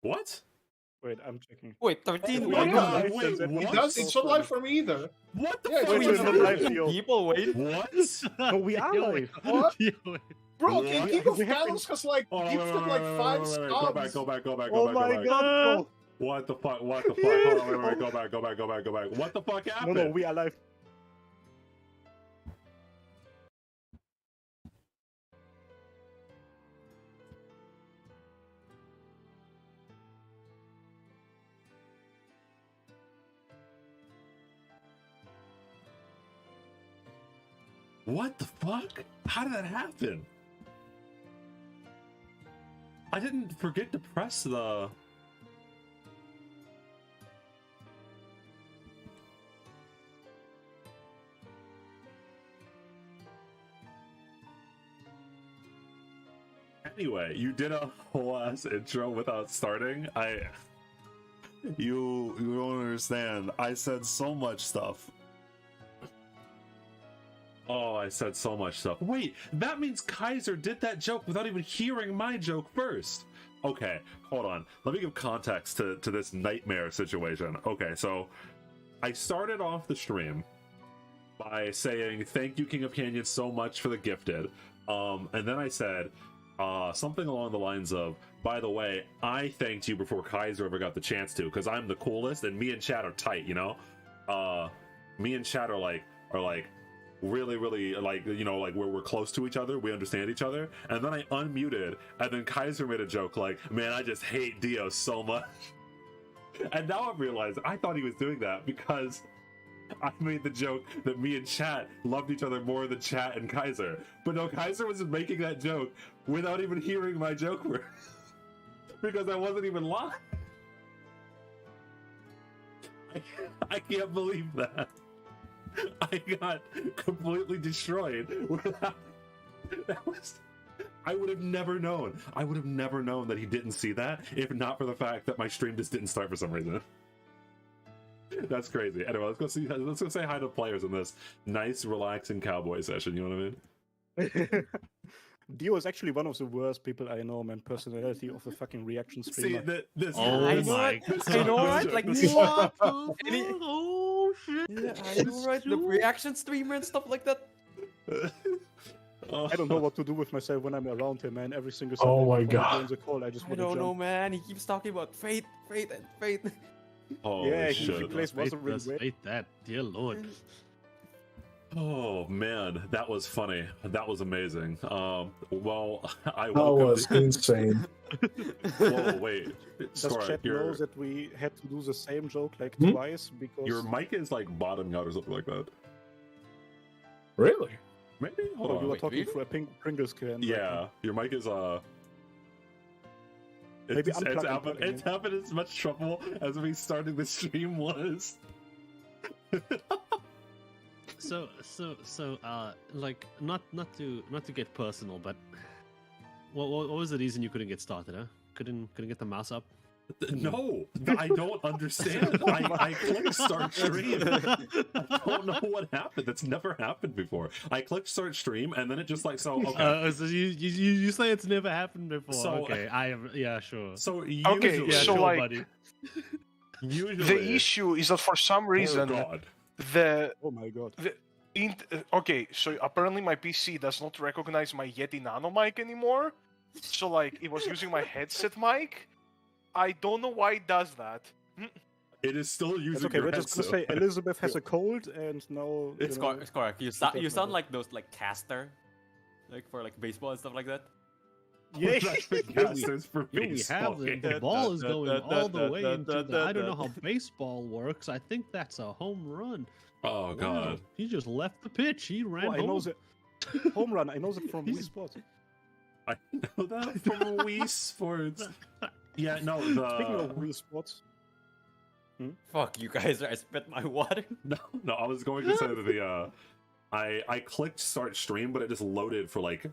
What? Wait, I'm checking. Wait, 13? Oh, What? yeah. Wait, It what? does. It's not live for me either. What the Yeah, fuck? wait, is it's not that? live, Theo. People, wait. What? No, we are live. What? Bro, What? King of We have Panels has like Oh, gifted like 5 stars. Go back. Oh Go back. my god! What the fuck? What the fuck? Hold on, wait. Go back. What the fuck No, happened? no, we are live. What the fuck? How did that happen? I didn't forget to press the... Anyway, you did a whole ass intro without starting. You don't understand. I said so much stuff. Oh, I said so much stuff. Wait, that means Kaiser did that joke without even hearing my joke first. Okay, hold on. Let me give context to this nightmare situation. Okay, so I started off the stream by saying, thank you, King of Canyons, so much for the gifted. And then I said something along the lines of, by the way, I thanked you before Kaiser ever got the chance to, because I'm the coolest, and me and Chad are tight, you know? Me and Chad are like really like, you know, like where we're close to each other, we understand each other. And then I unmuted, and then Kaiser made a joke like, man, I just hate Dio so much. And now I'm realizing I thought he was doing that because I made the joke that me and Chat loved each other more than Chat and Kaiser. But no, Kaiser was making that joke without even hearing my joke because I wasn't even live. I can't believe that. I got completely destroyed. I would have never known. I would have never known that he didn't see that if not for the fact that my stream just didn't start for some reason. That's crazy. Anyway, let's go say hi to players in this nice, relaxing cowboy session. You know what I mean? Dio is actually one of the worst people I know, man. Personality of the fucking reaction streamer. See, this. Oh I know my! it. I know, right? Like, what? Oh shit! Yeah, I know, right? The reaction streamer and stuff like that. I don't know what to do with myself when I'm around him, man. Every single Oh time my I God. join the call, I just I want to don't jump. know, man. He keeps talking about fate. Oh Yeah, shit! he plays wasn't really great. Fate that, dear lord. Oh man, that was funny. That was amazing. Well, I That welcome was insane. Whoa, wait. Does Sorry, Chat know that we had to do the same joke like Hmm? twice because your mic is like bottoming out or something like that. Really? Maybe. Hold you on. were wait, talking really? through a Pringles can. right Yeah, now. your mic is Maybe it's unplug and happened. plug it It's in. happened as much trouble as me starting the stream was. So, like, not to get personal, but what was the reason you couldn't get started? Huh? Couldn't get the mouse up? No, I don't understand. I clicked start stream. I don't know what happened. That's never happened before. I clicked start stream, and then it just like so. Okay, So you say it's never happened before? So- Okay, yeah, sure. so usually, Okay, Yeah, so sure, like buddy. usually the issue is that for some reason Oh God. the Oh my god. okay, so apparently my PC does not recognize my Yeti Nano mic anymore. So like it was using my headset mic. I don't know why it does that. It is still using. It's okay, your we're just gonna headset. say Elizabeth has a cold and now. It's you know, correct. It's correct. You sound like those like caster, like for like baseball and stuff like that. Yeah. That's the casters for Here we baseball have the games. ball is going all the way into the. I don't know how baseball works. I think that's a home run. Oh Wow, God. he just left the pitch. He ran Oh, I home. know that. Home run. I know that from Wii He's- Sports. I know that from Wii Sports. Yeah, no, Speaking of the Wii Sports, Fuck you guys! I spit my water. no, I was going to say that the I clicked start stream, but it just loaded for like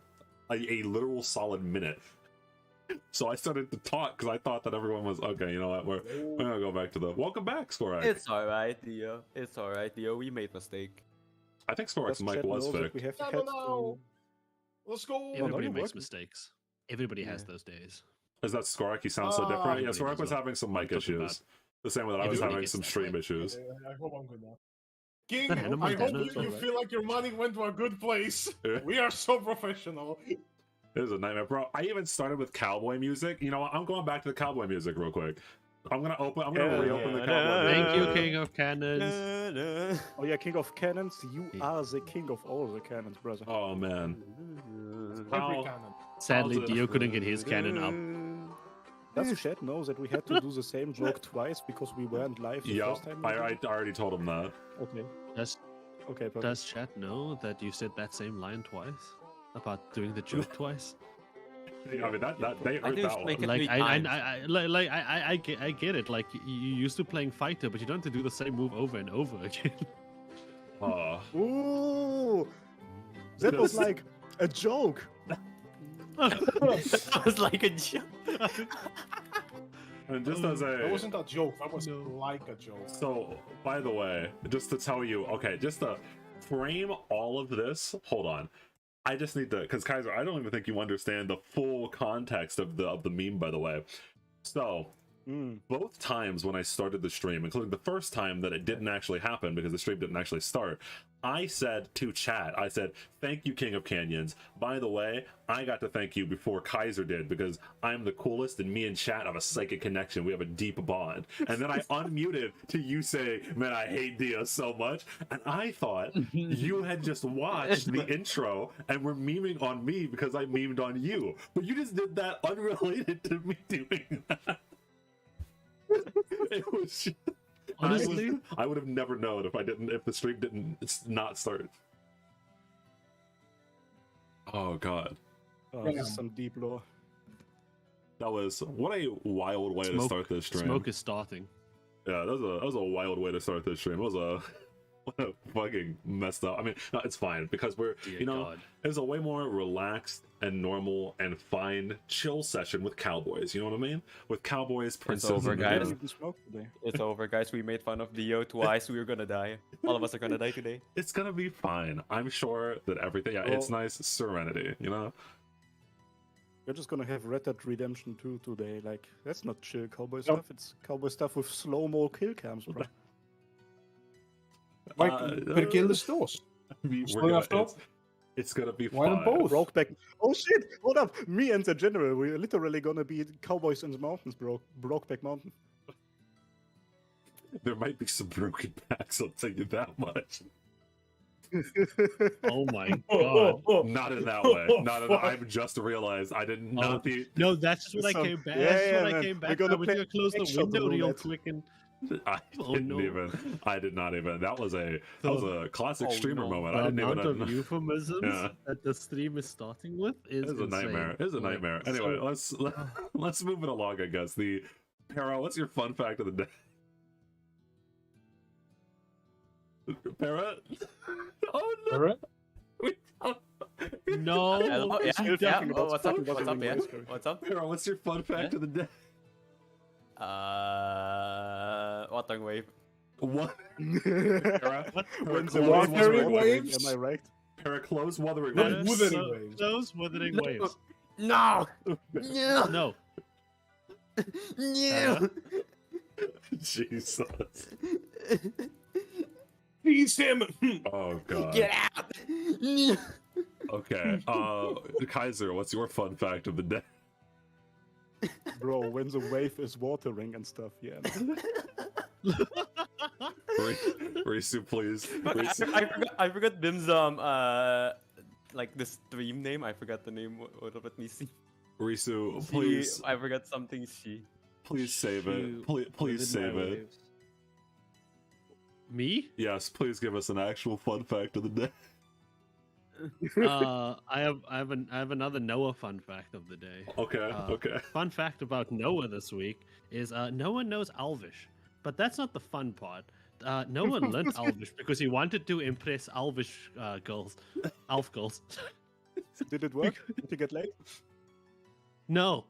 a literal solid minute. So I started to talk because I thought that everyone was okay. You know what? We're gonna go back to the welcome back, Skorak. It's alright, Theo. It's alright, Theo. We made mistake. I think Skorak's does mic Chat was know that fixed. we have I had don't to... know. Let's go. Everybody you're makes working. mistakes. Everybody has Yeah. those days. Is that Skorak? He sounds so different. Yeah, Everybody Skorak knows was what having some mic I'm talking issues. The same way that I You was do? having It's some that stream way. issues. I hope I'm good now. King, Hannah I hope Montana. you feel like your money went to a good place. Yeah. We are so professional. It was a nightmare, bro. I even started with cowboy music. You know what? I'm going back to the cowboy music real quick. I'm gonna reopen the cowboy music. Thank you, King of Cannons. Oh yeah, King of Cannons, you are the king of all the cannons, brother. Oh man. Every How- cannon. Sadly, How's it- Dio couldn't get his cannon up. Does Chat know that we had to do the same joke twice because we weren't live the Yeah, first time? we I did it? already told him that. Okay. Does Okay, perfect. Does Chat know that you said that same line twice about doing the joke twice? I mean that they I heard just that make one. it- Like three I get it. Like you used to playing fighter, but you don't have to do the same move over and over again. Ooh, that was like a joke. That was like a joke. And just as That a wasn't a joke. That was No. like a joke. so, by the way, just to tell you, okay, just to frame all of this. Hold on, I just need to, because Kaiser, I don't even think you understand the full context of the meme. By the way, so both times when I started the stream, including the first time that it didn't actually happen because the stream didn't actually start, I said to chat, I said, "Thank you, King of Canyons. By the way, I got to thank you before Kaiser did because I'm the coolest and me and chat have a psychic connection. We have a deep bond." And then I unmuted to you saying, "Man, I hate Dio so much." And I thought you had just watched the intro and were memeing on me because I memed on you. But you just did that unrelated to me doing that. It was Honestly, I would have never known if the stream didn't not start. Oh god, Oh, this is some deep lore. that was what a wild way to start this stream. smoke is starting. Yeah, that was a wild way to start this stream. It was a what a fucking messed up. I mean, no, it's fine because we're Dear you know God. it's a way more relaxed and normal and fine chill session with cowboys. You know what I mean? With cowboys, princesses, over, and guys. Dio. Even smoke today. It's over, guys. We made fun of Dio twice. We were gonna die. All of us are gonna die today. It's gonna be fine. I'm sure that everything. Yeah, it's nice serenity. You know. We're just gonna have Red Dead Redemption 2 today. Like, that's not chill cowboy stuff. It's cowboy stuff with slow-mo kill cams, bro. Perché le stores? It's gonna be Why fine. not both? Brokeback. Oh shit! Hold up! Me and the general, we're literally gonna be cowboys in the mountains, bro. Brokeback Mountain. There might be some broken backs. I'll tell you that much. Oh my God. Not in that way. Not in. I've just realized I did not be. No, that's just when I Some- came back. yeah, That's yeah, when I man. came We're back. gonna I was play gonna close the extra window real roulette. quick and I Oh, didn't no. even. I did not even. That was a classic Oh, streamer no. moment. the I didn't amount even. of euphemisms Yeah. that the stream is starting with is It's a insane. nightmare. It's a Like, nightmare. Anyway, so- let's move it along. I guess the Para. What's your fun fact of the day? Para. Oh no. Alright. No. Hello? Yeah, Still yeah. talking Oh, about what's up? fucking What's up? Yeah. Gundam. What's up? Para, what's your fun fact of the day? Water wave. What? When Close the water Wuthering waves, waves? am I right? Para, close wuthering Not waves. wuthering waves. Those wuthering No. waves. No. No. No. No. Jesus. Seize him! Oh god. Get out. No. Okay. Kaiser, what's your fun fact of the day? Bro, when the wave is watering and stuff, yeah. Risu, please. I Risu. forgot Bim's like the stream name. I forgot the name. What let me see. Risu, She- please, I forgot something. please save it. Shoot. Please Within save my it. waves. Me? Yes, please give us an actual fun fact of the day. I have another Noah fun fact of the day. Okay, Uh, okay. Fun fact about Noah this week is Noah knows Elvish, but that's not the fun part. Noah learned Elvish because he wanted to impress Elvish girls, elf girls. Did it work? Did you get laid? No,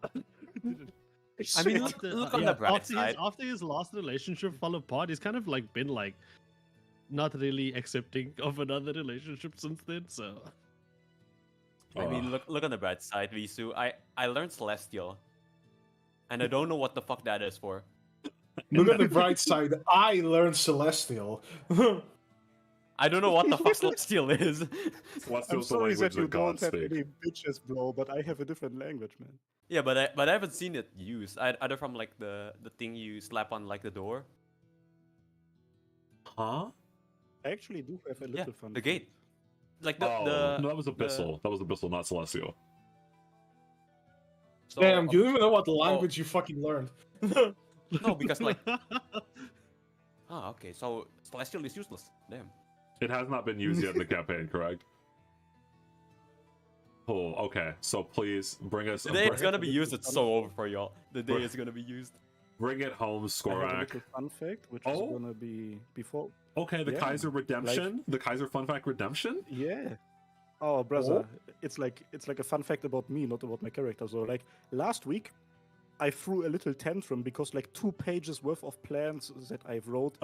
I mean, look on the bright side. after his last relationship fell apart, he's kind of like been like not really accepting of another relationship since then. So I mean, look on the bright side, Visu. I learned Celestial. and I don't know what the fuck that is for. Look at the bright side. I learned Celestial. I don't know what the fuck Celestial is. What's I'm the sorry language that you that gods don't have speak? any bitches, bro, but I have a different language, man. Yeah, but I haven't seen it used. Either from like the thing you slap on like the door. Huh? I actually do have a little fun. The fact. gate. Like No, that was Abyssal. That was Abyssal, not Celestial. So, Damn, you don't even know what language you fucking learned. No, because like. Okay. So Celestial is useless. Damn. It has not been used yet in the campaign, correct? Oh, okay. So please bring us. The day it's bring, gonna be used, it's so over for y'all. The day it's gonna be used. bring it home, I have a Skorak. little fun fact, which is Oh? gonna be before. Okay, the Yeah, Kaiser Redemption, the Kaiser Fun Fact Redemption. Yeah. Oh, brother, it's like a fun fact about me, not about my character. So, like last week, I threw a little tantrum because like 2 pages worth of plans that I wrote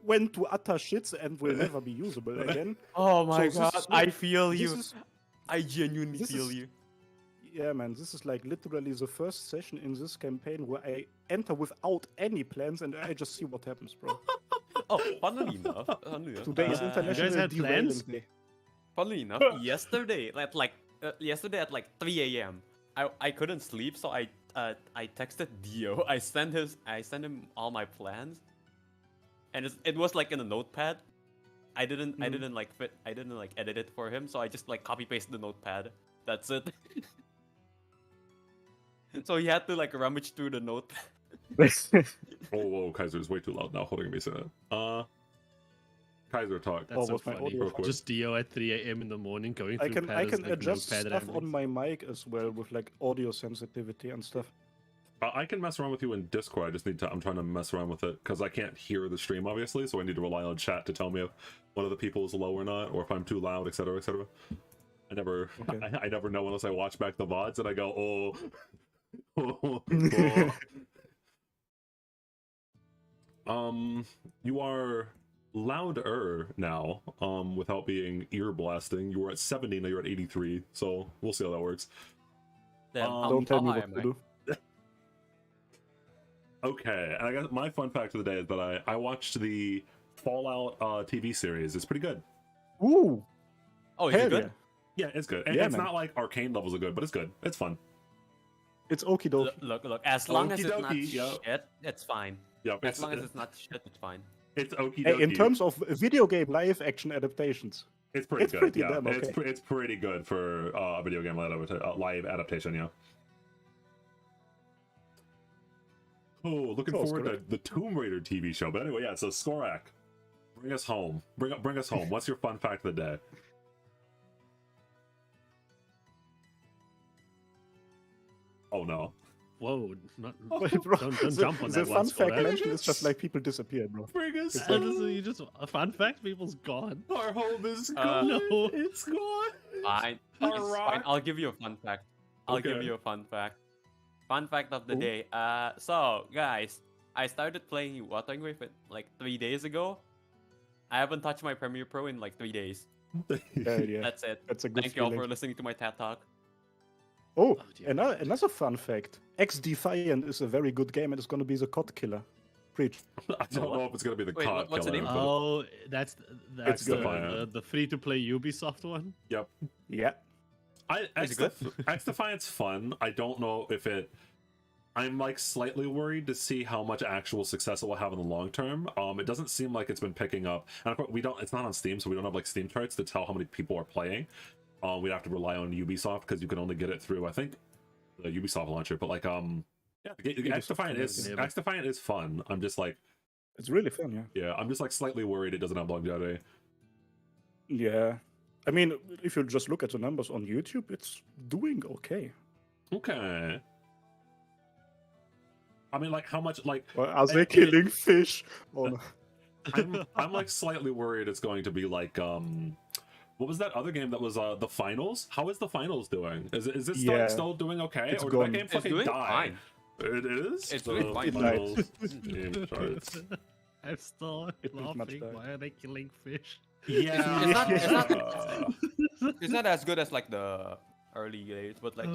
went to utter shits and will never be usable again. Oh my So this god, is I like- feel This you. is, I genuinely this feel is- you. yeah, man, this is like literally the first session in this campaign where I enter without any plans and I just see what happens, bro. Oh, funnily enough, Today is International had Derailing plans? Day. funnily enough, yesterday at like 3 a.m. I couldn't sleep, so I texted Dio. I sent him all my plans, and it was like in a notepad. I didn't like edit it for him, so I just like copy paste the notepad. That's it. So he had to like rummage through the notepad. Oh, whoa, Kaiser's way too loud now. Holding me say that. Kaiser talk. That's so was my funny. audio fine? Just Dio at 3 a.m. in the morning going I through can patterns, like, adjust notepad stuff on endings. my mic as well with like audio sensitivity and stuff. I can mess around with you in Discord. I just need to. I'm trying to mess around with it because I can't hear the stream, obviously. So I need to rely on chat to tell me if one of the people is low or not, or if I'm too loud, etc., etc. I never, Okay. I never know unless I watch back the VODs and I go, oh. You are louder now, without being ear blasting. You were at 70, now you're at 83. So we'll see how that works. Then Don't tell me how high what am to I? do. Okay, and I guess my fun fact of the day is that I watched the Fallout TV series. It's pretty good. Ooh, Oh, is hell it good? Yeah, it's good. And Yeah, it's man. not like arcane levels are good, but it's good. It's fun. it's okie dokie. Look. As long as it's not Okie dokie, yeah. shit, it's fine. Yep, As long as it's not shit, it's fine. it's okie Hey, dokie. in terms of video game live action adaptations, it's pretty it's good. pretty yeah, damn it's okay. it's pretty good for a video game live adaptation. Yeah. Oh, looking Oh, forward to Skorak. the Tomb Raider TV show. But anyway, yeah. So Skorak, bring us home. Bring us home. What's your fun fact of the day? Oh no. Whoa, not, Wait, bro, don't jump on the that fun one, fact Skorak. mention is just like people disappear, bro. Bring us It's home. Honestly, you just a fun fact, people's gone. Our home is Uh, gone. No. It's gone. Fine. A It's fine. rock. I'll give you a fun fact. I'll give Okay. you a fun fact. Fun fact of the Ooh. day. So guys, I started playing Wuthering Waves like 3 days ago. I haven't touched my Premiere Pro in like 3 days. Yeah. That's it. That's a good Thank you all feeling. for listening to my TED Talk. Oh, dear. another fun fact. Xdefiant is a very good game and it's gonna be the COD killer. Preach. I don't know if it's gonna be the Wait, COD what's the killer, name? but Oh, that's It's the, Xdefiant. the free-to-play Ubisoft one. yep. Yeah. Is it good? Xdefiant's fun. I don't know if it. I'm like slightly worried to see how much actual success it will have in the long term. It doesn't seem like it's been picking up, and of course we don't. It's not on Steam, so we don't have like Steam charts to tell how many people are playing. We'd have to rely on Ubisoft because you can only get it through, I think, the Ubisoft launcher. But like, yeah, Ubisoft Xdefiant is fun. I'm just like, It's really fun, yeah. yeah, I'm just like slightly worried it doesn't have longevity. Yeah. I mean, if you just look at the numbers on YouTube, it's doing okay. Okay. I mean, like, how much, like, Or are they killing fish? Oh, no. I'm like slightly worried it's going to be like, what was that other game that was the finals? How is the finals doing? Is it Yeah. still doing okay, It's or gone. did that game It's fucking doing die? fine. It is. It's doing The fine. finals game charts. I'm still It did much laughing. die. Why are they killing fish? Yeah. It's not as good as like the early days, but like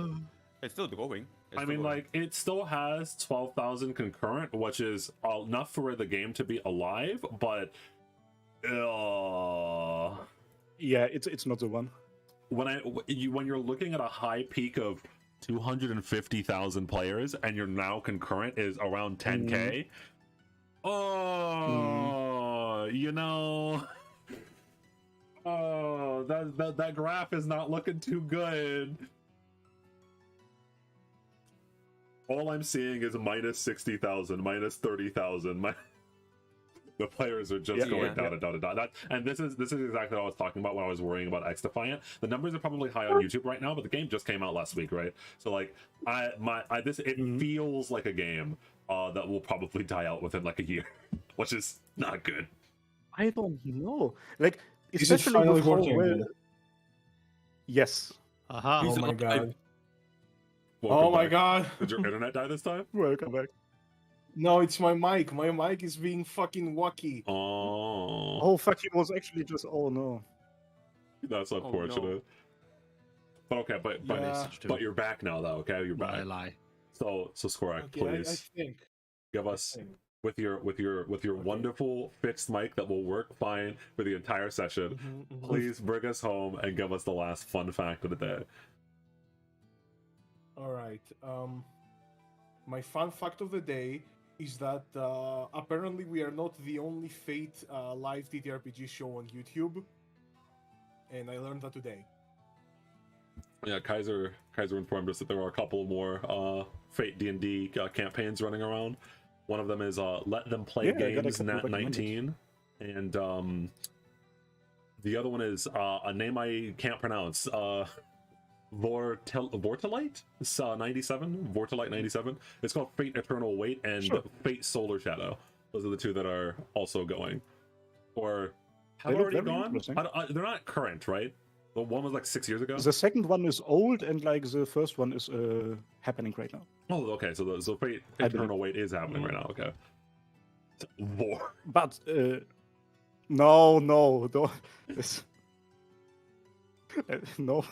It's still going. It's I still mean, going. like, it still has 12,000 concurrent, which is enough for the game to be alive, but Yeah, it's not the one. when you're looking at a high peak of 250,000 players and your now concurrent is around 10k, you know, that graph is not looking too good. All I'm seeing is minus 60,000, minus 30,000. The players are just going down and down and down. And this is exactly what I was talking about when I was worrying about Xdefiant. The numbers are probably high on YouTube right now, but the game just came out last week, right? So like, it feels like a game that will probably die out within like a year, which is not good. I don't know. Like, Is it especially finally with how working well... then? Yes. Aha. Oh my god. Welcome Oh my back. god. Did your internet die this time? Welcome back. No, it's my mic. My mic is being fucking wacky. Oh, Oh, fuck, he was actually just... Oh, no. that's no. unfortunate. But okay, but Yeah. but you're back now, though. Okay, you're I back. lie. So Skorak, Okay, I please think. give us think. with your wonderful fixed mic that will work fine for the entire session. Please bring us home and give us the last fun fact of the day. All right. My fun fact of the day is that apparently we are not the only Fate live TTRPG show on YouTube, and I learned that today. Yeah, Kaiser informed us that there are a couple more Fate D&D campaigns running around. One of them is Let Them Play Yeah, I got a Games couple Nat recommended. 19, and the other one is a name I can't pronounce. Vortalite? It's 97. Vortalite 97. It's called Fate Eternal Wait and Sure. Fate Solar Shadow. Those are the two that are also going. Or have They look already very gone? interesting. They're not current, right? The one was like 6 years ago. The second one is old, and like the first one is happening right now. Oh, okay. So Fate I believe- Eternal Wait is happening right now. Okay. War. But no, don't. This... no.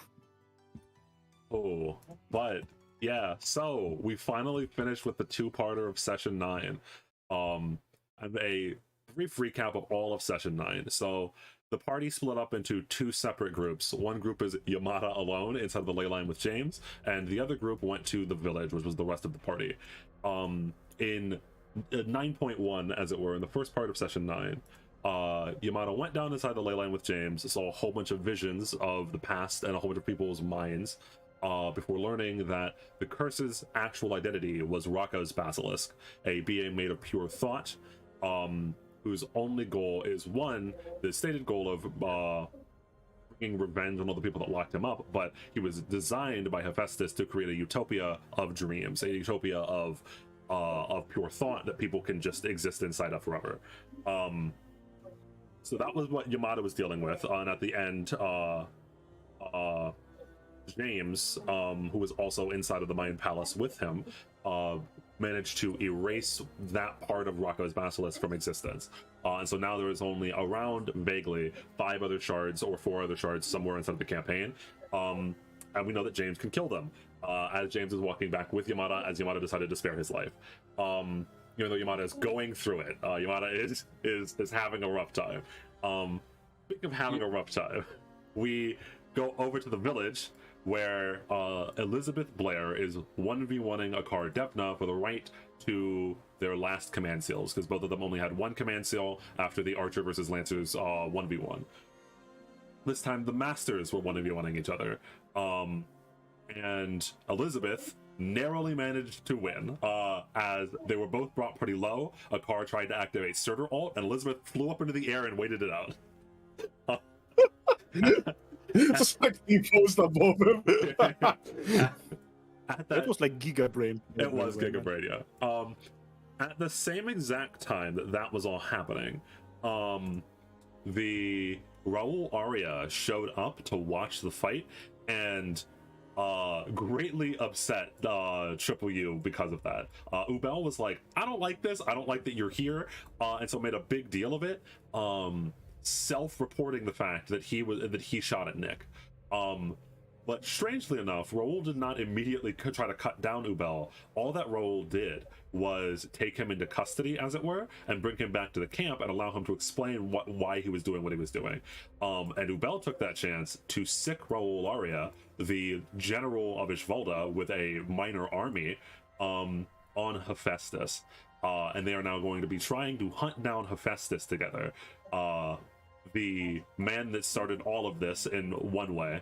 Oh, but yeah. So we finally finished with the two-parter of Session 9. And a brief recap of all of Session 9. So the party split up into two separate groups. One group is Yamada alone inside of the ley line with James, and the other group went to the village, which was the rest of the party. In 9.1, as it were, in the first part of Session 9, Yamada went down inside the ley line with James, saw a whole bunch of visions of the past and a whole bunch of people's minds, before learning that the curse's actual identity was Rocco's basilisk, a being made of pure thought, whose only goal is, one, the stated goal of bringing revenge on all the people that locked him up, but he was designed by Hephaestus to create a utopia of dreams, a utopia of pure thought that people can just exist inside of forever. So that was what Yamada was dealing with, and at the end, James, who was also inside of the Mind Palace with him, managed to erase that part of Rocco's basilisk from existence. And so now there is only around, vaguely, 5 other shards or 4 other shards somewhere inside the campaign. And we know that James can kill them. As James is walking back with Yamada, as Yamada decided to spare his life. Even though Yamada is going through it, Yamada is having a rough time. Speaking of having a rough time, we go over to the village where Elizabeth Blair is 1v1ing Akar Devna for the right to their last command seals, because both of them only had 1 command seal after the Archer versus Lancers 1v1. This time the Masters were 1v1ing each other. And Elizabeth narrowly managed to win, as they were both brought pretty low. Akar tried to activate Surtur ult, and Elizabeth flew up into the air and waited it out. It's like he posed above him. That was like Giga Brain. It was Giga Brain, yeah. At the same exact time that was all happening, the Raul Arya showed up to watch the fight and greatly upset Triple U because of that. Ubel was like, I don't like this, I don't like that you're here, and so made a big deal of it, self-reporting the fact that he shot at Nick. But strangely enough, Raul did not immediately try to cut down Ubel. All that Raul did was take him into custody, as it were, and bring him back to the camp and allow him to explain why he was doing what he was doing. And Ubel took that chance to sick Raul Aria, the general of Ishvalda, with a minor army, on Hephaestus. And they are now going to be trying to hunt down Hephaestus together. The man that started all of this in one way,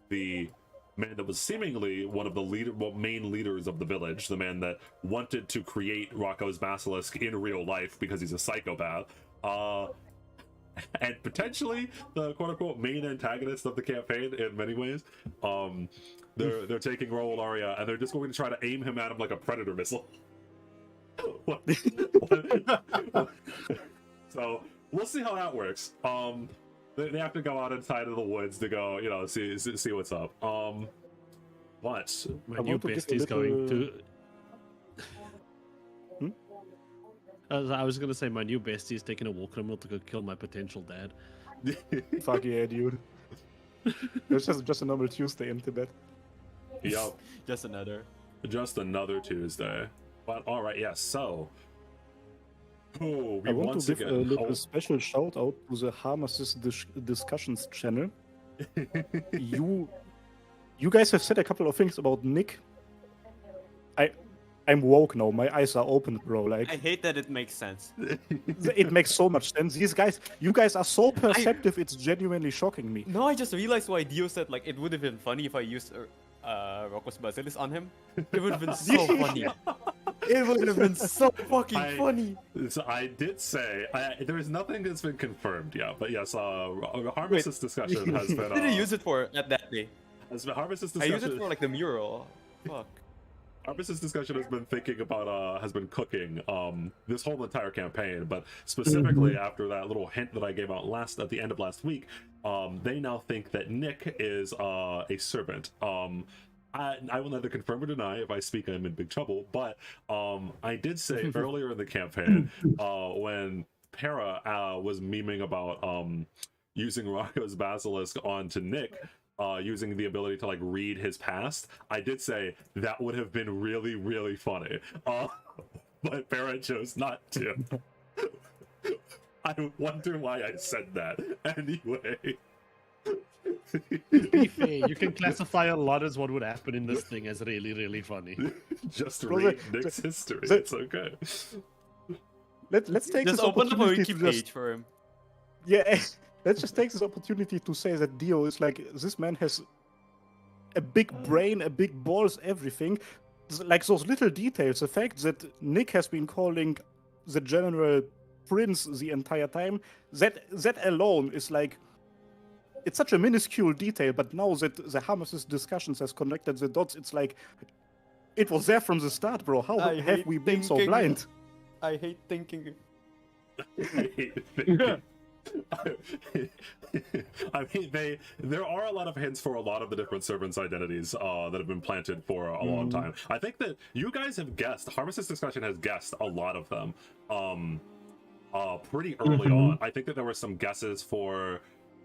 the man that was seemingly one of the main leaders of the village, the man that wanted to create Rocco's Basilisk in real life because he's a psychopath, and potentially the quote-unquote main antagonist of the campaign in many ways. They're taking Raul Aria and they're just going to try to aim him at him like a predator missile. So we'll see how that works. They have to go out inside of the woods to go, see what's up. But my new bestie's going to. I was gonna say my new bestie is taking a war criminal to go kill my potential dad. Fuck yeah, dude. It's just a normal Tuesday in Tibet. Yep. Just another Tuesday. But all right, yes. So, we I want once to give again a little special shout out to the Harmacists discussions channel. You guys have said a couple of things about Nick. I'm woke now. My eyes are open, bro. Like, I hate that it makes sense. it makes so much sense. You guys are so perceptive. It's genuinely shocking me. No, I just realized why Dio said like it would have been funny if I used Rocco's Basilisk on him. It would have been so funny. It would have been so fucking funny. So I did say there is nothing that's been confirmed yet, but yes, Harmacists discussion has been. What did I use it for at that day? Harmacists discussion. I used it for like the mural. Fuck. Harmacists discussion has been thinking about has been cooking this whole entire campaign, but specifically after that little hint that I gave out at the end of last week, they now think that Nick is a servant. I will neither confirm or deny. If I speak, I'm in big trouble. But I did say earlier in the campaign when Para was memeing about using Rocco's Basilisk onto Nick, using the ability to like read his past, I did say that would have been really, really funny. But Para chose not to. I wonder why I said that. Anyway. To be fair, you can classify a lot as what would happen in this thing as really, really funny. Just read Nick's history. It's okay. Let's take Just this open up a opportunity wiki to just, page for him. yeah. Let's just take this opportunity to say that Dio is like, this man has a big brain, a big balls, everything. Like those little details, the fact that Nick has been calling the general Prince the entire time, that alone is like, it's such a minuscule detail, but now that the Harmacist discussions has connected the dots, it's like, it was there from the start, bro. How have we been so blind? I hate thinking. I hate thinking. I mean, there are a lot of hints for a lot of the different servants' identities that have been planted for a long time. I think that you guys have guessed. Harmacist discussion has guessed a lot of them pretty early on. I think that there were some guesses for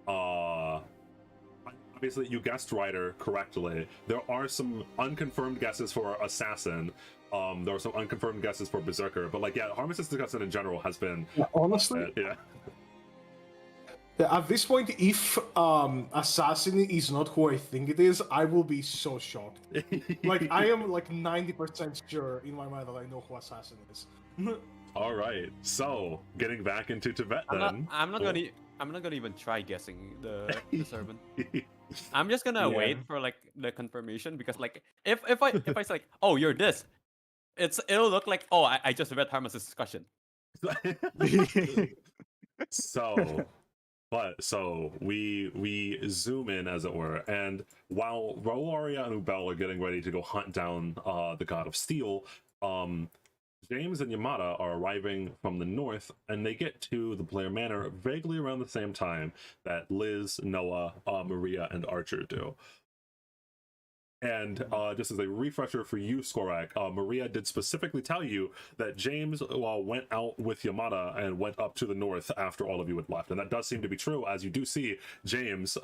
obviously you guessed Ryder correctly. There are some unconfirmed guesses for Assassin. There were some unconfirmed guesses for Berserker, but like, yeah, Harmacist discussion in general has been honestly. Yeah, at this point, if Assassin is not who I think it is, I will be so shocked. Like, I am like 90% sure in my mind that I know who Assassin is. All right, so getting back into Tibet then. I'm not gonna even try guessing the servant. I'm just gonna wait for like the confirmation, because like if I say like, oh, you're this, it'll look like, oh, I just read Harmacist discussion. So we zoom in, as it were, and while Raul, Aria, and Ubel are getting ready to go hunt down the God of Steel, James and Yamada are arriving from the north, and they get to the Blair Manor vaguely around the same time that Liz, Noah, Maria, and Archer do. And just as a refresher for you, Skorak, Maria did specifically tell you that James went out with Yamada and went up to the north after all of you had left. And that does seem to be true, as you do see James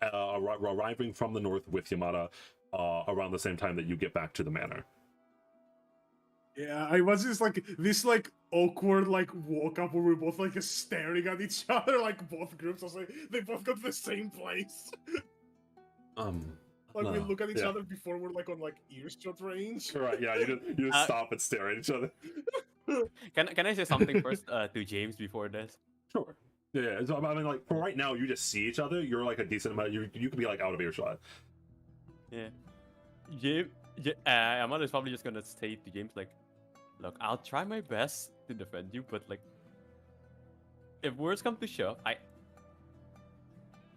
arriving from the north with Yamada around the same time that you get back to the manor. Yeah, I was just like this like awkward like walk up where we're both like just staring at each other, like both groups. I was like, they both got to the same place. Like we look at each other before we're like on like earshot range. Right, yeah, you just stop and stare at each other. Can I say something first to James before this? Sure. Yeah, so, I mean, like, for right now, you just see each other. You're like a decent amount. You could be like out of earshot. Yeah. Yamada is probably just gonna say to James like, "Look, I'll try my best to defend you, but like, if words come to shove,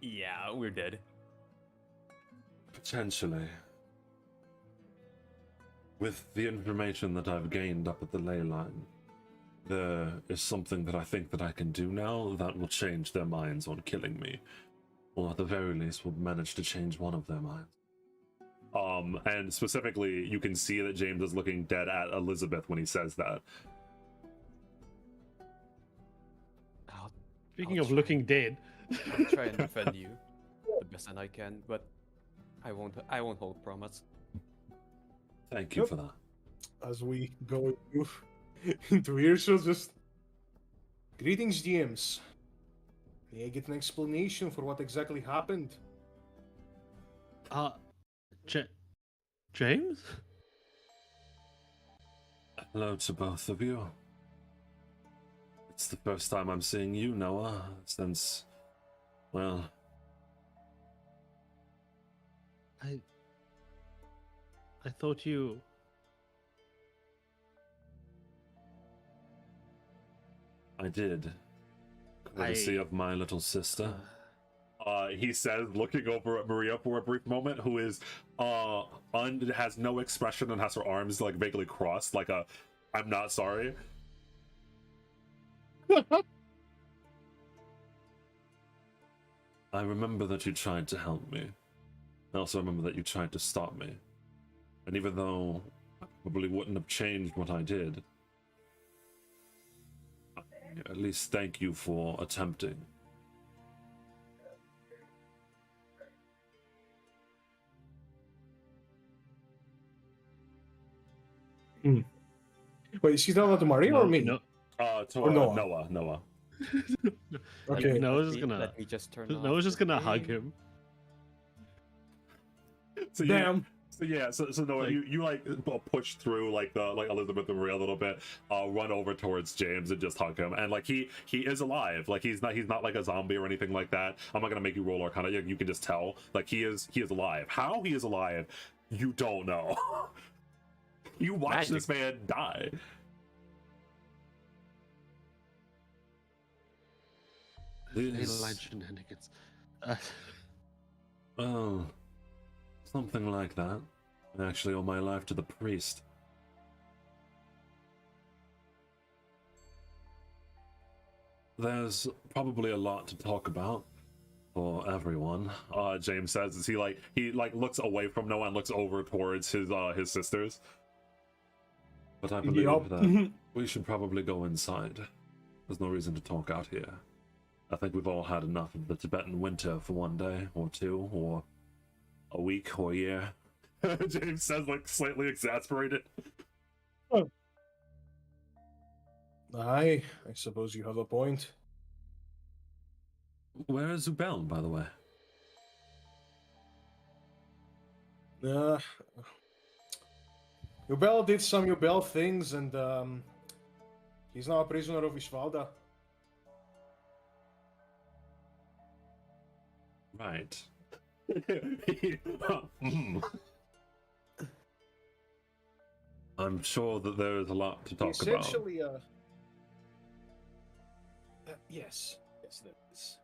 yeah, we're dead." Potentially. With the information that I've gained up at the ley line, there is something that I think that I can do now that will change their minds on killing me. Or at the very least will manage to change one of their minds. And specifically, you can see that James is looking dead at Elizabeth when he says that. Speaking of looking dead, I'll try and defend you the best that I can, but I won't hold promise. Thank you for that. As we go into earshot, just greetings, GMs. May I get an explanation for what exactly happened? James? Hello to both of you. It's the first time I'm seeing you, Noah, since, well... I thought you... I did. Courtesy of my little sister. He says, looking over at Maria for a brief moment, who is has no expression and has her arms like vaguely crossed, like a "I'm not sorry." I remember that you tried to help me. I also remember that you tried to stop me. And even though I probably wouldn't have changed what I did, at least thank you for attempting. Wait, she's talking about Maria or me? No. Or Noah? Noah. Okay. Noah's Let me just turn off just the gonna hug game. him. So Damn. So Noah, Like- you like push through like Elizabeth and Maria a little bit, run over towards James and just hug him, and like he is alive, like he's not like a zombie or anything like that. I'm not gonna make you roll Arcana. You can just tell like he is alive. How he is alive, you don't know. You watch Magic. this man die. Line shenanigans. Oh, something like that. I actually owe my life to the priest. There's probably a lot to talk about for everyone. James says as he looks away from Noah and looks over towards his sisters. But I believe that we should probably go inside. There's no reason to talk out here. I think we've all had enough of the Tibetan winter for one day, or two, or a week, or a year. James says, like, slightly exasperated. I suppose you have a point. Where is Ubel, by the way? Ubel did some Ubel things, and he's now a prisoner of Ishvalda. Right. I'm sure that there is a lot to talk about. Essentially, yes, there is.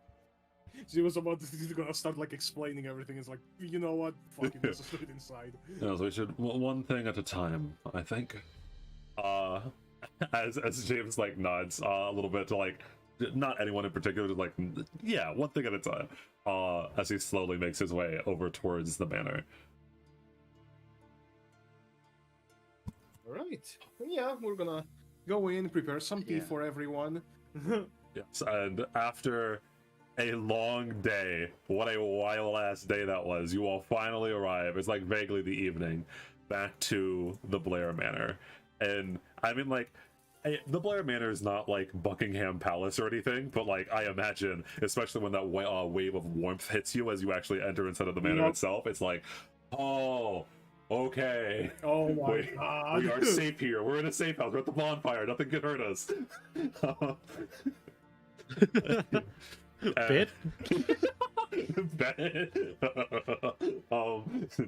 She was about to gonna start like explaining everything. It's like, you know what? Fucking let's just do it inside. Yes, we should one thing at a time, I think. As James like nods a little bit to like not anyone in particular, just like yeah, one thing at a time. As he slowly makes his way over towards the manor. All right. Yeah, we're gonna go in, prepare some tea for everyone. Yes, and after a long day. What a wild ass day that was. You all finally arrive. It's like vaguely the evening, back to the Blair Manor. And I mean, like, the Blair Manor is not like Buckingham Palace or anything, but like I imagine, especially when that wave of warmth hits you as you actually enter inside of the manor itself, it's like, oh, okay. Oh my god. We are safe here. We're in a safe house. We're at the bonfire. Nothing can hurt us. Bit?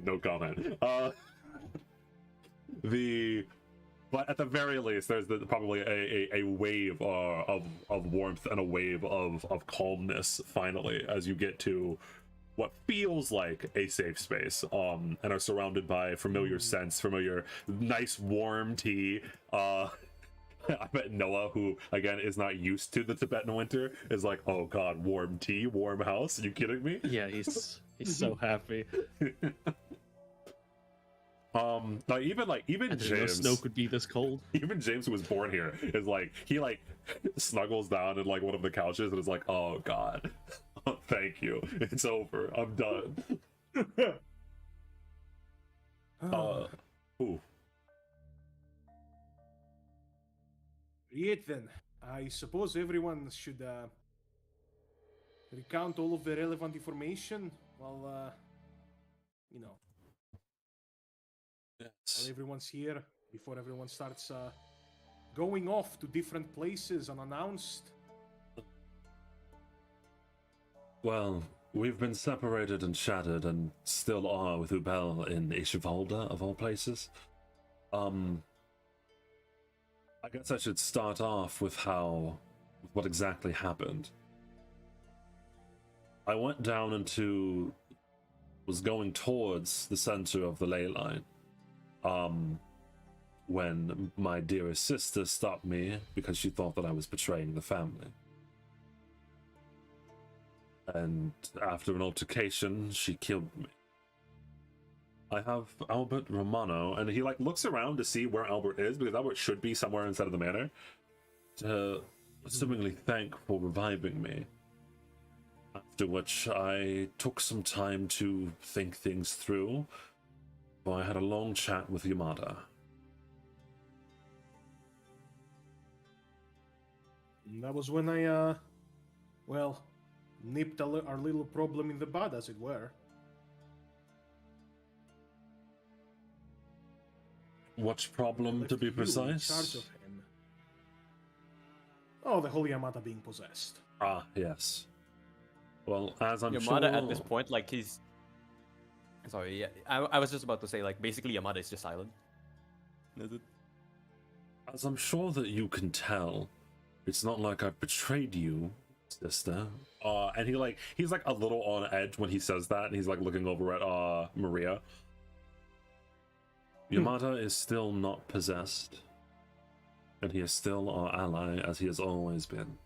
No comment. But at the very least, there's probably a wave of warmth and a wave of calmness finally as you get to what feels like a safe space, and are surrounded by familiar scents, familiar nice warm tea. I bet Noah, who again is not used to the Tibetan winter, is like, "Oh God, warm tea, warm house? Are you kidding me?" Yeah, he's so happy. Even And James, no snow could be this cold. even James, who was born here, is like he like snuggles down in like one of the couches and is like, "Oh God, oh, thank you, it's over, I'm done." Ooh. Yet then, I suppose everyone should recount all of the relevant information while, you know, while Yes. everyone's here, before everyone starts going off to different places unannounced. Well, we've been separated and shattered, and still are with Ubel in Ishivalda, of all places. I guess I should start off with what exactly happened. I went down was going towards the center of the ley line, when my dearest sister stopped me because she thought that I was betraying the family. And after an altercation, she killed me. I have Albert Romano, and he like looks around to see where Albert is, because Albert should be somewhere inside of the manor, to assumingly thank for reviving me. After which I took some time to think things through, for I had a long chat with Yamada. And that was when I, well, nipped our little problem in the bud, as it were. What problem, Left to be you in precise? charge of him. Oh, the whole Yamada being possessed. Ah, yes. Well, as I'm Yamada sure... at this point, like he's. Sorry, yeah, I was just about to say, like, basically Yamada is just silent. Is it? As I'm sure that you can tell, it's not like I've betrayed you, sister. And he's like a little on edge when he says that, and he's like looking over at Maria. Yamada is still not possessed, and he is still our ally, as he has always been.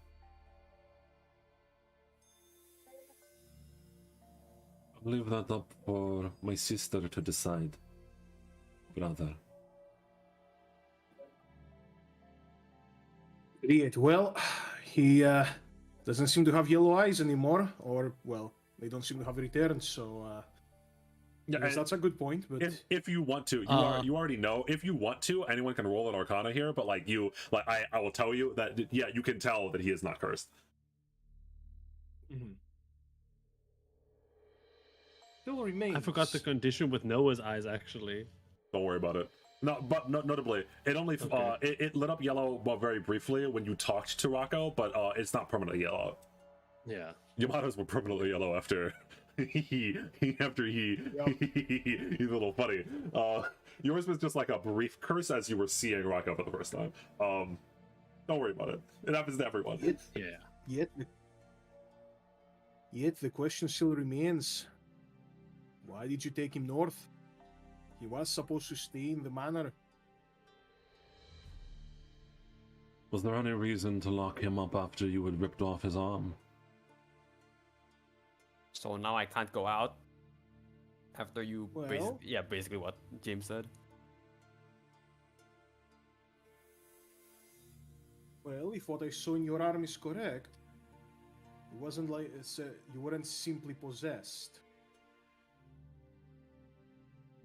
I'll leave that up for my sister to decide, brother. Idiot. Well, he doesn't seem to have yellow eyes anymore, or, well, they don't seem to have returned, so Yeah, yes, that's a good point, but... if you want to, you already know. If you want to, anyone can roll an Arcana here, but I will tell you that yeah, you can tell that he is not cursed. Mhm. Still remains. I forgot the condition with Noah's eyes, actually. Don't worry about it. No, but notably, it only Okay. it lit up yellow very briefly when you talked to Rocco, but it's not permanently yellow. Yeah. Yamada's were permanently yellow after he's a little funny. Yours was just like a brief curse as you were seeing Rocco for the first time. Don't worry about it. It happens to everyone. Yeah. Yet the question still remains. Why did you take him north? He was supposed to stay in the manor. Was there any reason to lock him up after you had ripped off his arm? So now I can't go out. After you, Well- basically what James said. Well, if what I saw in your arm is correct, It wasn't like you weren't simply possessed.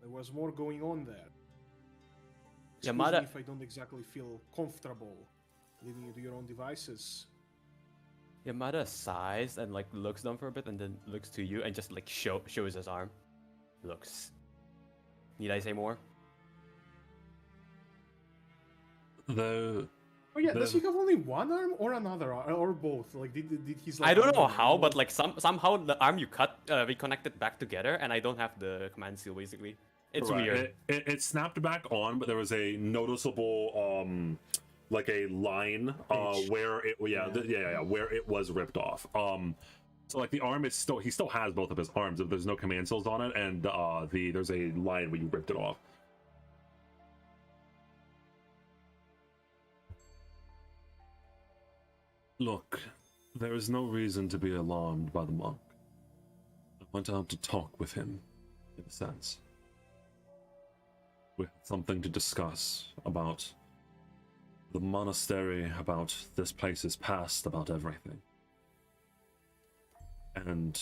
There was more going on there. Excuse me Yamada, if I don't exactly feel comfortable leaving you to your own devices. Yamada sighs and like looks down for a bit and then looks to you and just like shows his arm. Looks. Need I say more? The Oh yeah, does he have only one arm or another arm or both? Like did his like, I don't know arm how, or- but like somehow the arm you cut reconnected back together, and I don't have the command seal basically. It's Right. weird. It snapped back on, but there was a noticeable like a line Pinch. where it where it was ripped off. So like the arm is still, he still has both of his arms. There's no command seals on it, and there's a line where you ripped it off. Look, there is no reason to be alarmed by the monk. I went out to talk with him, in a sense. We had something to discuss about the monastery, about this place's past, about everything. And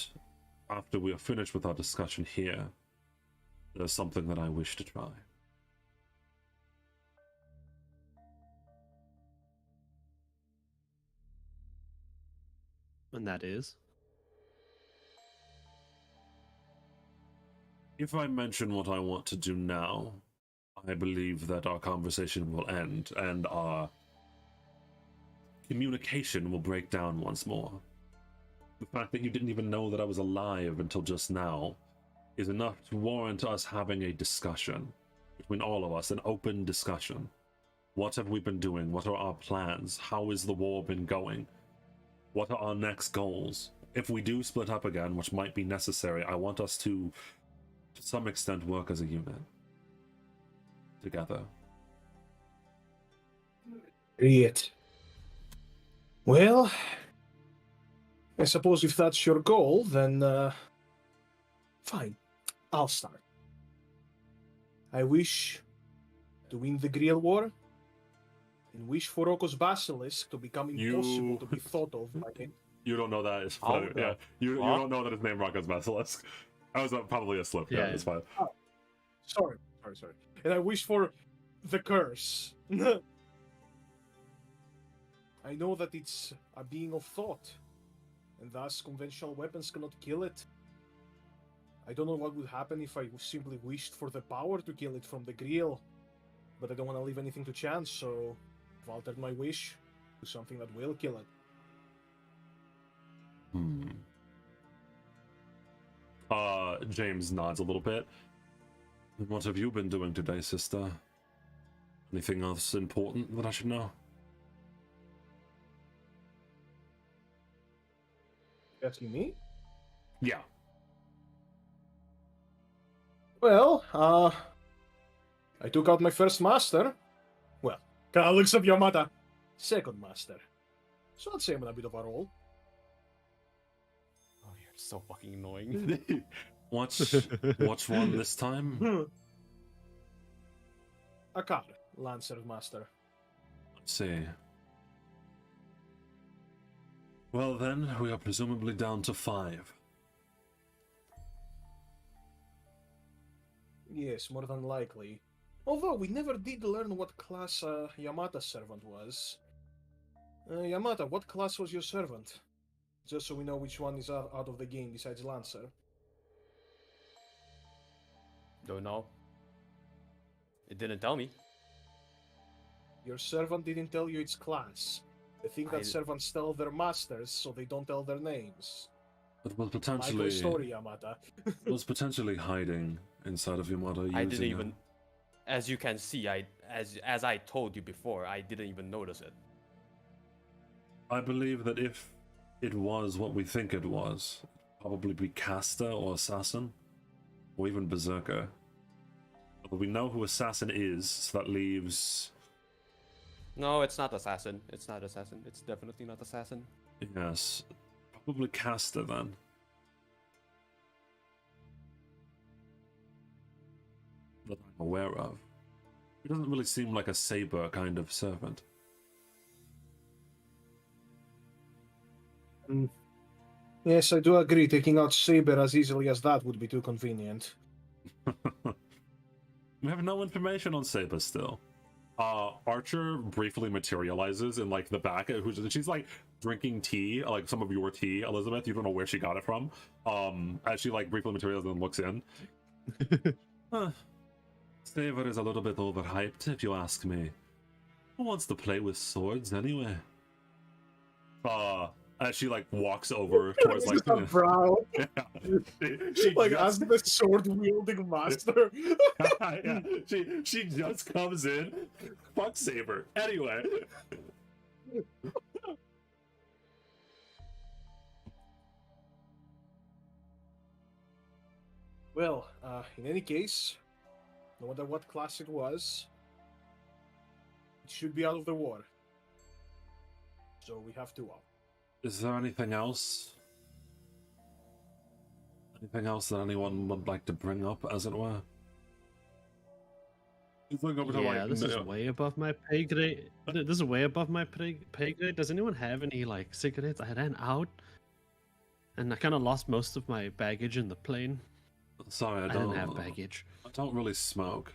after we are finished with our discussion here, there's something that I wish to try. And that is? If I mention what I want to do now, I believe that our conversation will end and our communication will break down once more. The fact that you didn't even know that I was alive until just now is enough to warrant us having a discussion between all of us, an open discussion. What have we been doing? What are our plans? How has the war been going? What are our next goals? If we do split up again, which might be necessary, I want us to some extent, work as a unit. Together. Great. Well, I suppose if that's your goal, then fine. I'll start. I wish to win the Grill War, and wish for Roko's Basilisk to become impossible to be thought of by him. You don't know that. It's Oh, funny. Yeah. You don't know that his name Rocco's Basilisk. That was probably a slip. Yeah, Yeah. it's fine. Sorry. And I wish for the curse. I know that it's a being of thought, and thus conventional weapons cannot kill it. I don't know what would happen if I simply wished for the power to kill it from the grill, but I don't want to leave anything to chance, so I've altered my wish to something that will kill it. James nods a little bit. What have you been doing today, sister? Anything else important that I should know? Asking me? Yeah. Well, I took out my first master. Well, looks of Yamada. Second master. So I'd say I'm in a bit of a roll. Oh, you're so fucking annoying. What's one this time? Akar, Lancer Master. Let's see. Well then, we are presumably down to 5. Yes, more than likely. Although we never did learn what class Yamada's servant was. Yamada, what class was your servant? Just so we know which one is out of the game besides Lancer. Don't know. It didn't tell me. Your servant didn't tell you its class. I think that servants tell their masters, so they don't tell their names. It was Like your potentially story, Yamada. potentially hiding inside of Yamada. I didn't using even. As you can see, as I told you before, I didn't even notice it. I believe that if it was what we think it was, it'd probably be caster or assassin, or even berserker. But we know who assassin is, so that leaves. No, it's not assassin. It's not assassin. It's definitely not assassin. Yes, probably caster then. That I'm aware of. He doesn't really seem like a saber kind of servant. Yes, I do agree. Taking out Saber as easily as that would be too convenient. We have no information on Saber still. Archer briefly materializes in like the back. She's like drinking tea, like some of your tea, Elizabeth. You don't know where she got it from. As she like briefly materializes and looks in. Saber is a little bit overhyped, if you ask me. Who wants to play with swords anyway? As she like walks over towards like a brow. she Like just, as the sword wielding master. yeah, she just comes in. Fuck Saber. Anyway. Well, in any case, no matter what class it was, it should be out of the war. So we have to. Is there anything else? Anything else that anyone would like to bring up, as it were? He's looking over to like. This is way above my pay grade. This is way above my pay grade. Does anyone have any like cigarettes? I ran out, and I kind of lost most of my baggage in the plane. Sorry, I didn't have baggage. I don't really smoke.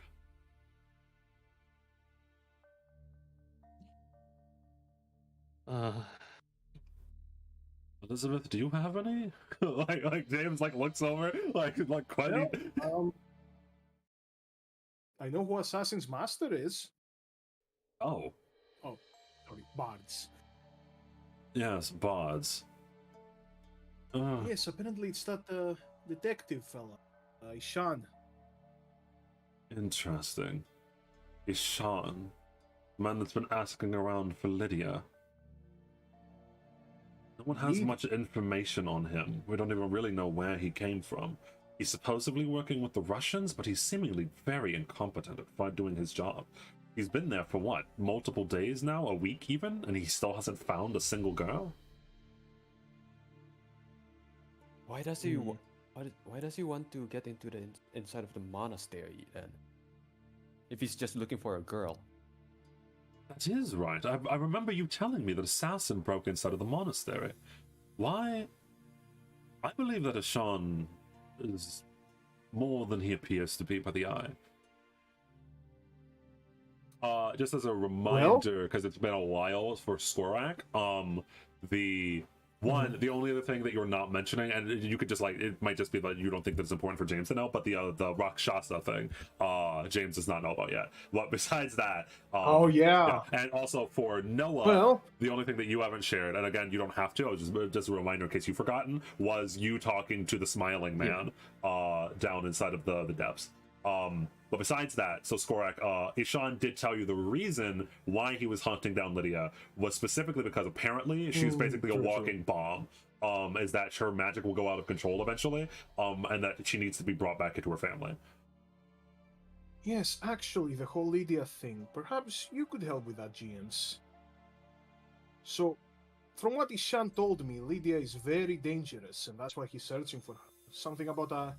Elizabeth, do you have any? like James like looks over like quite. Well, I know who Assassin's Master is. Oh, Sorry, Bards. yes, bards. Yes, apparently it's that detective fella, Ishan. Interesting. Ishan, man that's been asking around for Lydia. No one has much information on him. We don't even really know where he came from. He's supposedly working with the Russians, but he's seemingly very incompetent at doing his job. He's been there for what, multiple days now, a week even, and he still hasn't found a single girl? Why does he? Why does he want to get into the inside of the monastery then? If he's just looking for a girl. That is right. I remember you telling me that Assassin broke inside of the monastery. Why? I believe that Ishan is more than he appears to be by the eye. Just as a reminder, because it's been a while for Skorak, the only other thing that you're not mentioning, and you could just like, it might just be that you don't think that it's important for James to know, but the Rakshasa thing, James does not know about yet. But besides that, yeah. And also for Noah, the only thing that you haven't shared, and again, you don't have to, just a reminder in case you've forgotten, was you talking to the smiling man down inside of the depths. But besides that, so Skorak, Ishan did tell you the reason why he was hunting down Lydia was specifically because apparently she's basically a walking bomb. Is that her magic will go out of control eventually, and that she needs to be brought back into her family. Yes, actually, the whole Lydia thing. Perhaps you could help with that, James. So, from what Ishan told me, Lydia is very dangerous, and that's why he's searching for her. Something about a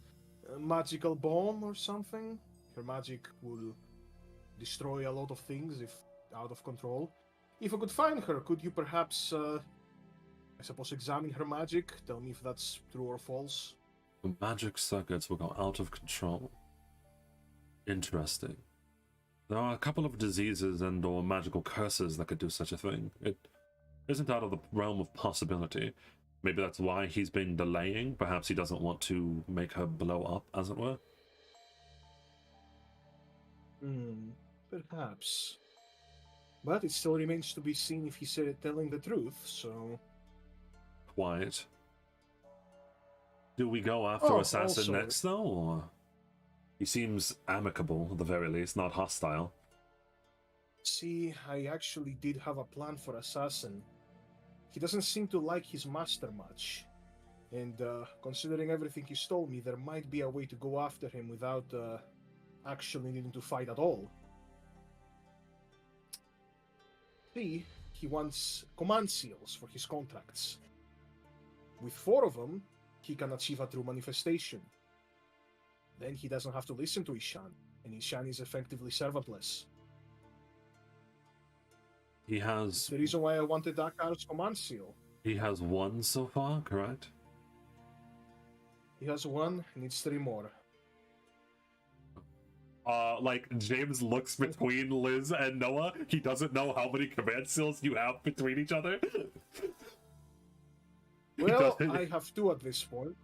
magical bomb or something? Her magic will destroy a lot of things if out of control. If I could find her, could you perhaps, I suppose, examine her magic? Tell me if that's true or false. The magic circuits will go out of control. Interesting. There are a couple of diseases and or magical curses that could do such a thing. It isn't out of the realm of possibility. Maybe that's why he's been delaying. Perhaps he doesn't want to make her blow up, as it were. Perhaps. But it still remains to be seen if he's telling the truth, so... Quiet. Do we go after Assassin also... next, though, or...? He seems amicable, at the very least, not hostile. See, I actually did have a plan for Assassin. He doesn't seem to like his master much. And, considering everything he's told me, there might be a way to go after him without, actually needing to fight at all. See, he wants command seals for his contracts. With 4 of them, he can achieve a true manifestation. Then he doesn't have to listen to Ishan, and Ishan is effectively servantless. He has... The reason why I wanted Dakar's command seal. He has 1 so far, correct? He has 1. He needs 3 more. Like James looks between Liz and Noah. He doesn't know how many command seals you have between each other. He Well, doesn't- I have 2 at this point.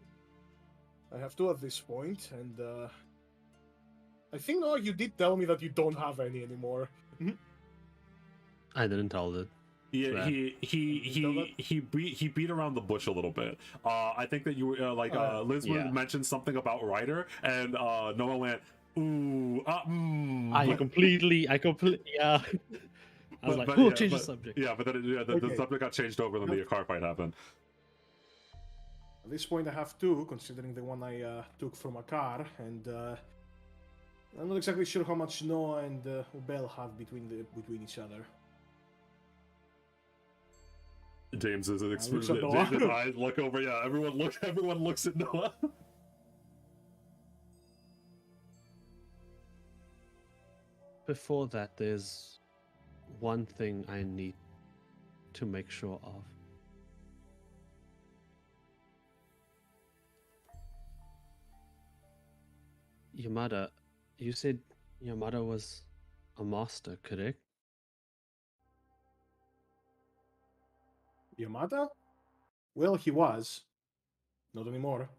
And I think, no, you did tell me that you don't have any anymore. I didn't tell it. Yeah, Right. he beat around the bush a little bit. I think that you were Liz Yeah. mentioned something about Ryder, and Noah went, ooh, I completely, yeah. I was like, oh, change the subject. Yeah, but then the Okay. subject got changed over, and then the car fight happened. At this point, I have 2, considering the one I took from a car, and I'm not exactly sure how much Noah and Ubel have between each other. James's looks at Noah. James's eyes look over. Yeah, everyone looks at Noah. Before that, there's one thing I need to make sure of. Yamada, you said Yamada was a master, correct? Yamada? Well, he was. Not anymore.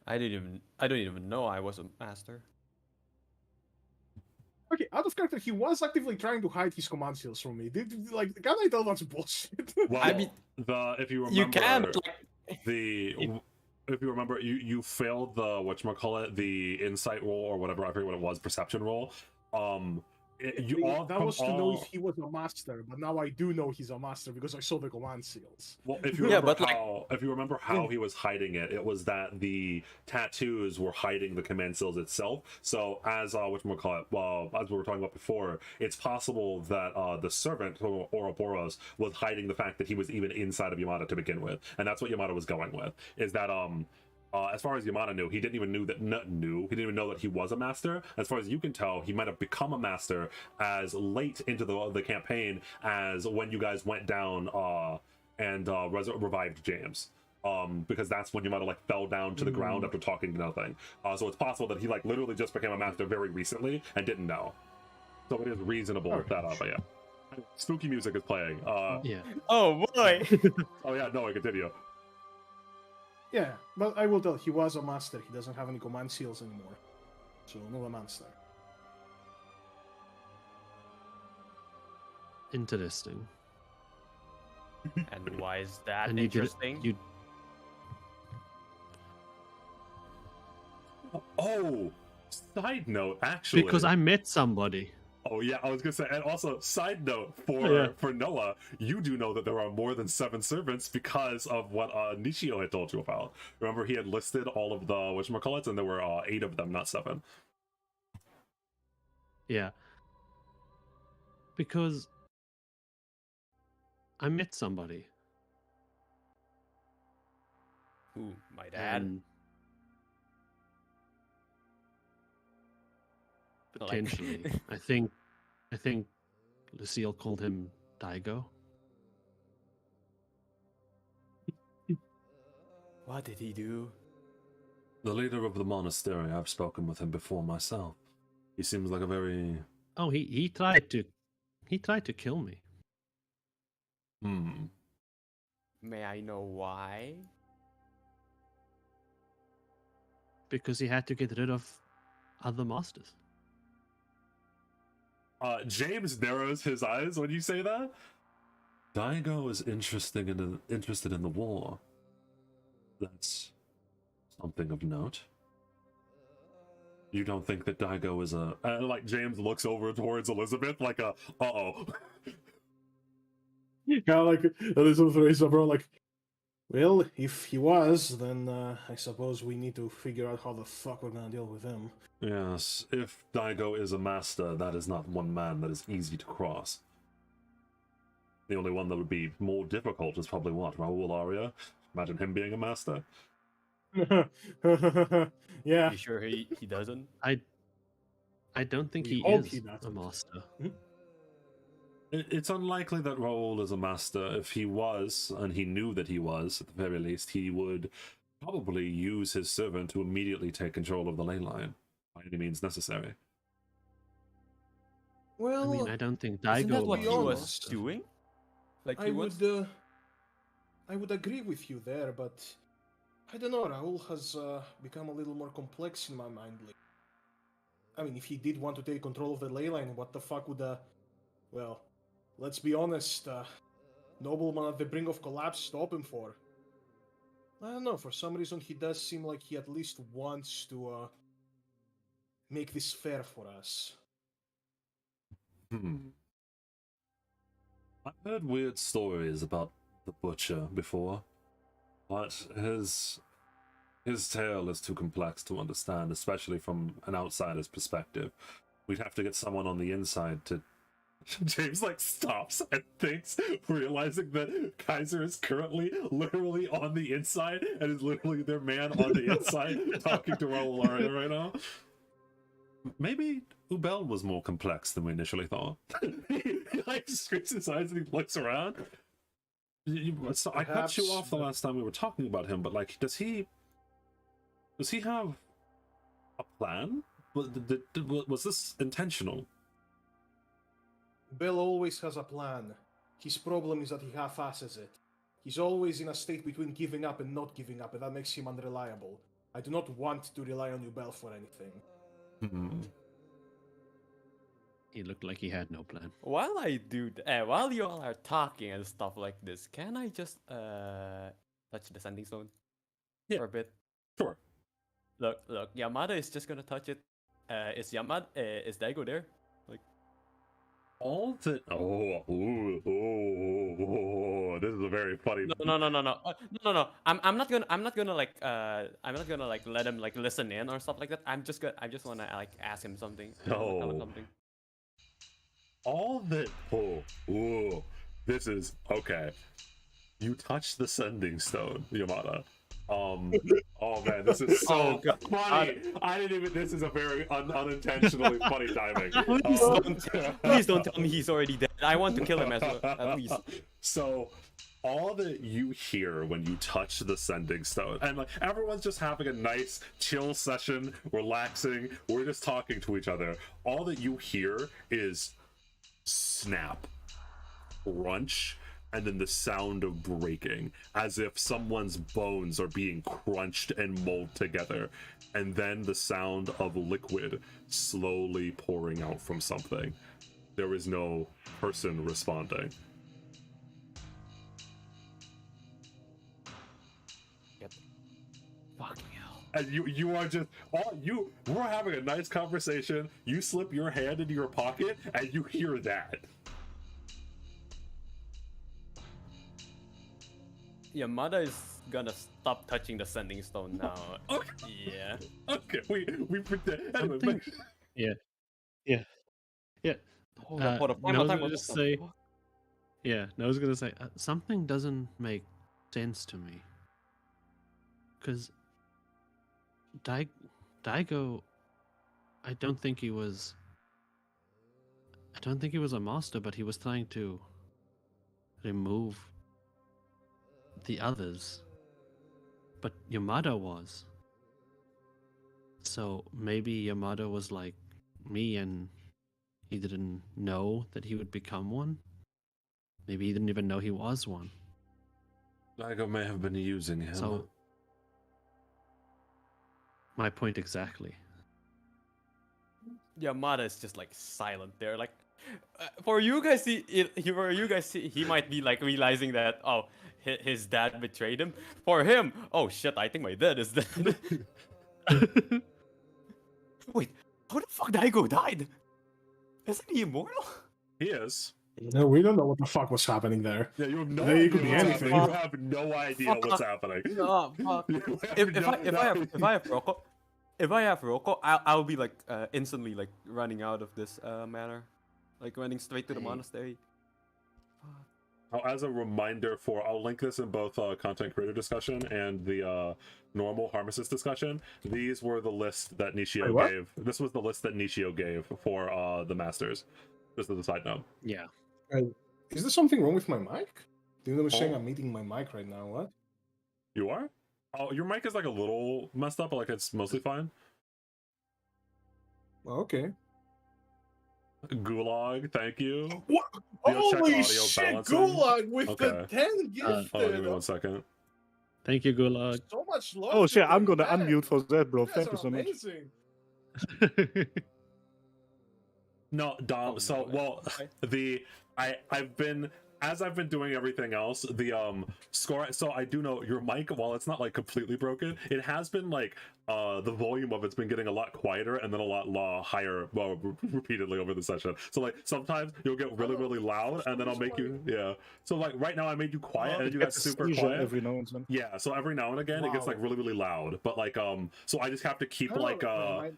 I don't even know I was a master. Okay, out of character, he was actively trying to hide his command seals from me. Like, can I tell that's bullshit? Well, I mean, if you remember, you can, but like, if you remember, you failed the whatchamacallit, the insight roll or whatever, I forget what it was, perception roll. That was to know if he was a master, but now I do know he's a master because I saw the command seals. Well, if you remember if you remember how he was hiding it, it was that the tattoos were hiding the command seals itself. So as whatchamacallit, as we were talking about before, it's possible that the servant Ouroboros was hiding the fact that he was even inside of Yamada to begin with, and that's what Yamada was going with. Is that as far as Yamada knew, he didn't even know that he was a master. As far as you can tell, he might have become a master as late into the campaign as when you guys went down and revived James. Because that's when Yamada like fell down to the ground after talking to nothing. So it's possible that he like literally just became a master very recently and didn't know. So it is reasonable with that but yeah. Spooky music is playing. Yeah. oh boy. Oh yeah, no, I continue. Yeah, but I will tell, he was a master. He doesn't have any command seals anymore. So, not a master. Interesting. And why is that And you did it. interesting? Oh, side note, actually. Because I met somebody. Oh yeah, I was gonna say, and also side note Yeah. for Noah, you do know that there are more than 7 servants because of what Nishio had told you about. Remember, he had listed all of the whatchamacallits, and there were 8 of them, not 7. Yeah. Because I met somebody. Ooh, my dad. And Like- potentially, I think Lucille called him Daigo. What did he do? The leader of the monastery, I've spoken with him before myself. He seems like a very... Oh, he tried to kill me. May I know why? Because he had to get rid of other masters. James narrows his eyes when you say that. Daigo is interested in the war. That's something of note. You don't think that Daigo is a... like, James looks over towards Elizabeth like a, uh-oh. Yeah, like, Elizabeth is bro, like, well, if he was, then I suppose we need to figure out how the fuck we're gonna deal with him. Yes, if Daigo is a master, that is not one man that is easy to cross. The only one that would be more difficult is probably what, Raul Aria? Imagine him being a master. Yeah. You sure he doesn't? I don't think We he hope is he a doesn't. master. It's unlikely that Raul is a master. If he was, and he knew that he was, at the very least, he would probably use his servant to immediately take control of the ley line by any means necessary. Well, I mean, I don't think Isn't that Daigo what be he was honest, doing? Like I he was. would agree with you there, but I don't know. Raul has become a little more complex in my mind lately. I mean, if he did want to take control of the ley line, what the fuck would well, let's be honest, nobleman at the brink of collapse stop him for? I don't know. For some reason, he does seem like he at least wants to make this fair for us. I've heard weird stories about the butcher before, but his tale is too complex to understand, especially from an outsider's perspective. We'd have to get someone on the inside to. James like stops and thinks, realizing that Kaiser is currently literally on the inside and is literally their man on the inside talking to Raul right now. Maybe Ubel was more complex than we initially thought. He like screams his eyes and he looks around. So I cut you off the last time we were talking about him, but like, does he have a plan? Was this intentional? Bill always has a plan. His problem is that he half-asses it. He's always in a state between giving up and not giving up, and that makes him unreliable. I do not want to rely on Ubel for anything. He looked like he had no plan. While while you all are talking and stuff like this, can I just touch the sending stone for a bit? Sure. Look, Yamada is just gonna touch it. Is Daigo there? Like, all the this is a very funny. No. I'm not gonna like let him like listen in or stuff like that. I just wanna like ask him something. Oh. Tell him something. All that. This is okay. You touch the sending stone, Yamada. Oh man, this is so funny. I didn't even. This is a very unintentionally funny timing. Please don't tell me he's already dead. I want to kill him as well, at least. So, all that you hear when you touch the sending stone, and like everyone's just having a nice chill session, relaxing. We're just talking to each other. All that you hear is snap, crunch, and then the sound of breaking, as if someone's bones are being crunched and molded together, and then the sound of liquid slowly pouring out from something. There is no person responding. Fucking hell. And you are just we're having a nice conversation. You slip your hand into your pocket and you hear that. Yamada is gonna stop touching the sending stone now. Okay. Yeah. Okay, we pretend. Anyway, Something- Yeah. Hold up. I was gonna just say, I was gonna say something doesn't make sense to me. Because Daigo, I don't think he was a master, but he was trying to remove the others. But Yamada was. So maybe Yamada was like me and he didn't know that he would become one. Maybe he didn't even know he was one. Daigo may have been using him. So, my point exactly. Yamada is just like silent there. Like, for you guys, he might be like realizing that his dad betrayed him. For him, oh shit, I think my dad is dead. Wait, how the fuck Daigo died? Isn't he immortal? He is. No, we don't know what the fuck was happening there. Yeah, you have no There idea could be what's anything. happening. You have no idea what's happening. No, fuck. You have If I have Roko, I'll be like instantly like running out of this manor, like running straight to the monastery. Oh, as a reminder I'll link this in both content creator discussion and the normal Harmacists discussion. These were the list that Nishio gave. This was the list that Nishio gave for the masters. Just as a side note. Yeah. Is there something wrong with my mic? Didn't was saying I'm meeting my mic right now. What? You are? Oh, your mic is like a little messed up, but like it's mostly fine. Okay. Gulag, thank you. What? You'll check Holy audio shit, balancing? Gulag with the Okay. 10 gifted. Oh, give me 1 second. Thank you, Gulag. So much love. Oh shit, I'm today, gonna man. unmute for that, bro. You guys Thank you are so much. amazing. No, Dom. Oh, So, no. well, I've been, as I've been doing everything else, the score. So I do know your mic, while it's not like completely broken, it has been like the volume of it's been getting a lot quieter and then a lot higher, well, repeatedly over the session. So like sometimes you'll get really loud, and then I'll make you, yeah. So like right now I made you quiet, and you got It's a super seizure quiet. every now and then. Yeah, so every now and again it gets Wow. like really loud, but like so I just have to keep I like don't know,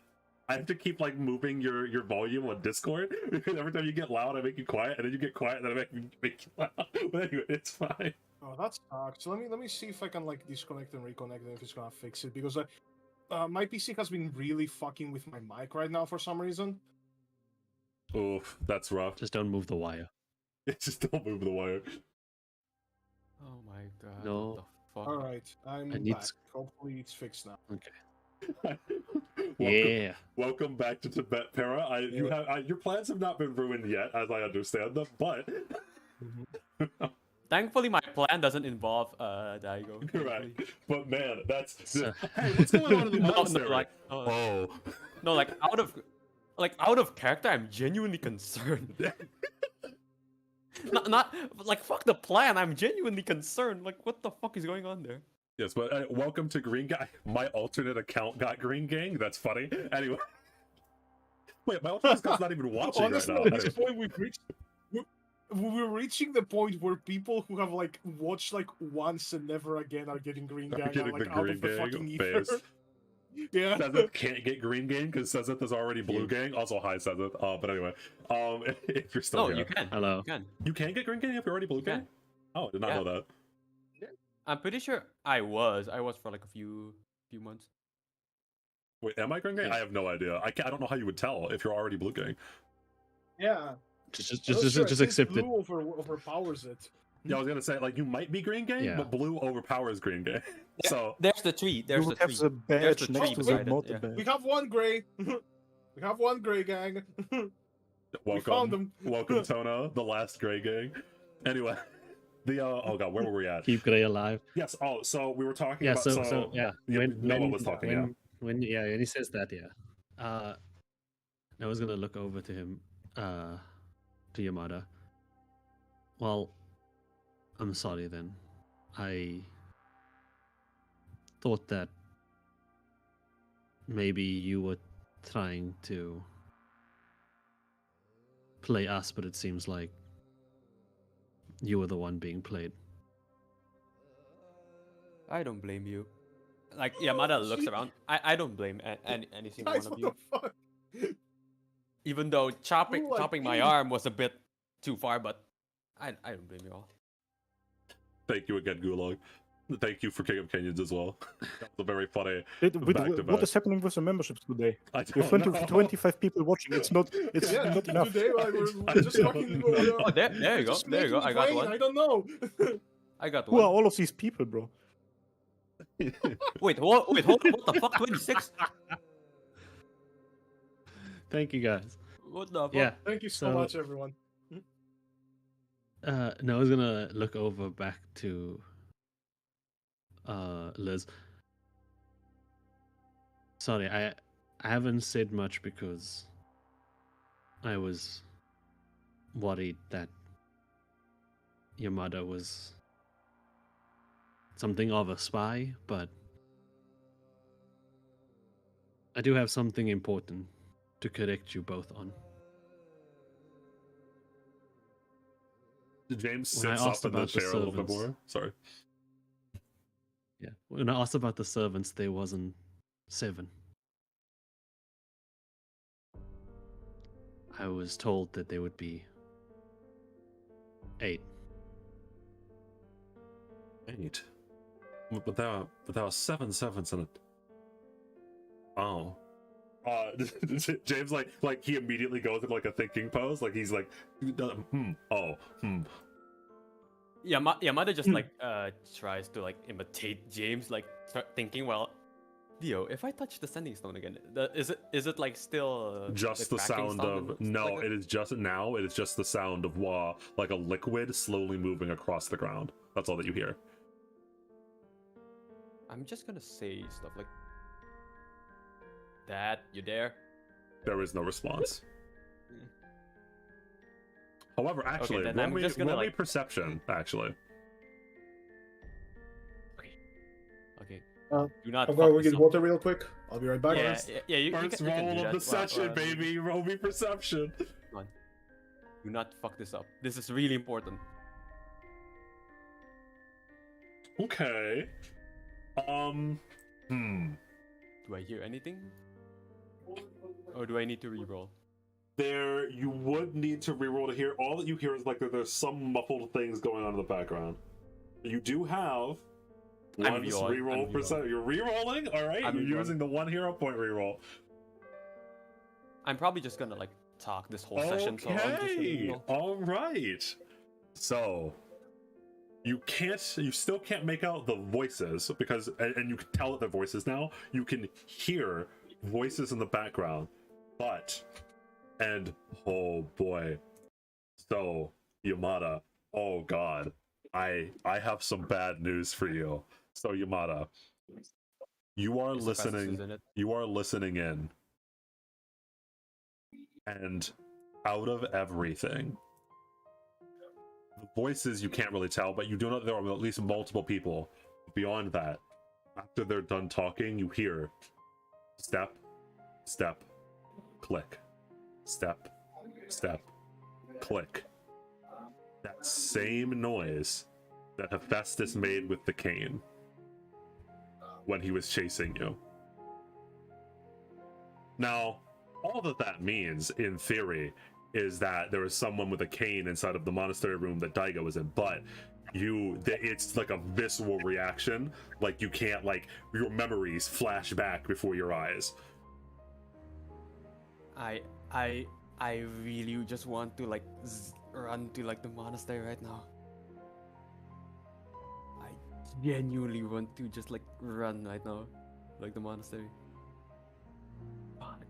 I have to keep like moving your volume on Discord, because every time you get loud I make you quiet, and then you get quiet and then I make you loud. But anyway, it's fine. Oh, that sucks. Let me see if I can like disconnect and reconnect and if it's gonna fix it, because my PC has been really fucking with my mic right now for some reason. Oof, that's rough. Just don't move the wire. Just don't move the wire. Oh my god. No. What the fuck? All right, I'm I need back. s- Hopefully it's fixed now. Yeah. Welcome back to Tibet, Para. Your plans have not been ruined yet, as I understand them, but Thankfully, my plan doesn't involve Daigo. right. But man, that's So- hey, what's going on in the No, monastery? like, Oh, no, like out of character, I'm genuinely concerned. not like fuck the plan. I'm genuinely concerned. Like, what the fuck is going on there? yes, but welcome to Green Gang. My alternate account got Green Gang. That's funny. Anyway, wait, my alternate account's not even watching Honestly, right now. at this point we're reaching the point where people who have like watched like once and never again are getting Green Gang, Getting like the out Green of the Gang fucking ether. phase. Yeah. Sezeth can't get Green Gang because Sezeth is already Blue Gang. Also, hi Sezeth. But anyway, if you're still No, here, you can. Hello. You can. you can get Green Gang if you're already Blue You can. Gang. Oh, I did not Yeah. know that. I'm pretty sure I was for like a few months. Wait, am I Green Gang? Yeah. I have no idea. I don't know how you would tell if you're already Blue Gang. Yeah. Just I'm not sure, I think accept it. Blue overpowers it. Yeah, I was gonna say like you might be Green Gang, Yeah. but Blue overpowers Green Gang. So There's the tree. There's You the have tree. the There's badge the next tree to the beside it, motor yeah. badge. We have one gray. We have one gray gang. found welcome, them. welcome Tona, the last Gray Gang. Anyway, the oh god, where were we at? Keep Gray alive. Yes. Oh, so we were talking Yeah. about So yeah. Noah was talking. Yeah. When he says that, yeah. I was gonna look over to him, to Yamada. Well, I'm sorry then. I thought that maybe you were trying to play us, but it seems like you were the one being played. I don't blame you. Like Yamada looks around. I don't blame any single Guys, one of what you. the fuck? Even though chopping Who like my me? arm was a bit too far, but I don't blame you all. Thank you again, Gulag. Thank you for King of Canyons as well. That was a very funny. What back-to-back. is happening with the memberships today? I We have don't 20, know. 25 people watching. It's not Yeah, not enough. today like, I we're just don't fucking. know. Oh, there you go. just There you go. making I got rain, one. I don't know. I got Who are one. all of these people, bro? Wait, hold on. What the fuck? 26? Thank you guys. What the fuck? Yeah. Thank you so So- much, everyone. No, I was gonna look over back to Liz. Sorry, I haven't said much because I was worried that Yamada was something of a spy, but I do have something important to correct you both on. James When I sits asked up in the about the chair a little bit servants- more. Sorry. Yeah. When I asked about the servants, there wasn't 7. I was told that there would be 8. 8. But there are 7 servants in it. Oh. James like he immediately goes into like a thinking pose, like he's like Yamada just like tries to like imitate James, like start thinking, well, Dio, if I touch the sending stone again, is it like still Just the cracking sound and of stuff no, like that? it is just now. It is just the sound of like a liquid slowly moving across the ground. That's all that you hear. I'm just gonna say stuff like, Dad, you there? There is no response. However, actually, then roll I'm me, just gonna, roll me like- perception. Actually, Okay. Uh, Do not. I'll fuck go this get up. water real quick. I'll be right back. Yeah. You first can, you can roll do of that. the session, Well, baby. Roll me perception. Do not fuck this up. This is really important. Okay. Do I hear anything? Or do I need to reroll? There, you would need to reroll to hear. All that you hear is like there's some muffled things going on in the background. You do have one reroll I'm percent. You're rerolling. All right. I'm You're rerolling. using the 1 hero point reroll. I'm probably just gonna like talk this whole session. So I'm just gonna Okay. reroll. All right. So you still can't make out the voices because, and you can tell that they're voices now. You can hear voices in the background, and oh boy. So Yamada, oh god, I have some bad news for you. So Yamada, you are It's the fastest, listening. isn't it? You are listening in, and out of everything, the voices you can't really tell, but you do know that there are at least multiple people. Beyond that, after they're done talking, you hear step, step, click, step, step, click. That same noise that Hephaestus made with the cane when he was chasing you. Now, all that means, in theory, is that there is someone with a cane inside of the monastery room that Daigo was in, but it's like a visceral reaction. Like, you can't, like, your memories flash back before your eyes. I really just want to like run to like the monastery right now. I genuinely want to just like run right now, like the monastery. Fuck.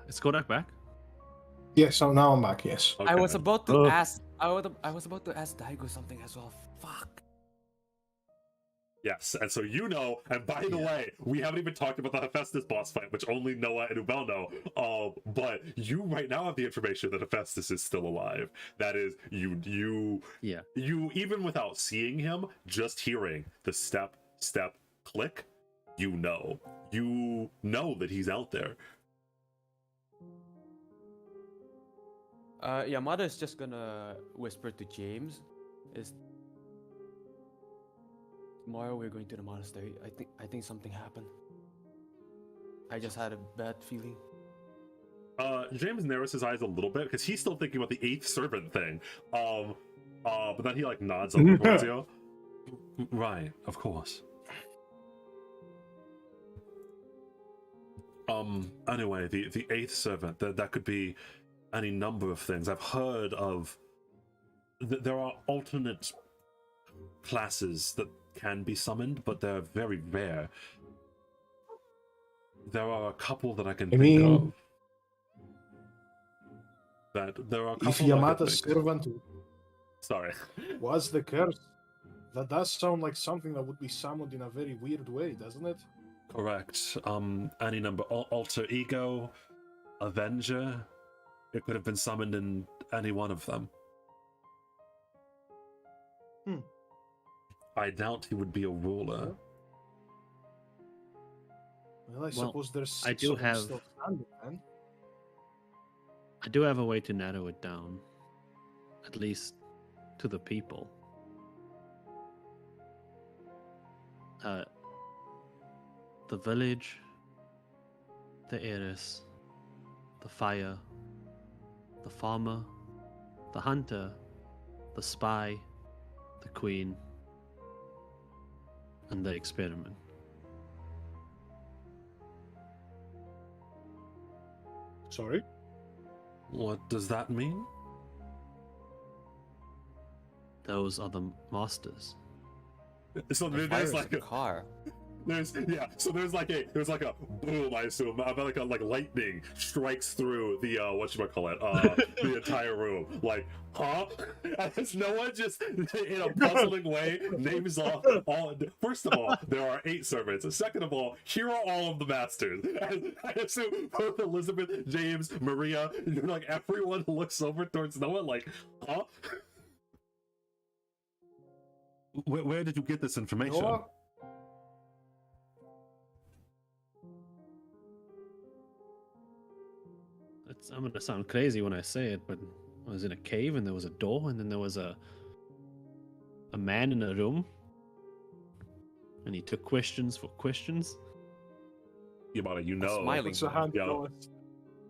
Is Kodak back? Yes, so now I'm back. Yes. I was Okay. about to ask. I was about to ask Daigo something as well. Fuck. Yes, and so you know, and by the way, we haven't even talked about the Hephaestus boss fight, which only Noah and Ubel know. But you right now have the information that Hephaestus is still alive. That is, you even without seeing him, just hearing the step, click, you know that he's out there. Yamada is just gonna whisper to James, is tomorrow we're going to the monastery. I think something happened. I just had a bad feeling. James narrows his eyes a little bit because he's still thinking about the 8th servant thing. But then he like nods over towards you. Right, of course. Anyway, the 8th servant, that could be any number of things. I've heard of there are alternate classes that can be summoned, but they're very rare. There are a couple that I can think of. That there are a couple If that I can Yamada's think. servant Sorry. was the curse, that does sound like something that would be summoned in a very weird way, doesn't it? Correct. Any number. Alter Ego, Avenger. It could have been summoned in any one of them. I doubt he would be a ruler. Well, I suppose there's I do something have- still standing, then. I do have a way to narrow it down, at least to the people. The village, the heiress, the fire, the farmer, the hunter, the spy, the queen, and the experiment. Sorry? What does that mean? those are the masters. So The there's fire like is a car. there's like a boom, I assume, like lightning strikes through the whatchamacallit, the entire room. Like, huh? As Noah just in a puzzling way names off all. First of all, there are 8 servants. Second of all, here are all of the masters. And I assume both Elizabeth, James, Maria, like everyone looks over towards Noah like, huh? Where did you get this information? Noah? I'm gonna sound crazy when I say it, but I was in a cave and there was a door, and then there was a man in a room, and he took questions for questions. Yamada, you A know. smiling Puts a man. hand Yeah.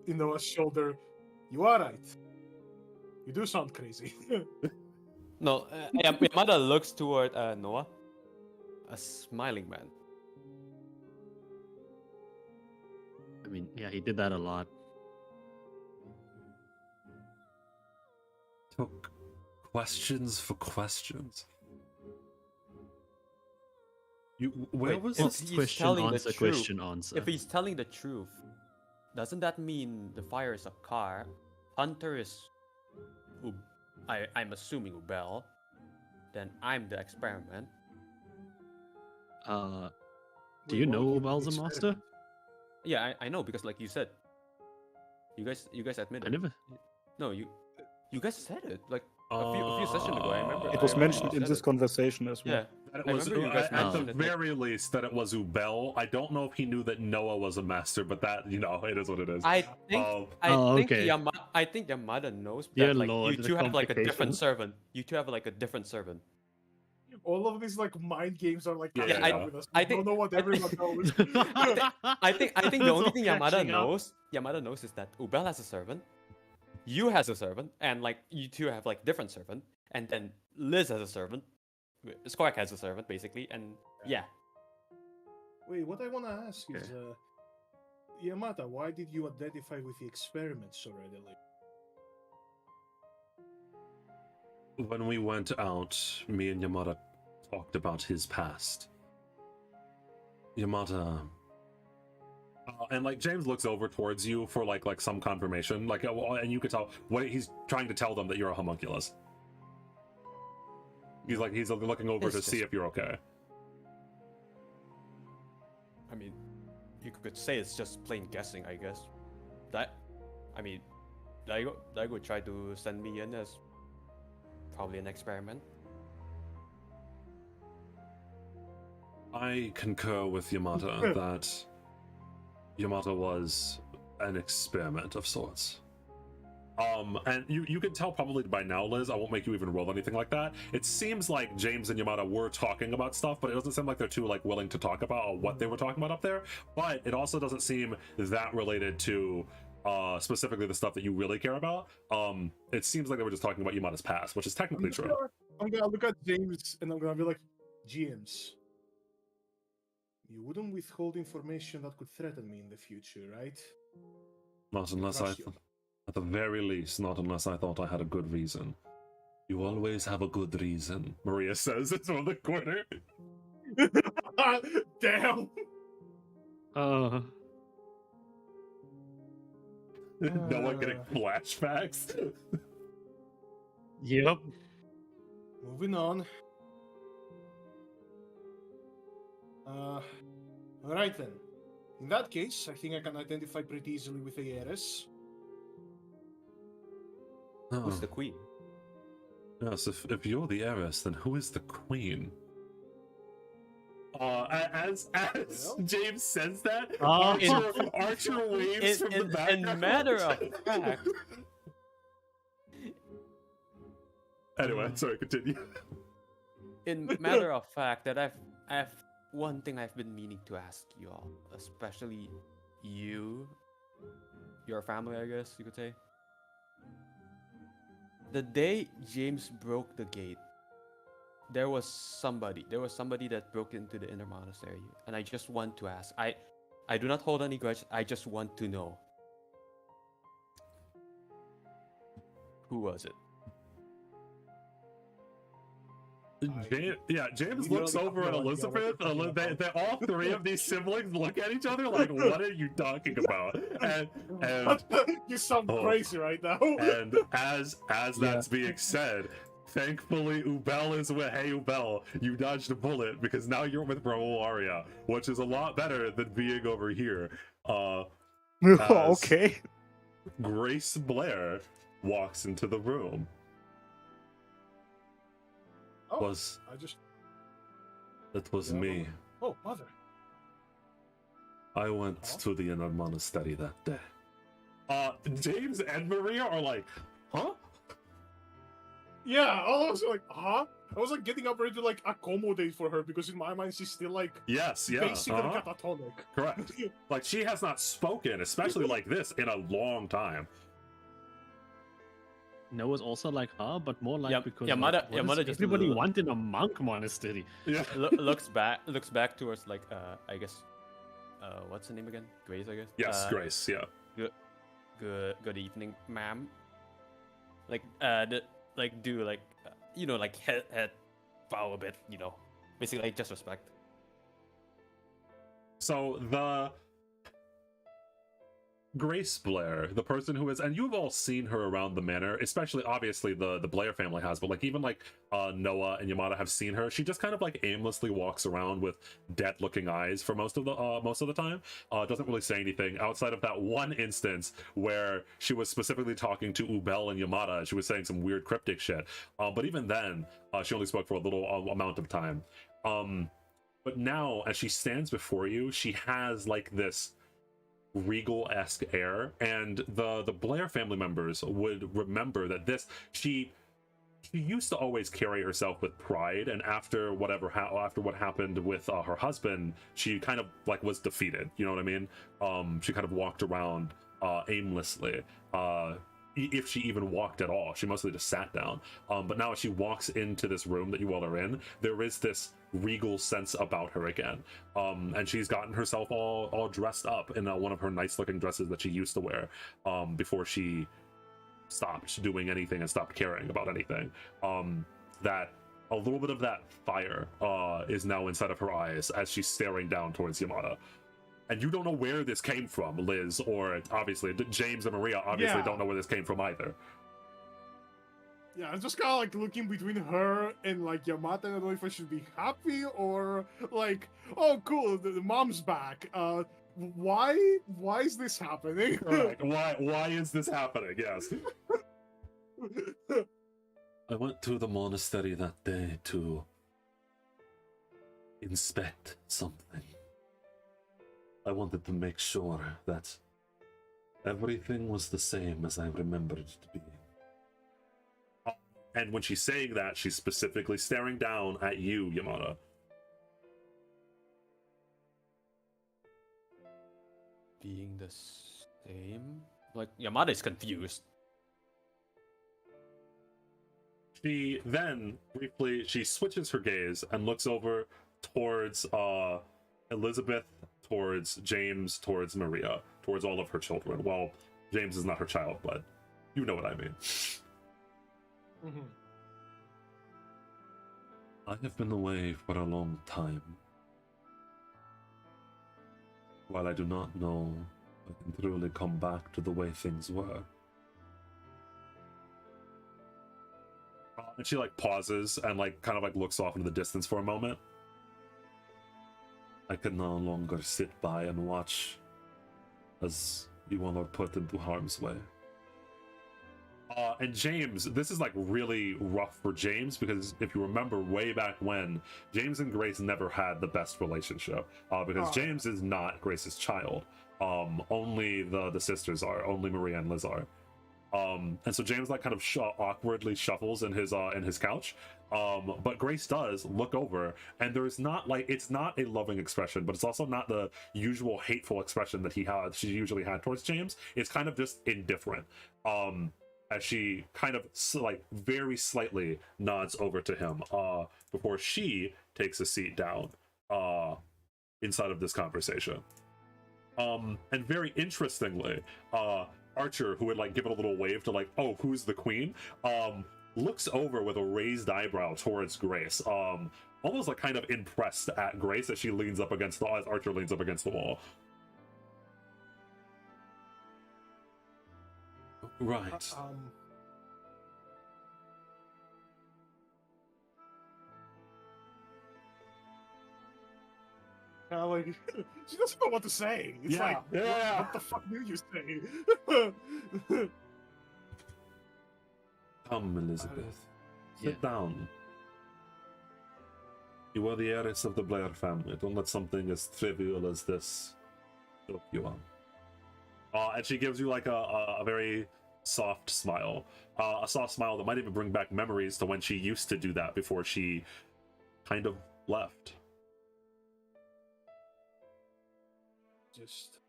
in Noah's shoulder. You are right. You do sound crazy. No, Yamada looks toward Noah. A smiling man. I mean, yeah, he did that a lot. Took questions for questions. Where Wait, was if this? he's Question telling the answer, truth, question answer. If he's telling the truth, doesn't that mean the fire is a car? Hunter is, I'm assuming Ubel. Then I'm the experiment. Do you know Ubel's a master? Yeah, I know because like you said, you guys admitted. I never. No, you guys said it like a few sessions ago. I remember. It was I mentioned remember in you this said conversation as well. it. Yeah. That I it was, remember you guys at the mentioned it, like- very least, that it was Ubel. I don't know if he knew that Noah was a master, but that, it is what it is. I think Oh, okay. I think Yamada knows that Dear like Lord, you the two have like a different complications. servant. You two have like a different servant. All of these like mind games are like Yeah, catching yeah, up yeah. with us. I We think- don't know what I everyone think- knows. I think the It's only all thing Yamada catching up. knows is that Ubel has a servant, you has a servant, and like you two have like different servant, and then Liz has a servant, Squark has a servant basically, and yeah. Wait, what I want to ask is, Yamada, why did you identify with the experiments so readily? When we went out, me and Yamada talked about his past. Yamada, and like James looks over towards you for like some confirmation, like, and you could tell what he's trying to tell them that you're a homunculus. He's looking over It's to see just- if you're okay. I mean, you could say it's just plain guessing, I guess. Daigo tried to send me in as probably an experiment. I concur with Yamada that Yamada was an experiment of sorts. And you can tell probably by now, Liz, I won't make you even roll anything like that. It seems like James and Yamada were talking about stuff, but it doesn't seem like they're too like willing to talk about what they were talking about up there. But it also doesn't seem that related to specifically the stuff that you really care about. It seems like they were just talking about Yamada's past, which is technically true. I'm gonna look at James and I'm gonna be like, James, you wouldn't withhold information that could threaten me in the future, right? Not unless Trust you. at the very least, not unless I thought I had a good reason. You always have a good reason, Maria says. It's on the corner. Damn. No one getting flashbacks. Yep. Moving on. Alright then. In that case, I think I can identify pretty easily with the heiress. Who's Oh, the queen? yes, if you're the heiress, then who is the queen? As Well? James says that, In- Archer waves from the In background. matter of fact, Anyway, sorry, continue. in matter of fact, that I've one thing I've been meaning to ask you all, especially you, your family, I guess you could say. The day James broke the gate, there was somebody that broke into the inner monastery, and I just want to ask. I do not hold any grudge. I just want to know. Who was it? James You looks don't over have at no idea what Elizabeth. you're talking They all three of these siblings look at each other like, "What are you talking about?" And You sound Oh. crazy right now. and as that's being said, thankfully Ubel is with. Hey Ubel, you dodged a bullet because now you're with Raul Aria, which is a lot better than being over here. Okay. Grace Blair walks into the room. Oh, Was I just. It was Yeah, me. Oh, mother. I went Huh? to the inner monastery that day. James and Maria are like, huh? Yeah, I was like, huh? I was like getting up ready to like accommodate for her because in my mind she's still like Yes, yeah, basically catatonic. correct. Like she has not spoken, especially like this, in a long time. Noah's also like her, but more like Yeah, because Yamada- like, what does Yamada just everybody l- want in a monk monastery. Yeah. looks back towards like I guess what's her name again? Grace, I guess. Yes, Grace. Yeah. Good evening, ma'am. Like do like like head bow a bit, basically like just respect. So the Grace Blair, the person who is, and you've all seen her around the manor, especially obviously the Blair family has, but like even like Noah and Yamada have seen her. She just kind of like aimlessly walks around with dead-looking eyes for most of the time. Doesn't really say anything outside of that one instance where she was specifically talking to Ubel and Yamada. And she was saying some weird cryptic shit. But even then, she only spoke for a little amount of time. But now, as she stands before you, she has like this regal-esque air, and the Blair family members would remember that she used to always carry herself with pride, and after what happened with her husband, she kind of like was defeated, you know what I mean? She kind of walked around aimlessly, if she even walked at all. She mostly just sat down. But now as she walks into this room that you all are in, there is this regal sense about her again. And she's gotten herself all dressed up in one of her nice looking dresses that she used to wear before she stopped doing anything and stopped caring about anything. That a little bit of that fire is now inside of her eyes as she's staring down towards Yamada. And you don't know where this came from, Liz, or obviously James and Maria obviously Yeah. don't know where this came from either. Yeah, I'm just kind of like looking between her and like Yamada. I don't know if I should be happy or like, oh cool, the mom's back. Why is this happening? Correct. Why is this happening? Yes. I went to the monastery that day to inspect something. I wanted to make sure that everything was the same as I remembered it to be. And when she's saying that, she's specifically staring down at you, Yamada. Being the same? Like Yamada is confused. She then briefly switches her gaze and looks over towards Elizabeth, towards James, towards Maria, towards all of her children. Well, James is not her child, but you know what I mean. Mhm. I have been away for a long time. While I do not know if I can truly come back to the way things were. And she like pauses and like kind of like looks off into the distance for a moment. I can no longer sit by and watch as you all are put into harm's way. And James, this is like really rough for James because if you remember way back when, James and Grace never had the best relationship because James is not Grace's child. Only the sisters are, only Maria and Liz are. And so James like kind of awkwardly shuffles in his couch. But Grace does look over, and there's not like, it's not a loving expression, but it's also not the usual hateful expression that she usually had towards James. It's kind of just indifferent. As she kind of like very slightly nods over to him before she takes a seat down inside of this conversation. And very interestingly, Archer, who would like give it a little wave to like, oh, who's the queen, looks over with a raised eyebrow towards Grace, almost like kind of impressed at Grace as she leans up against the as Archer leans up against the wall. Right. Like, she doesn't know what to say. It's Yeah, like, yeah. what the fuck do you say? Come, Elizabeth. Yeah. Sit down. You are the heiress of the Blair family. Don't let something as trivial as this choke you on. And she gives you like a very soft smile. A soft smile that might even bring back memories to when she used to do that before she kind of left. Just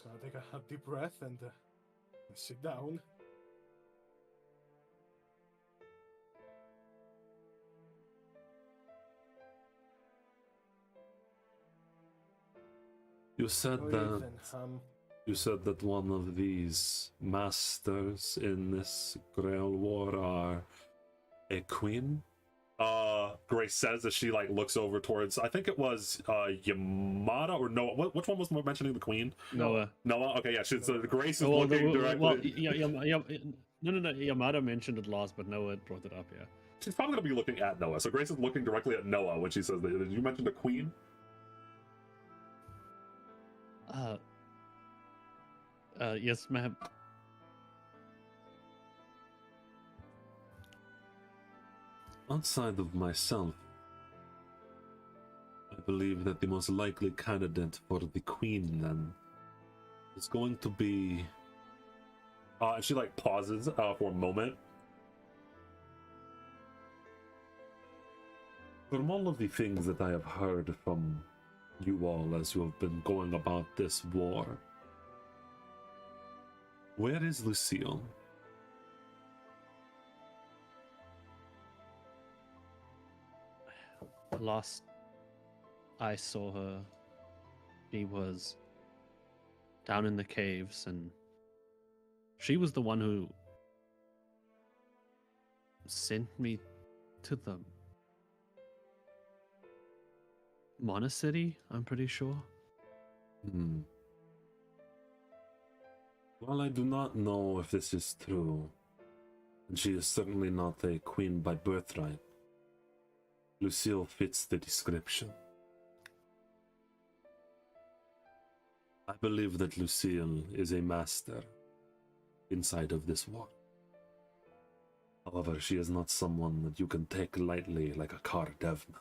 gonna take a deep breath and sit down. You said Oh, that Ethan, you said that one of these masters in this Grail War are a queen. Grace says as she like looks over towards, I think it was Yamada or Noah. Which one was mentioning the queen? Noah. Noah. Okay, yeah. So Grace is Oh, well, looking well, directly. well, no. Yamada mentioned it last, but Noah brought it up. Yeah. She's probably gonna be looking at Noah. So Grace is looking directly at Noah when she says that. Did you mention the queen? Yes, ma'am. Outside of myself, I believe that the most likely candidate for the queen then is going to be. And she like pauses for a moment. From all of the things that I have heard from you all as you have been going about this war, where is Lucille? Last I saw her, she was down in the caves, and she was the one who sent me to the monastery, I'm pretty sure. Well, I do not know if this is true, and she is certainly not a queen by birthright. Lucille fits the description. I believe that Lucille is a master inside of this war. However, she is not someone that you can take lightly like a Kardevna.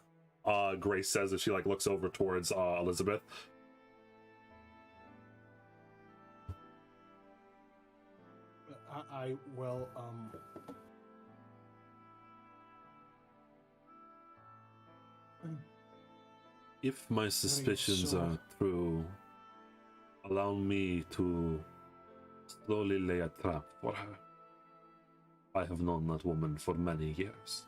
Grace says as she like looks over towards Elizabeth. If my suspicions are true, allow me to slowly lay a trap for her. I have known that woman for many years.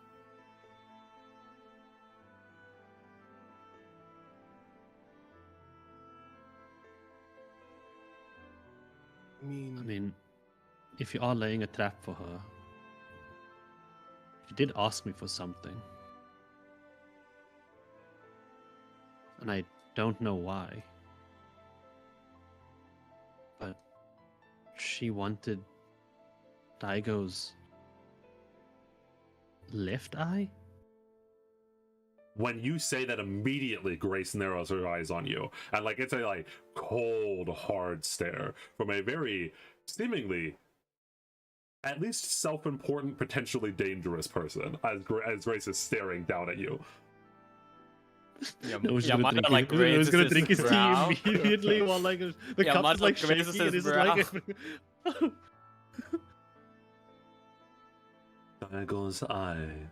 I mean, if you are laying a trap for her, she did ask me for something. And I don't know why. But she wanted Daigo's left eye? When you say that, immediately Grace narrows her eyes on you, and like it's a like cold, hard stare from a very seemingly, at least self-important, potentially dangerous person as Grace is staring down at you. Yamada like I was gonna raises drink his brow. tea immediately while like the cup Yamada is like raises shaking and his it's like Daigo's eye.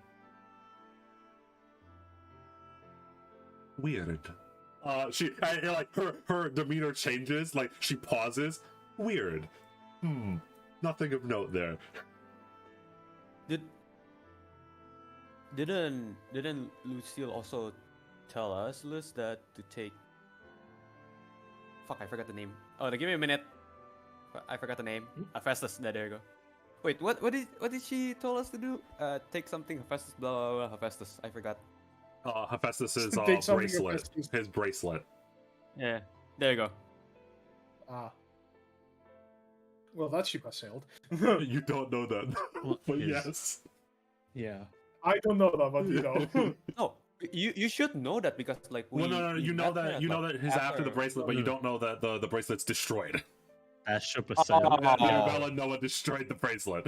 Weird. Like her demeanor changes. Like she pauses. Weird. Nothing of note there. Didn't Lucille also tell us, Liz, that to take? Fuck, I forgot the name. Oh, give me a minute. I forgot the name. Festus. There you go. Wait, what did she tell us to do? Take something Hephaestus, blah blah blah. Hephaestus, I forgot. Hephaestus's Take something bracelet. Hephaestus. His bracelet. Yeah, there you go. Ah. Well, that ship has sailed. You don't know that, Well, but his- yes. Yeah. I don't know that, but you know. No, you should know that because like we. Well, no. we You know met that her, you know like, that his after the bracelet, but you No. don't know that the bracelet's destroyed. That ship is sailed. Oh. Ubel and Noah destroyed the bracelet.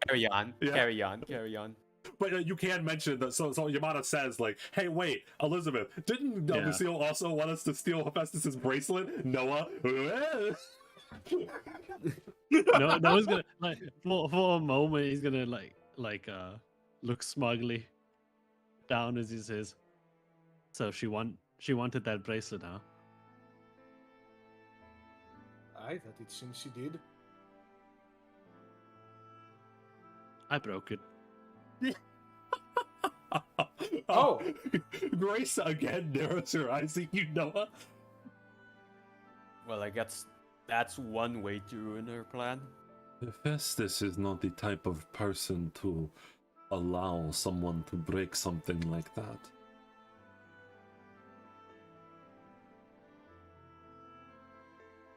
Carry on, Yeah. carry on. But you can mention that. So Yamada says like, "Hey, wait, Elizabeth, didn't Yeah. Lucille also want us to steal Hephaestus's bracelet?" Noah. No, Noah's gonna like for a moment he's gonna look smugly down as he says, "So she wanted that bracelet, huh?" Aye, that it seems she did. I broke it. Oh. Grace again narrows her eyes at you, Noah. Well, I guess that's one way to ruin her plan. Hephaestus is not the type of person to allow someone to break something like that.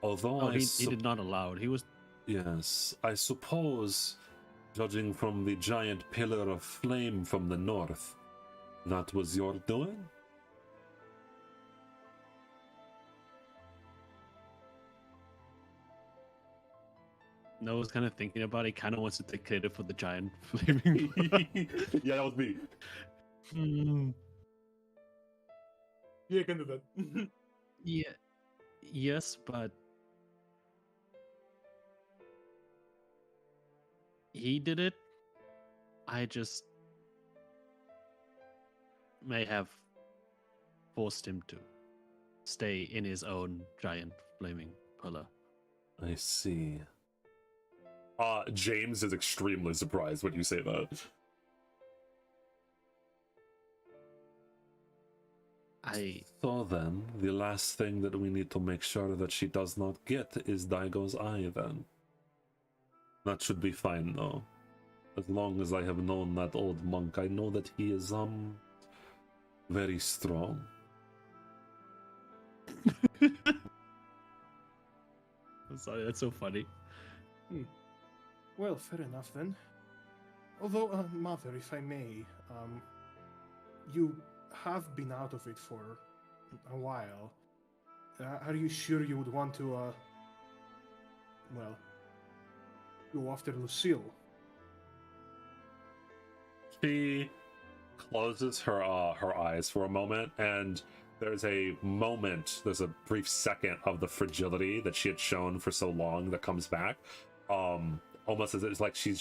Although Oh, he did not allow it. He was Yes, I suppose, judging from the giant pillar of flame from the north, that was your doing? Noah's kind of thinking about it. He kind of wants to take credit for the giant flaming. Yeah, that was me. Yeah, I can do that. Yeah. Yes, but he did it. I just may have forced him to stay in his own giant flaming pillar. I see. James is extremely surprised when you say that. So then, the last thing that we need to make sure that she does not get is Daigo's eye then. That should be fine though. As long as I have known that old monk, I know that he is, very strong. I'm sorry, that's so funny. Well, fair enough then. Although, Mother, if I may, you have been out of it for a while. Are you sure you would want to, well, go after Lucille? She closes her eyes for a moment, and there's a brief second of the fragility that she had shown for so long that comes back. Almost as it's like she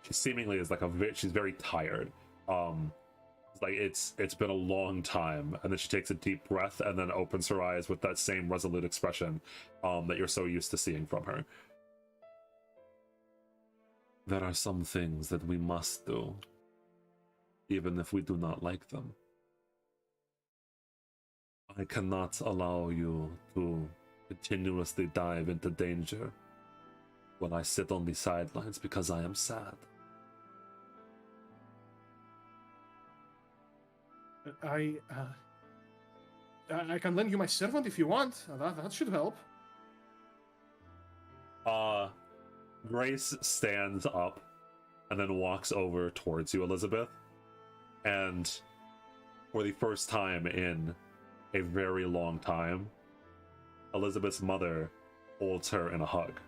seemingly is like she's very tired. Like it's been a long time, and then she takes a deep breath and then opens her eyes with that same resolute expression that you're so used to seeing from her. There are some things that we must do, even if we do not like them. I cannot allow you to continuously dive into danger when I sit on the sidelines because I am sad. I can lend you my servant if you want. That should help. Grace stands up and then walks over towards you, Elizabeth. And for the first time in a very long time, Elizabeth's mother holds her in a hug.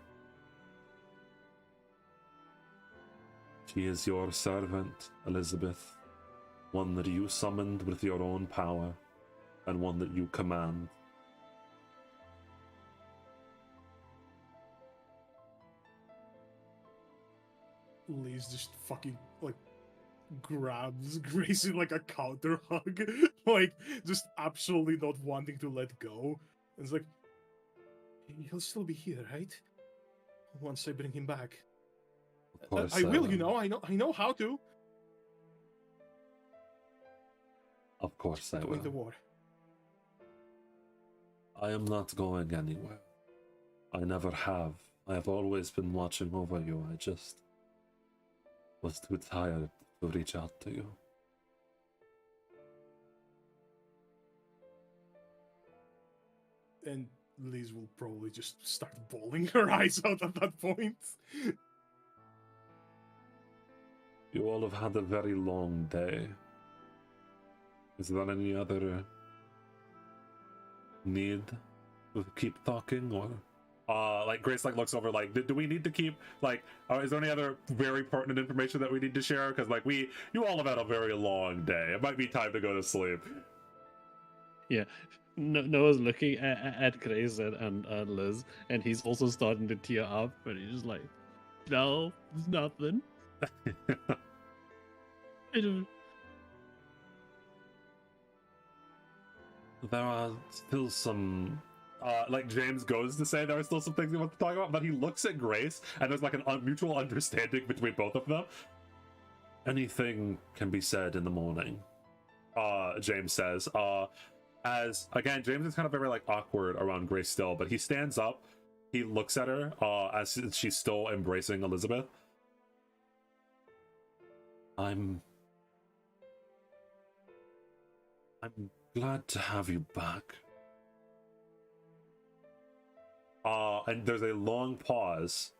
She is your servant, Elizabeth. One that you summoned with your own power, and one that you command. Liz just fucking, like, grabs Gracie like a counter hug. Like, just absolutely not wanting to let go. And it's like, he'll still be here, right? Once I bring him back. Of course, I will, I know how to. Of course I Going to will. war. I am not going anywhere. I never have. I have always been watching over you. was too tired to reach out to you. And Liz will probably just start bawling her eyes out at that point. You all have had a very long day. Is there any other need to keep talking, or like Grace like looks over like, do we need to keep like is there any other very pertinent information that we need to share? Because like you all have had a very long day. It might be time to go to sleep. Yeah. Noah's looking at Grace and Liz, and he's also starting to tear up, but he's just like, no, it's nothing. I don't. There are still some like James goes to say there are still some things he wants to talk about, but he looks at Grace and there's like an mutual understanding between both of them. Anything can be said in the morning, James says. As again, James is kind of very like awkward around Grace still, but he stands up, he looks at her as she's still embracing Elizabeth. I'm glad to have you back. And there's a long pause,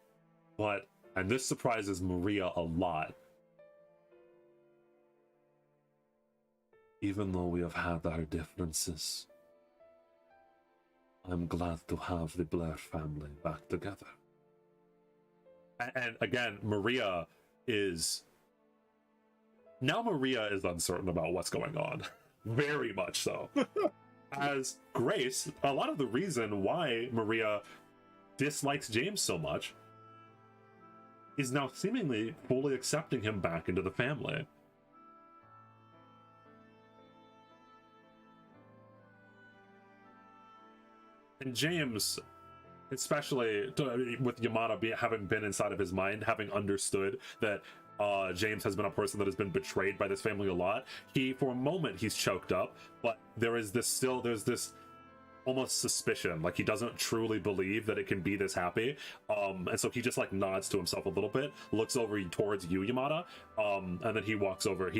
and this surprises Maria a lot. Even though we have had our differences, I'm glad to have the Blair family back together. And again, Maria is uncertain about what's going on. Very much so. As Grace, a lot of the reason why Maria dislikes James so much is now seemingly fully accepting him back into the family. And James, especially with Yamada having been inside of his mind, having understood that James has been a person that has been betrayed by this family a lot, for a moment he's choked up, but there's this almost suspicion, like he doesn't truly believe that it can be this happy, and so he just like nods to himself a little bit, looks over towards you, Yamada, and then he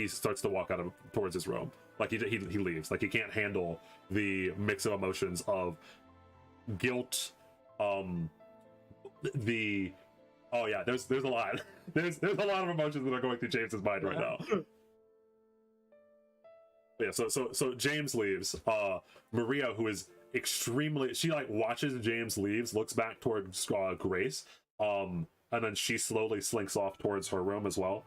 starts to walk towards his room, like he leaves, like he can't handle the mix of emotions of guilt, there's a lot there's a lot of emotions that are going through James's mind right now. Yeah, so James leaves. Maria, who is she like watches James leaves, looks back towards Grace, and then she slowly slinks off towards her room as well.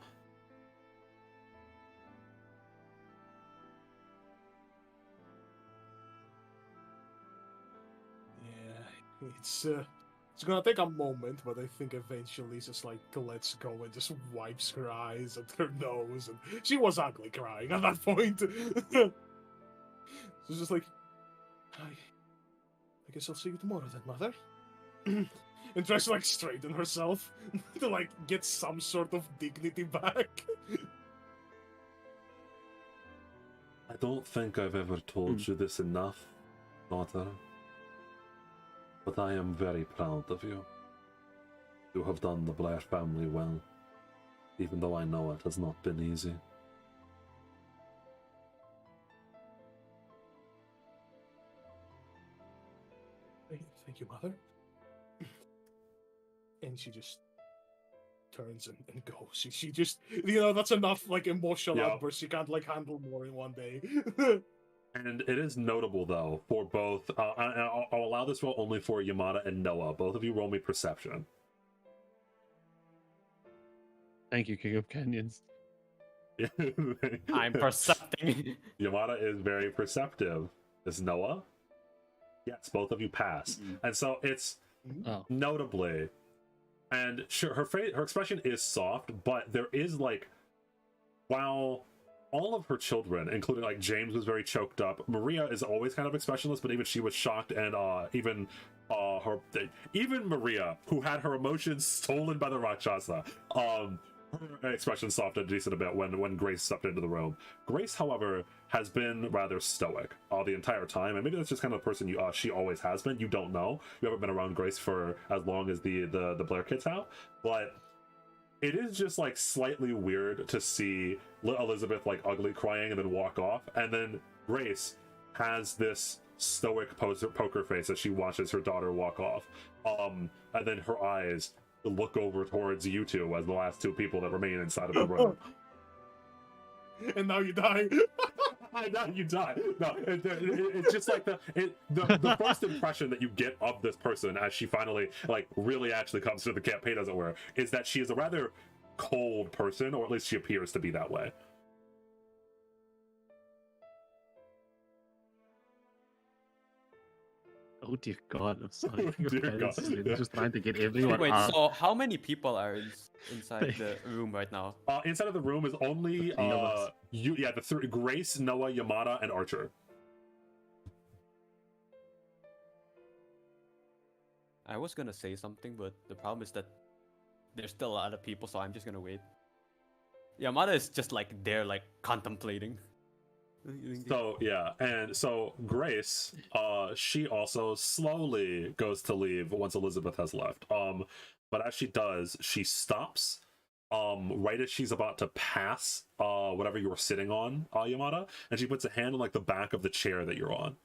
Yeah, it's gonna take a moment, but I think eventually just like lets go and just wipes her eyes and her nose, and she was ugly crying at that point. She's just like, I guess I'll see you tomorrow then, mother. And tries to like straighten herself to like get some sort of dignity back. I don't think I've ever told you this enough, daughter, but I am very proud of you. You have done the Blair family well, even though I know it has not been easy. Thank you, mother. And she just turns and goes. She just, that's enough like emotional outburst. She can't like handle more in one day. And it is notable though for both. I'll allow this roll only for Yamada and Noah. Both of you roll me perception. Thank you, King of Canyons. I'm percepting. Yamada is very perceptive. Is Noah? Yes, both of you pass. And so it's notably, and sure, her expression is soft, but there is like, while all of her children, including like James, was very choked up, Maria is always kind of expressionless, but even she was shocked, and even Maria, who had her emotions stolen by the Rakshasa, her expression softened a decent bit when Grace stepped into the room. Grace, however, has been rather stoic the entire time, and maybe that's just kind of the person she always has been. You don't know. You haven't been around Grace for as long as the Blair kids have, but it is just like slightly weird to see Elizabeth like ugly crying and then walk off, and then Grace has this stoic poker face as she watches her daughter walk off, and then her eyes look over towards you two as the last two people that remain inside of the room. And now you die. Now you die. No, it's just like the first impression that you get of this person as she finally like really actually comes to the campaign, as it were, is that she is a rather cold person, or at least she appears to be that way. Oh dear God, I'm sorry. Oh, dear God. Just trying to get everyone Wait, up. so how many people are inside the room right now? Inside of the room is only the three: Grace, Noah, Yamada, and Archer. I was gonna say something, but the problem is that there's still a lot of people, so I'm just gonna wait. Yamada is just like there, like contemplating. So yeah, and so Grace, she also slowly goes to leave once Elizabeth has left. But as she does, she stops right as she's about to pass whatever you were sitting on, Yamada, and she puts a hand on like the back of the chair that you're on.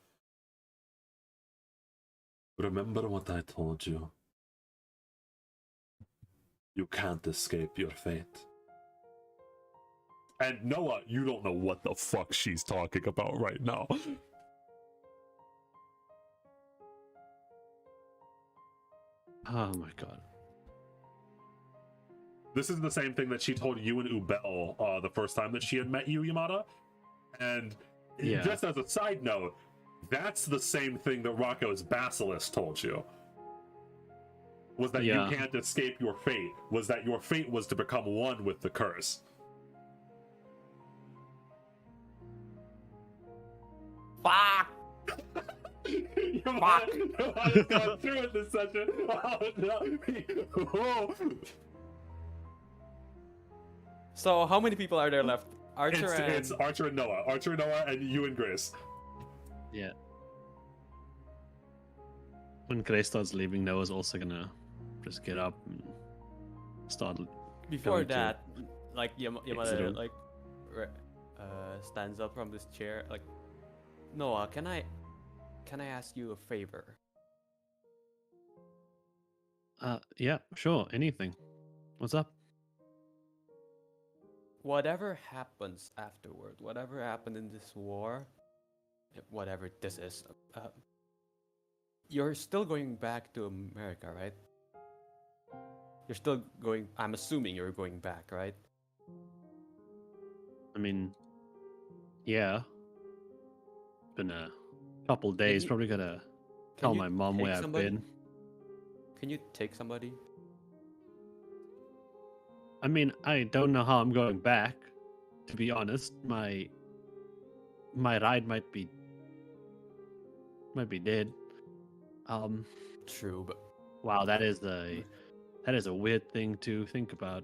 Remember what I told you. You can't escape your fate. And Noah, you don't know what the fuck she's talking about right now. Oh my God. This is the same thing that she told you and Ubel the first time that she had met you, Yamada. And just as a side note, that's the same thing that Rocco's Basilisk told you. Was that you can't escape your fate. Was that your fate was to become one with the curse. Fuck! Yamada's gone through it this session. Oh, no. So how many people are there left? Archer It's Archer and Noah. Archer and Noah, and you and Grace. Yeah. When Grace starts leaving, Noah's also gonna just get up and start. Before going to that, like Yamada Accident. like stands up from this chair, like, Noah, can I ask you a favor? Yeah, sure, anything. What's up? Whatever happens afterward, whatever happened in this war, whatever this is, you're still going back to America, right? You're still going. I'm assuming you're going back, right? I mean, yeah. Been a couple days. you- Probably gotta Can tell you my mom take where I've somebody? been. Can you take somebody? I mean, I don't know how I'm going back. To be honest, my ride might be dead. True, but Wow, that is a weird thing to think about.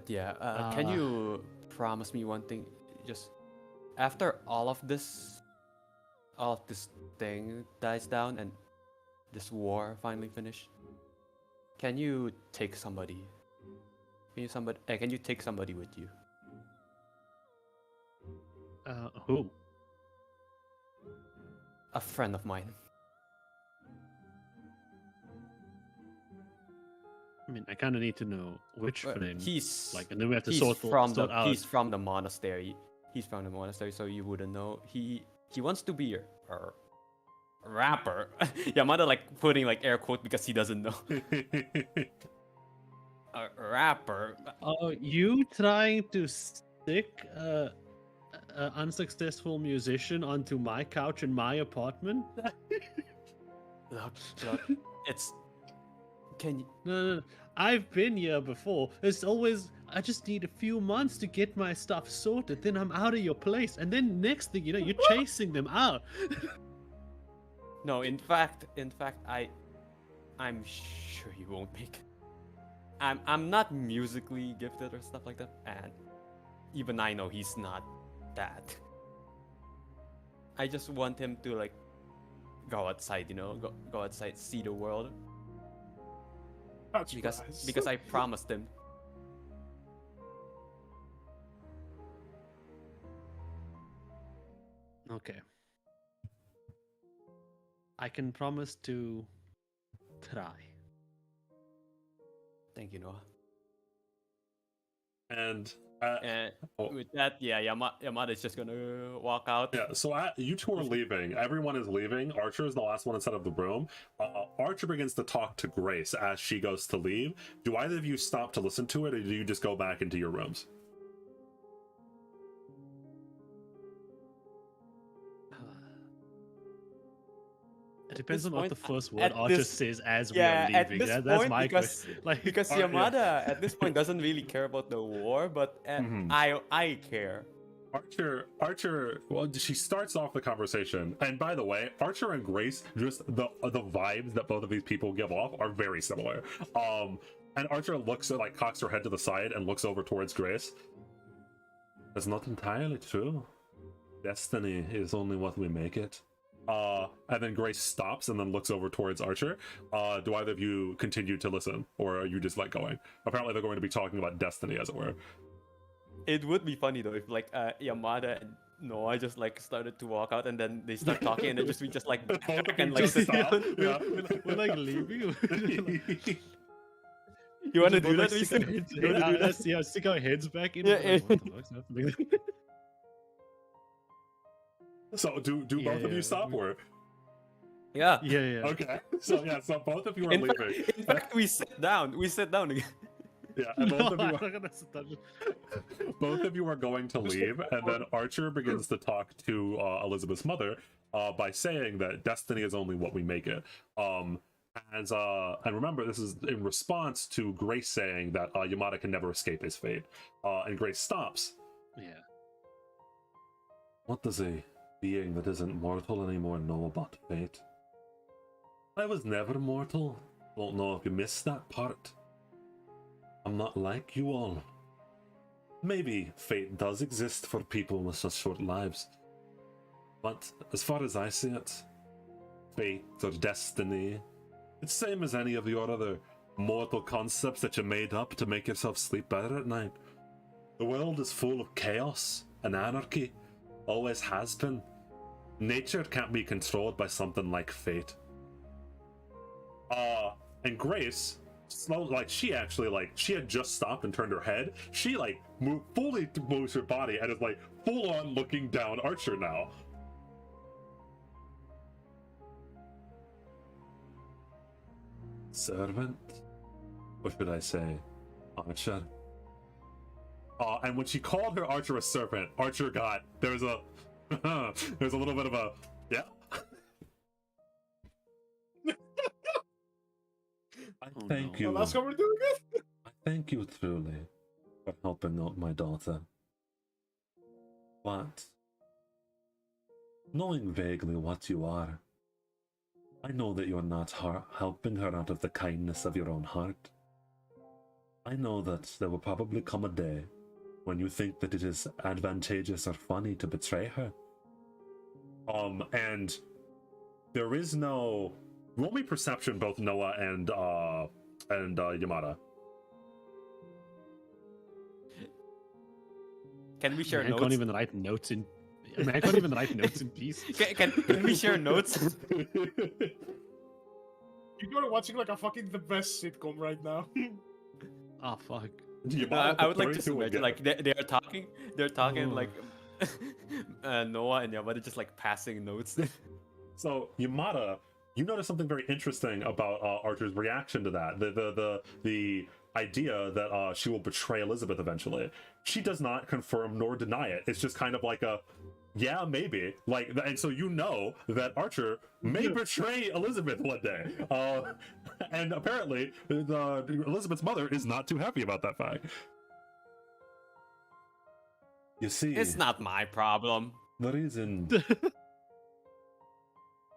yeah. Can you promise me one thing? Just after all of this thing dies down and this war finally finished, can you take somebody? Can you take somebody with you? Who? A friend of mine. I mean, I kind of need to know which friend. He's Like, and then we have to he's sort out. he's from the monastery. He's from the monastery, so you wouldn't know. He wants to be a rapper. Yamada like putting like air quote because he doesn't know. A rapper. Oh, you trying to stick a unsuccessful musician onto my couch in my apartment? Look, it's. Can you? No. I've been here before. It's always, I just need a few months to get my stuff sorted. Then I'm out of your place, and then next thing you know, you're chasing them out. No, in fact, I'm sure you won't make it. I'm not musically gifted or stuff like that, and even I know he's not that. I just want him to like go outside, go outside, see the world. That's Because nice. because I promised him Okay. I can promise to try. Thank you, Noah. And And oh. with that, yeah, Yamada is just gonna walk out. Yeah, so you two are leaving. Everyone is leaving. Archer is the last one inside of the room. Archer begins to talk to Grace as she goes to leave. Do either of you stop to listen to it, or do you just go back into your rooms? It depends on what point, the first word at Archer this- says as Yeah, we are at leaving. this That's point, my because question. Like, because yeah. Yamada at this point doesn't really care about the war, but Mhm. I care. Archer, well, she starts off the conversation, and by the way, Archer and Grace, just the vibes that both of these people give off are very similar. And Archer looks at, like, cocks her head to the side and looks over towards Grace. That's not entirely true. Destiny is only what we make it. And then Grace stops and then looks over towards Archer. Do either of you continue to listen, or are you just like going? Apparently, they're going to be talking about destiny, as it were. It would be funny though if like Yamada and Noah just like started to walk out and then they start talking and then we just like Both of back you and like just sit stop. down. Yeah. we're like leaving. You want to do Like, that? stick our heads, You wanna do that? yeah, stick our heads back in. Yeah, Like, what the fuck's happening? So do both of you stop, or? Yeah. yeah. Okay, so both of you are In leaving. fact, we sit down. We sit down again. Yeah, and both of No, you I'm not gonna sit down. both of you are going to leave, and then Archer begins to talk to Elizabeth's mother by saying that destiny is only what we make it. And remember, this is in response to Grace saying that Yamada can never escape his fate. And Grace stops. Yeah. What does a being that isn't mortal anymore know about fate? I was never mortal. Don't know if you missed that part. I'm not like you all. Maybe fate does exist for people with such short lives. But as far as I see it, fate or destiny, it's same as any of your other mortal concepts that you made up to make yourself sleep better at night. The world is full of chaos and anarchy. Always has been. Nature can't be controlled by something like fate. And Grace, she had just stopped and turned her head. She fully moves her body and is like full on looking down Archer now. Servant? Or should I say, Archer? And when she called her Archer a servant, Archer there's a little bit of a, yeah. I thank you. Well, that's how we're doing it. I thank you truly for helping out my daughter. But, knowing vaguely what you are, I know that you're not helping her out of the kindness of your own heart. I know that there will probably come a day when you think that it is advantageous or funny to betray her. And there is no... Roll me perception, both Noah and Yamada. Can we share I notes? can't even write notes in. I can't even write notes in peace. Can we share notes? You are watching like a fucking the best sitcom right now. Oh fuck. I would like to 32 imagine again. like they're talking Oh. like Noah and Yamada just like passing notes. So Yamada, you notice something very interesting about Archer's reaction to that. The idea that she will betray Elizabeth eventually. She does not confirm nor deny it. It's just kind of like a, yeah, maybe. And so you know that Archer may betray Elizabeth one day. And apparently, Elizabeth's mother is not too happy about that fact. You see, It's not my problem. the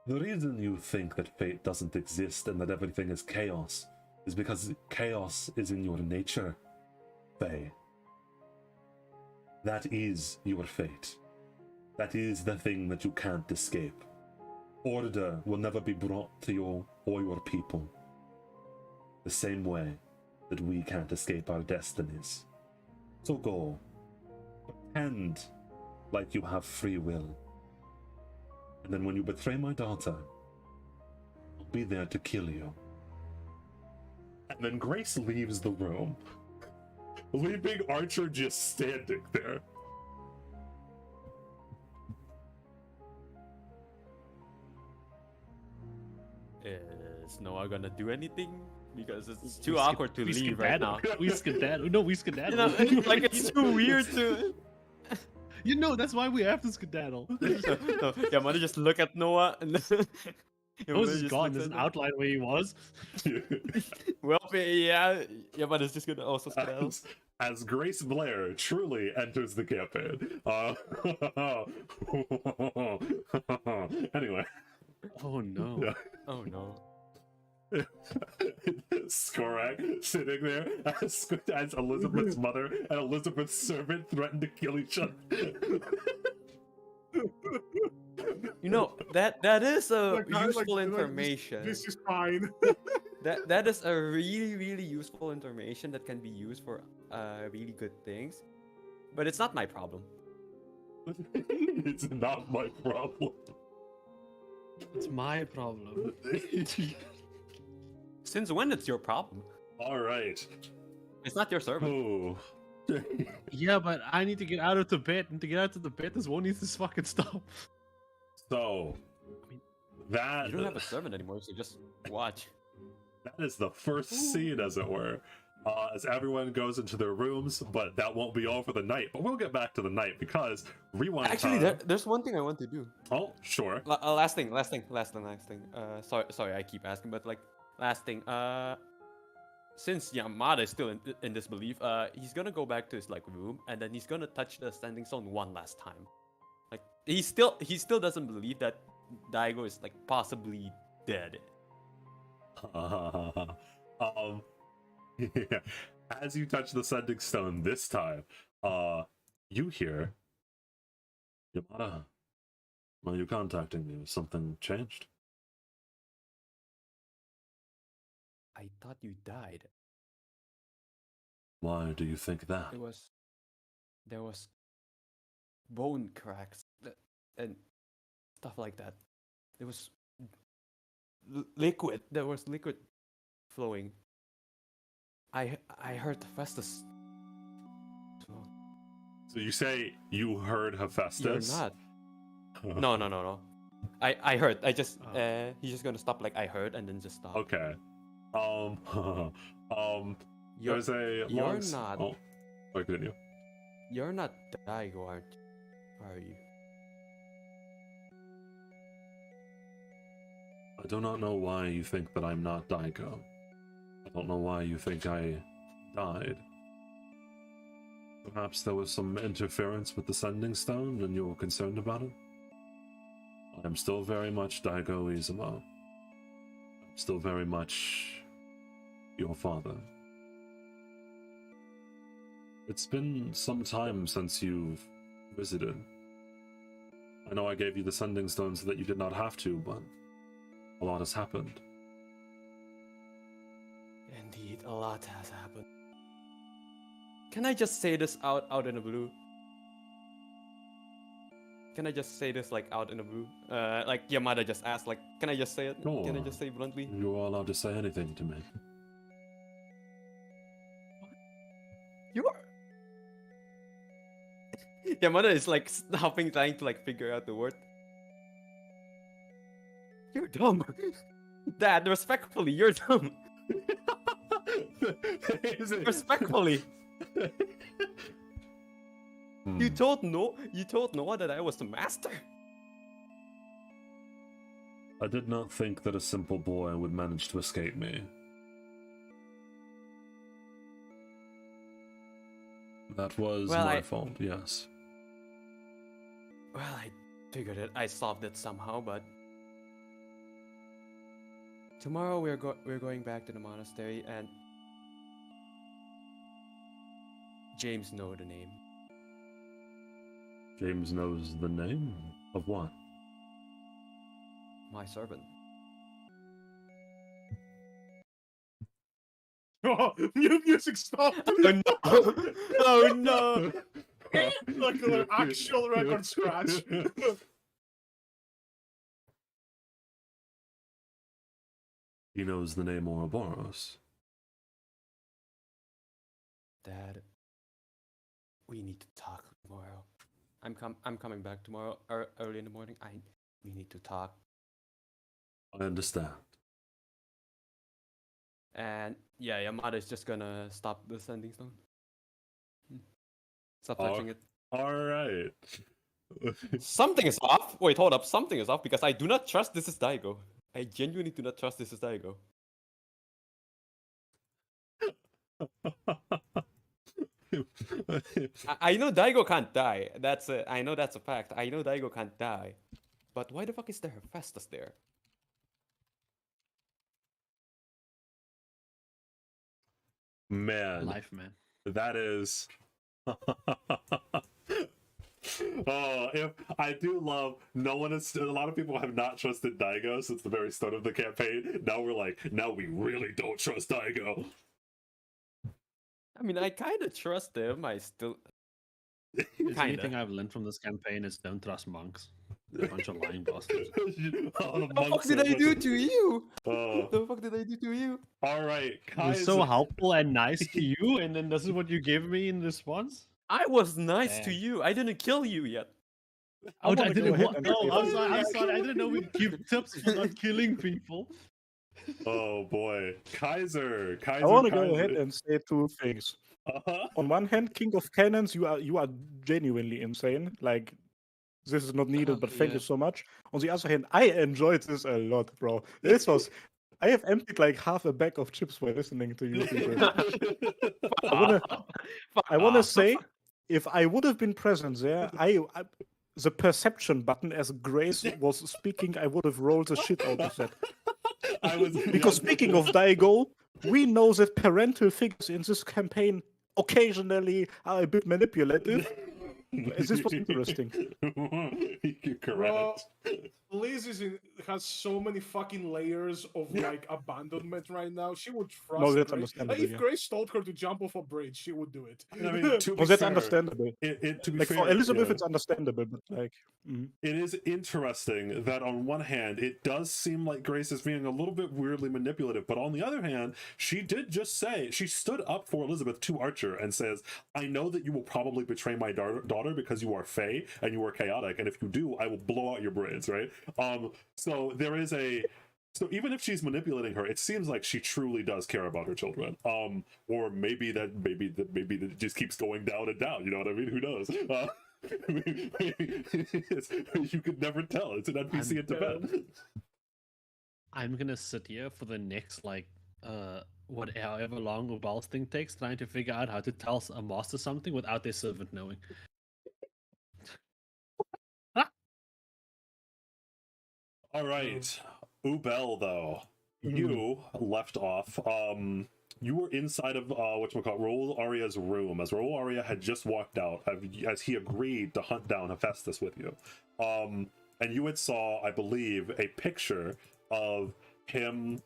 reason you think that fate doesn't exist and that everything is chaos is because chaos is in your nature, Faye. That is your fate. That is the thing that you can't escape. Order will never be brought to you or your people. The same way that we can't escape our destinies. So go. Pretend like you have free will. And then when you betray my daughter, I'll be there to kill you. And then Grace leaves the room, leaving Archer just standing there. Is Noah gonna do anything? Because it's too awkward to leave right now. We skedaddle. No, we skedaddle. You know, like it's too weird to. You know, that's why we have to skedaddle. No, Yamada just look at Noah and then Noah's just is gone. looks There's at an him. outline where he was. Well, yeah, Yamada's just gonna also skedaddle. As Grace Blair truly enters the campaign. Anyway. Oh no. Yeah. Oh no. Skorak sitting there as Elizabeth's mother and Elizabeth's servant threaten to kill each other. You know that is a Like, I- like- useful like, information. This is fine. That is a really useful information that can be used for really good things, but it's not my problem. It's not my problem. It's my problem. Since when it's your problem? All right. It's not your servant. Oh. Yeah, but I need to get out of the bed, and to get out of the bed, this one needs to fucking stop. So, that You don't have a servant anymore, so just watch. that is the first scene, as it were. As everyone goes into their rooms, but that won't be all for the night. But we'll get back to the night because rewind Actually, time. there's one thing I want to do. Oh, sure. Last thing. Sorry, I keep asking, but like, last thing. Since Yamada is still in disbelief, he's gonna go back to his like room, and then he's gonna touch the standing stone one last time. Like, he still doesn't believe that Daigo is like possibly dead. Yeah. As you touch the sending stone this time, you hear Yamada. Why are you contacting me? Has something changed? I thought you died. Why do you think that? There was bone cracks and stuff like that. There was liquid. There was liquid flowing. I heard Hephaestus. So you say you heard Hephaestus? You're not. No. I heard. I just he's just gonna stop like I heard and then just stop. Okay. You're, There's a you're long... not. Oh, sorry, continue. You're not Daigo, are you? I do not know why you think that I'm not Daigo. I don't know why you think I died. Perhaps there was some interference with the sending stone and you were concerned about it? I'm still very much Daigo Izuma. I'm still very much your father. It's been some time since you've visited. I know I gave you the sending stone so that you did not have to, but a lot has happened. Indeed, a lot has happened. Can I just say this out in the blue? Can I just say this like out in the blue? Like Yamada just asked, like, can I just say it? Sure. Can I just say bluntly? You are allowed to say anything to me. You are. Yamada is like stopping, trying to like figure out the word. You're dumb. Dad, respectfully, you're dumb. Respectfully. You told Noah that I was the master. I did not think that a simple boy would manage to escape me. That was Well, my fault, yes. Well, I figured it. I solved it somehow, but tomorrow we're going back to the monastery, and James know the name. James knows the name of what? My servant. Oh, music stopped. Oh no! Oh no! Like an actual record scratch. He knows the name Ouroboros. Dad, we need to talk tomorrow. I'm coming back tomorrow early in the morning. We need to talk. I understand. And yeah, Yamada is just gonna stop the sending stone. Stop Oh. touching it. All right. Something is off. Wait, hold up. Something is off because I do not trust this is Daigo. I genuinely do not trust this is Daigo. I know Daigo can't die. I know that's a fact. I know Daigo can't die. But why the fuck is there Hephaestus there? Man, Life, man. that is. Oh, if I do love, no one is. A lot of people have not trusted Daigo since the very start of the campaign. Now we're like, now we really don't trust Daigo. I mean, I kind of trust him. I still. If Kinda. anything I've learned from this campaign is don't trust monks. They're a bunch of lying bastards. Oh, What the fuck did I do to you? Oh. What the fuck did I do to you? All right, I was so Kaiser. helpful and nice to you, and then this is what you give me in response? I was nice to Dang. you. I didn't kill you yet. I wanna go ahead and No, say I'm this. sorry. I'm sorry. I didn't know we give tips for not killing people. Oh boy, Kaiser. I want to go Kaiser. ahead and say two things. Uh-huh. On one hand, King of Cannons, you are genuinely insane. Like, this is not needed, but thank Yeah. you so much. On the other hand, I enjoyed this a lot, bro. This was. I have emptied like half a bag of chips while listening to you people. I wanna say, if I would have been present there, the perception button as Grace was speaking, I would have rolled the shit out of that. I was Because speaking of Daigo, we know that parental figures in this campaign occasionally are a bit manipulative. This was interesting. You're Bro, correct. Liz has so many fucking layers of like abandonment right now. She would trust. No, that's Grace. understandable, If yeah. Grace told her to jump off a bridge, she would do it. I mean, to be Well, that's fair, understandable. to be Like fair, for Elizabeth, yeah. it's understandable, but like, It is interesting that on one hand, it does seem like Grace is being a little bit weirdly manipulative, but on the other hand, she did just say, she stood up for Elizabeth to Archer and says, I know that you will probably betray my daughter because you are Fae and you are chaotic, and if you do, I will blow out your brains, right? So there is so even if she's manipulating her, it seems like she truly does care about her children. Or maybe that it just keeps going down and down, you know what I mean? Who knows? You could never tell. It's an NPC in Tibet. I'm gonna sit here for the next however long Ubel's thing takes, trying to figure out how to tell a master something without their servant knowing. All right, Ubel though, you left off. You were inside of Raul Aria's room as Raul Aria had just walked out as he agreed to hunt down Hephaestus with you. And you had saw, I believe, a picture of him,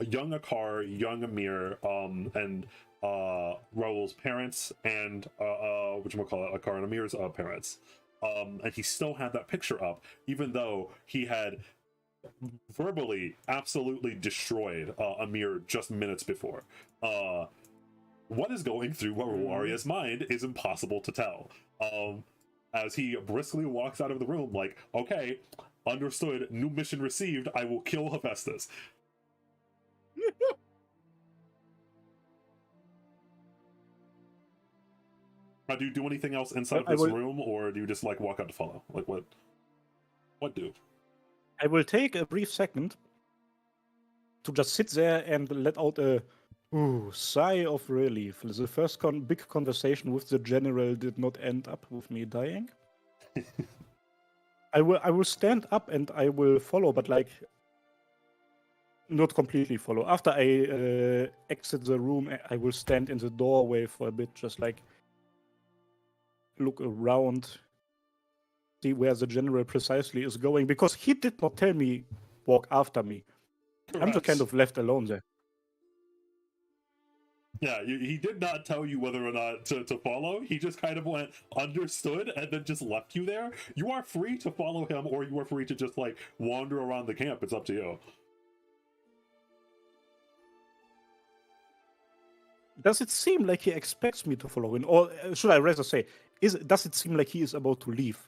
young Amir, and Raul's parents, and Akar and Amir's parents. And he still had that picture up, even though he had verbally absolutely destroyed Amir just minutes before. What is going through Raul Aria's mind is impossible to tell. As he briskly walks out of the room, like, okay, understood, new mission received, I will kill Hephaestus. Do you do anything else inside of this room, or do you just like walk out to follow? Like what do? I will take a brief second to just sit there and let out a sigh of relief. The first big conversation with the general did not end up with me dying. I will stand up and I will follow, but like not completely follow. After I exit the room, I will stand in the doorway for a bit, just like look around, see where the general precisely is going, because he did not tell me walk after me. I'm just kind of left alone there. Yeah, he did not tell you whether or not to follow. He just kind of went, understood, and then just left you there. You are free to follow him, or you are free to just like wander around the camp. It's up to you. Does it seem like he expects me to follow him, or should I rather say, does it seem like he is about to leave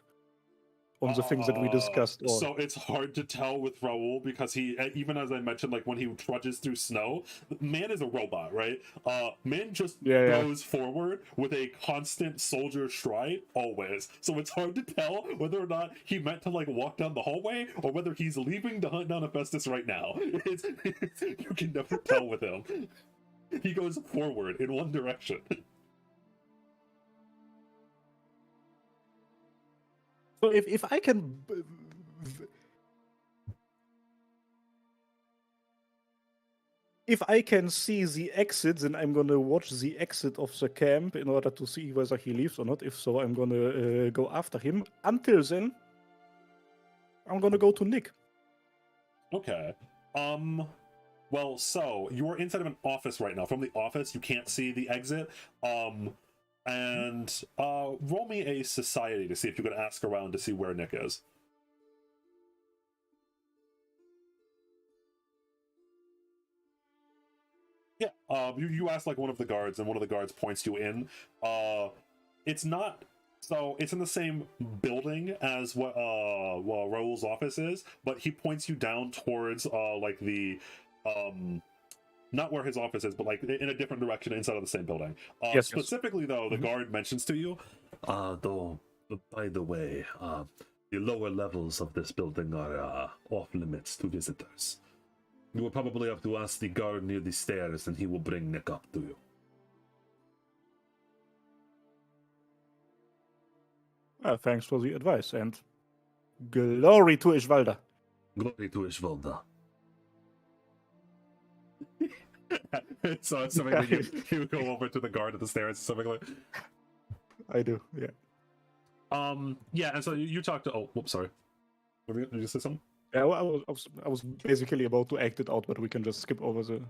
on the things that we discussed? Or So it's hard to tell with Raul because he, even as I mentioned, like when he trudges through snow, man is a robot, right? Man just goes forward with a constant soldier stride always. So it's hard to tell whether or not he meant to like walk down the hallway or whether he's leaving to hunt down Hephaestus right now. You can never tell with him. He goes forward in one direction. so if I can. If I can see the exit, then I'm gonna watch the exit of the camp in order to see whether he leaves or not. If so, I'm gonna go after him. Until then, I'm gonna go to Nick. Okay. Well, so you're inside of an office right now. From the office, you can't see the exit. And roll me a society to see if you can ask around to see where Nick is. Yeah. You ask like one of the guards, and one of the guards points you in. It's not. So it's in the same building as what Raul's office is, but he points you down towards like the not where his office is, but like in a different direction inside of the same building. Specifically, though, the guard mentions to you, though, by the way, the lower levels of this building are off limits to visitors. You will probably have to ask the guard near the stairs, and he will bring Nick up to you. Thanks for the advice, and glory to Ishvalda. Glory to Ishvalda. So it's something that you go over to the guard at the stairs, something like. I do, yeah. Yeah, and so you talk to. Oh, whoops, sorry. Did you say something? Yeah, well, I was basically about to act it out, but we can just skip over the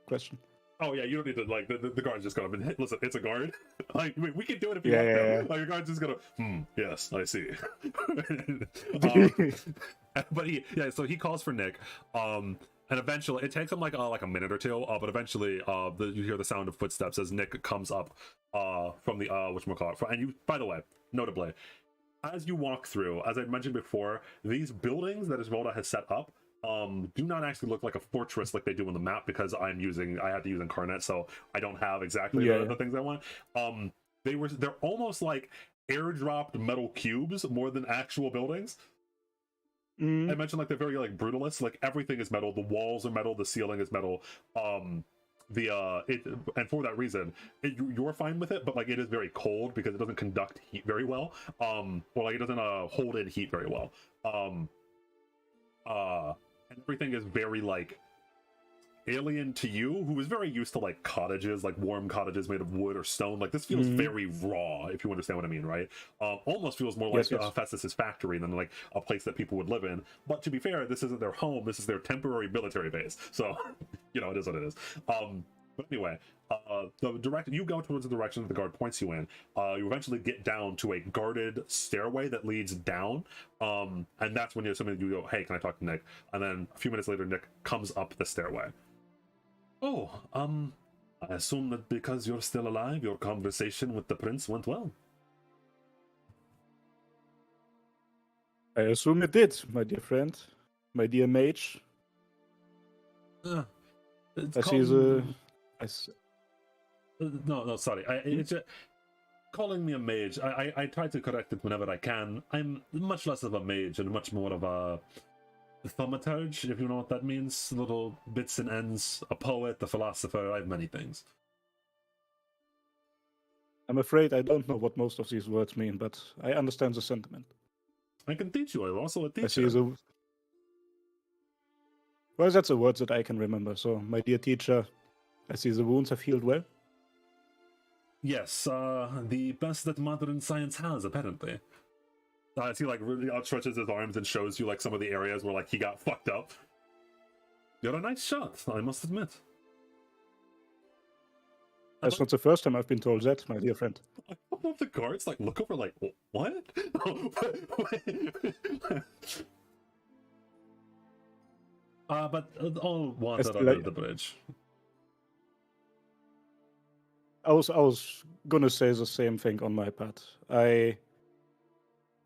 question. Oh yeah, you don't need to like the guard's just gonna listen. It's a guard. Like we can do it if you want to. Like your guard's just gonna. Yes, I see. But so he calls for Nick. And eventually, it takes him like a minute or two. But eventually, you hear the sound of footsteps as Nick comes up from the whatchamacallit. And you, by the way, notably, as you walk through, as I mentioned before, these buildings that Isvalda has set up do not actually look like a fortress like they do on the map because I had to use Incarnate, so I don't have exactly the things I want. They're almost like airdropped metal cubes more than actual buildings. I mentioned like they're very like brutalist. Like everything is metal. The walls are metal. The ceiling is metal. And for that reason, you're fine with it. But like it is very cold because it doesn't conduct heat very well. Or like it doesn't hold in heat very well. And everything is very like alien to you, who is very used to like cottages, like warm cottages made of wood or stone. Like this feels very raw, if you understand what I mean, right? Almost feels more like Hephaestus' factory than like a place that people would live in. But to be fair, this isn't their home. This is their temporary military base. So, it is what it is. But anyway, you go towards the direction that the guard points you in. You eventually get down to a guarded stairway that leads down. And that's when you go, hey, can I talk to Nick? And then a few minutes later, Nick comes up the stairway. Oh, I assume that because you're still alive, your conversation with the prince went well. I assume it did, my dear friend. My dear mage. No, sorry. It's just, calling me a mage, I try to correct it whenever I can. I'm much less of a mage and much more of a thaumaturge, if you know what that means. Little bits and ends. A poet, a philosopher. I have many things. I'm afraid I don't know what most of these words mean, but I understand the sentiment. I can teach you. I'm also a teacher. Well, that's a word that I can remember. So, my dear teacher, I see the wounds have healed well. Yes, the best that modern science has, apparently. As he like really outstretches his arms and shows you like some of the areas where like he got fucked up. You're a nice shot, I must admit. That's not the first time I've been told that, my dear friend. All of the guards like look over like, what? But all water under the bridge. I was gonna say the same thing on my part. I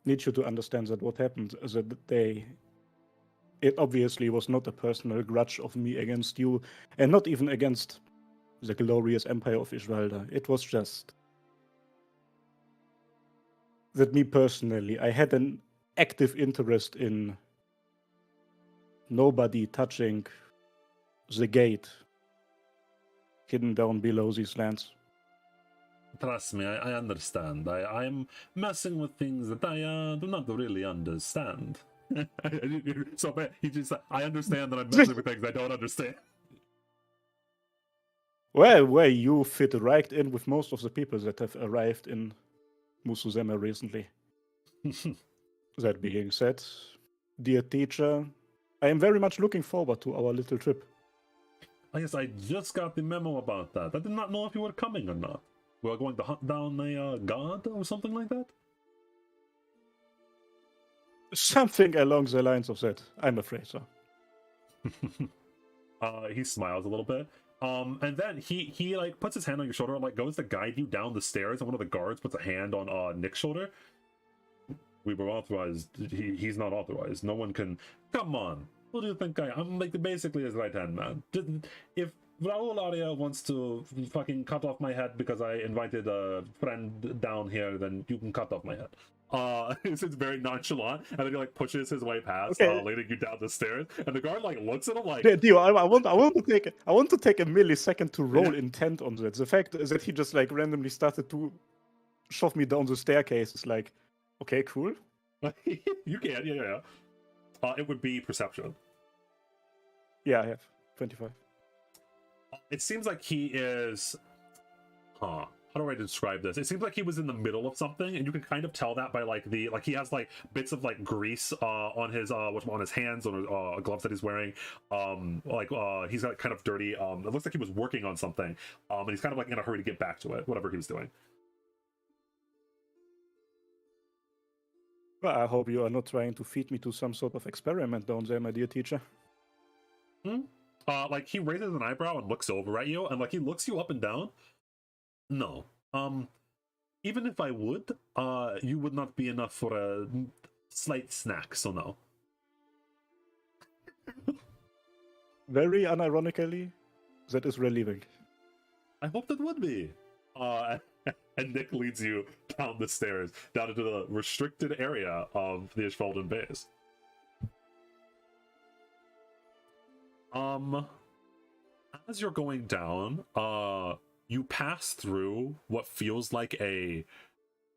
need you to understand that what happened that day, it obviously was not a personal grudge of me against you, and not even against the glorious empire of Ishvalda. It was just that me personally, I had an active interest in nobody touching the gate hidden down below these lands. Trust me, I understand. I'm messing with things that I do not really understand. So he just, I understand that I'm messing with things I don't understand. Well, you fit right in with most of the people that have arrived in Musuzema recently. That being said, dear teacher, I am very much looking forward to our little trip. I guess I just got the memo about that. I did not know if you were coming or not. We are going to hunt down a god or something like that? Something along the lines of that, I'm afraid so. He smiles a little bit. And then he like puts his hand on your shoulder and like goes to guide you down the stairs, and one of the guards puts a hand on Nick's shoulder. We were authorized. He's not authorized. No one can. Come on. Who do you think I'm like basically his right hand man. If Raul Aria wants to fucking cut off my head because I invited a friend down here, then you can cut off my head. It's very nonchalant, and then he like pushes his way past, leading you down the stairs. And the guard like looks at him like, Dio, I want to take a millisecond to roll intent on that. The fact that he just like randomly started to shove me down the staircase is like, okay, cool. You can, yeah. It would be perception. Yeah, I have 25. It seems like he is. How do I describe this? It seems like he was in the middle of something, and you can kind of tell that by like he has like bits of like grease on his hands, on his gloves that he's wearing. He's got kind of dirty. It looks like he was working on something, and he's kind of like in a hurry to get back to it, whatever he was doing. Well, I hope you are not trying to feed me to some sort of experiment down there, my dear teacher. Like he raises an eyebrow and looks over at you, and like he looks you up and down. No. Even if I would, you would not be enough for a slight snack, so no. Very unironically, that is relieving. I hope that would be. And Nick leads you down the stairs, down into the restricted area of the Ishvaldan base. As you're going down, you pass through what feels like a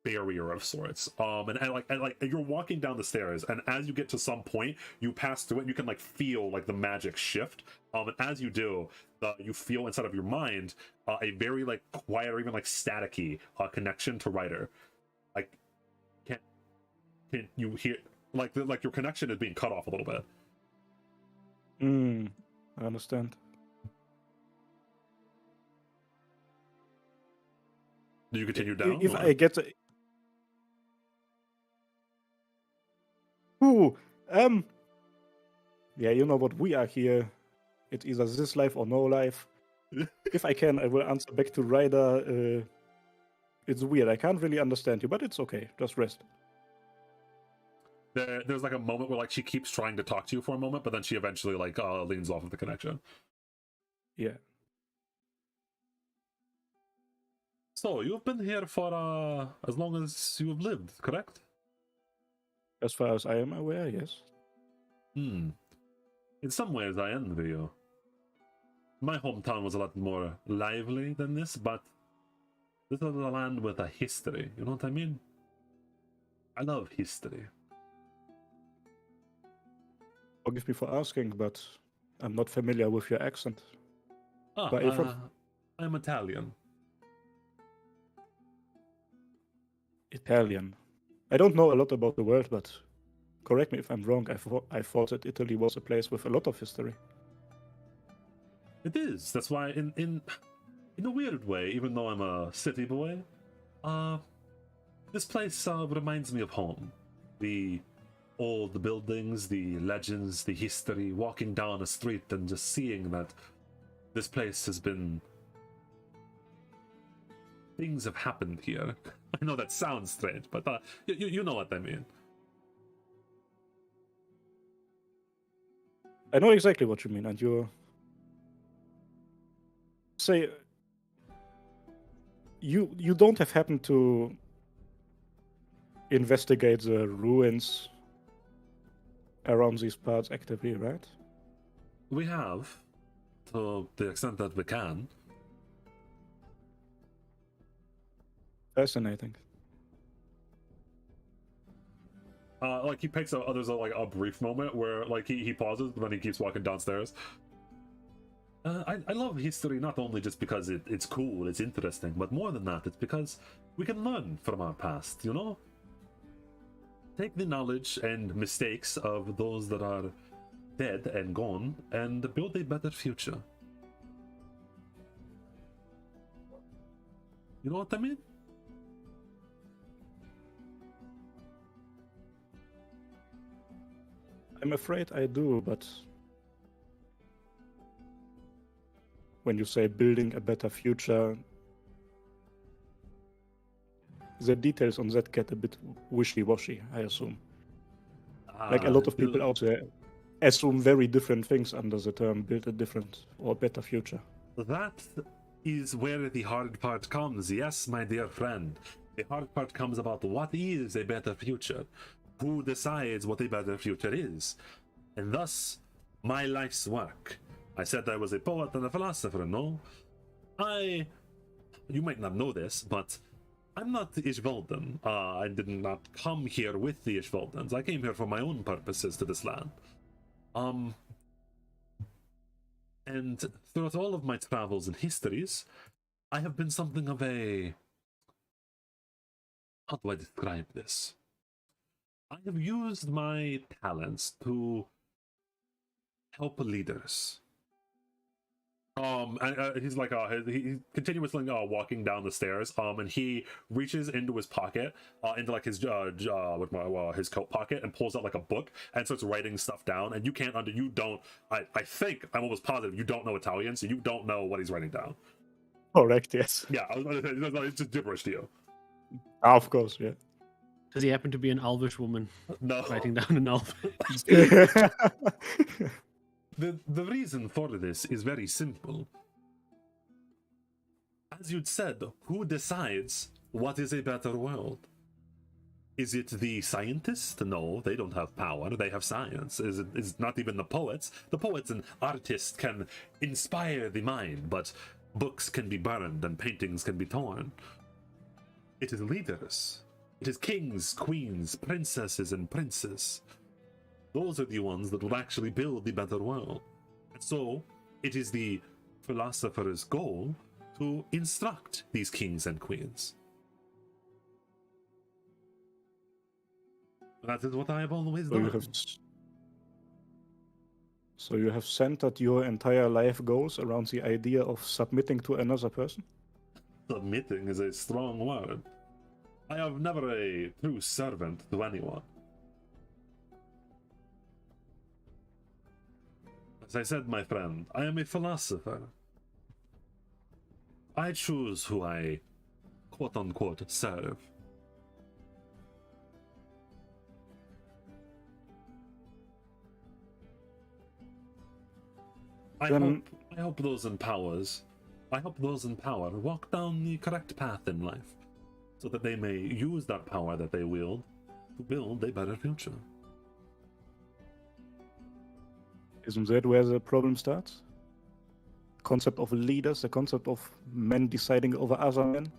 barrier of sorts. And you're walking down the stairs, and as you get to some point, you pass through it, and you can like feel like the magic shift. And as you do, you feel inside of your mind a very like quiet or even like staticky connection to Ryder. Like, can you hear like your connection is being cut off a little bit? I understand. Do you continue down? If or? I get yeah, you know what, we are here. It's either this life or no life. If I can, I will answer back to Ryder. It's weird. I can't really understand you, but it's okay. Just rest. There's like a moment where like she keeps trying to talk to you for a moment, but then she eventually like leans off of the connection. Yeah. So you've been here for as long as you have lived, correct? As far as I am aware, yes. In some ways, I envy you. My hometown was a lot more lively than this, but this is a land with a history. You know what I mean? I love history. Forgive me for asking, but I'm not familiar with your accent. Ah, Where are you from? I'm Italian. Italian. I don't know a lot about the world, but correct me if I'm wrong. I thought that Italy was a place with a lot of history. It is. That's why, in a weird way, even though I'm a city boy, this place reminds me of home. The old buildings, the legends, the history. Walking down a street and just seeing that this place has been things have happened here. I know that sounds strange, but you know what I mean. I know exactly what you mean, and you say you don't have happened to investigate the ruins around these parts actively, right? We have, to the extent that we can. Fascinating. Like he picks up. There's like a brief moment where like he pauses, but then he keeps walking downstairs. I love history not only just because it's cool, it's interesting, but more than that, it's because we can learn from our past. You know, take the knowledge and mistakes of those that are dead and gone, and build a better future. You know what I mean? I'm afraid I do, but when you say building a better future, the details on that get a bit wishy-washy, I assume. Like a lot of people out there assume very different things under the term build a different or better future. That is where the hard part comes, yes, my dear friend. The hard part comes about what is a better future. Who decides what a better future is? And thus, my life's work. I said I was a poet and a philosopher, no? You might not know this, but I'm not Ishvaldan. I did not come here with the Ishvaldans. I came here for my own purposes to this land. And throughout all of my travels and histories, I have been something of a... How do I describe this? I have used my talents to help leaders. And he's like, he's continuously walking down the stairs. And he reaches into his pocket, into like his his coat pocket, and pulls out like a book and starts writing stuff down. And you can't I think I'm almost positive you don't know Italian, so you don't know what he's writing down. Correct. Yes. Yeah, it's just gibberish to you. Of course. Yeah. Does he happen to be an elvish woman No. writing down an elf? The reason for this is very simple. As you'd said, who decides what is a better world? Is it the scientist? No, they don't have power, they have science. It's not even the poets. The poets and artists can inspire the mind, but books can be burned and paintings can be torn. It is leaders. It is kings, queens, princesses, and princes. Those are the ones that will actually build the better world. And so, it is the philosopher's goal to instruct these kings and queens. That is what I have always done. So you have centered your entire life goals around the idea of submitting to another person? Submitting is a strong word. I have never a true servant to anyone. As I said, my friend, I am a philosopher. I choose who I, quote-unquote, serve. I hope those in power walk down the correct path in life, so that they may use that power that they wield to build a better future. Isn't that where the problem starts? Concept of leaders, the concept of men deciding over other men?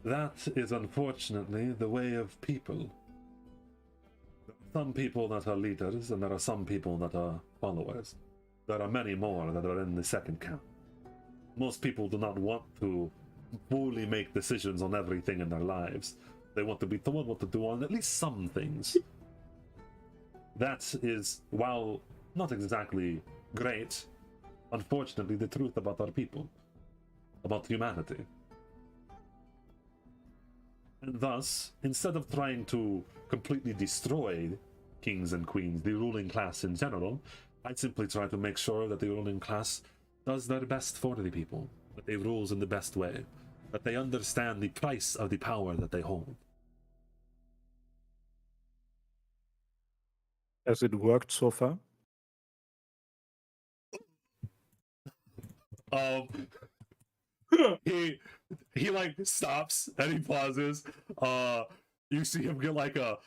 That is unfortunately the way of people. There are some people that are leaders, and there are some people that are followers. There are many more that are in the second camp. Most people do not want to fully make decisions on everything in their lives. They want to be told what to do on at least some things. That is, while not exactly great, unfortunately the truth about our people, about humanity. And thus, instead of trying to completely destroy kings and queens, the ruling class in general, I'd simply try to make sure that the ruling class does their best for the people, that they rules in the best way, that they understand the price of the power that they hold. Has it worked so far? Um, he like stops and he pauses. You see him get like a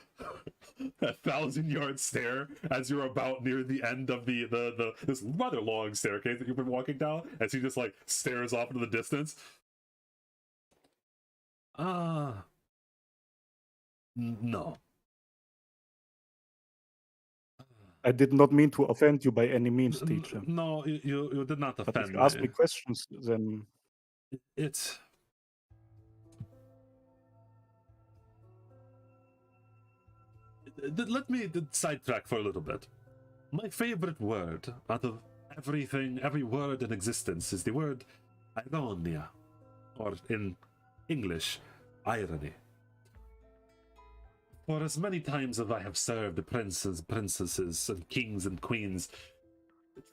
1,000-yard stare as you're about near the end of the this rather long staircase that you've been walking down, as he just like stares off into the distance. No. I did not mean to offend you by any means, teacher. No, you did not But offend if you ask me. me questions, then It's let me sidetrack for a little bit. My favorite word out of everything, every word in existence, is the word ironia, or in English, irony. For as many times as I have served princes, princesses, and kings and queens,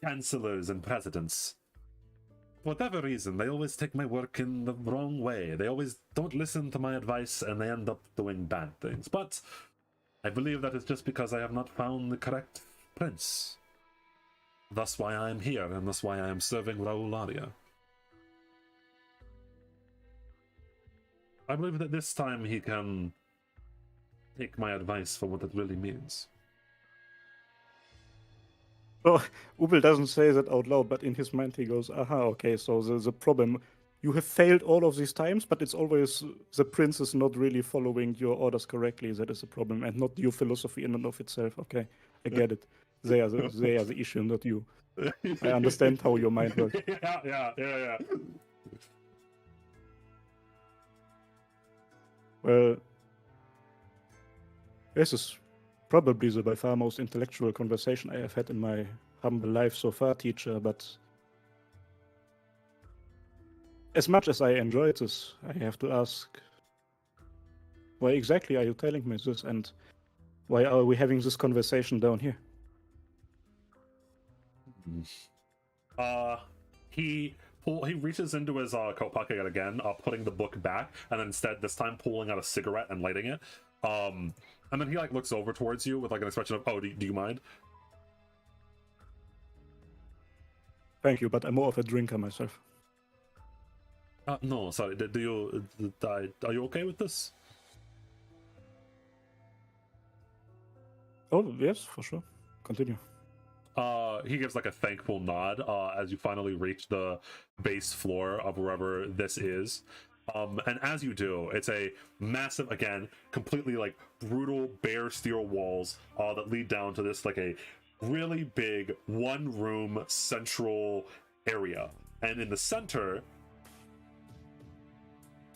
chancellors and presidents, for whatever reason, they always take my work in the wrong way. They always don't listen to my advice, and they end up doing bad things. But I believe that is just because I have not found the correct prince. Thus why I am here, and thus why I am serving Raul Aria. I believe that this time he can take my advice for what it really means. oh, Ubel doesn't say that out loud, but in his mind he goes, aha, okay, so the problem, you have failed all of these times, but it's always the prince is not really following your orders correctly. That is the problem, and not your philosophy in and of itself. Okay, I get it. They are the issue, not you. I understand how your mind works. Yeah. Well, this is probably the by far most intellectual conversation I have had in my humble life so far, teacher, but as much as I enjoyed this, I have to ask, why exactly are you telling me this, and why are we having this conversation down here? He reaches into his coat pocket again, putting the book back, and then instead this time pulling out a cigarette and lighting it. And then he like looks over towards you with like an expression of, "Oh, do you mind?" Thank you, but I'm more of a drinker myself. No, sorry. Are you okay with this? Oh, yes, for sure. Continue. He gives like a thankful nod as you finally reach the base floor of wherever this is. And as you do, it's a massive, again, completely like brutal bare steel walls that lead down to this like a really big one-room central area. And in the center,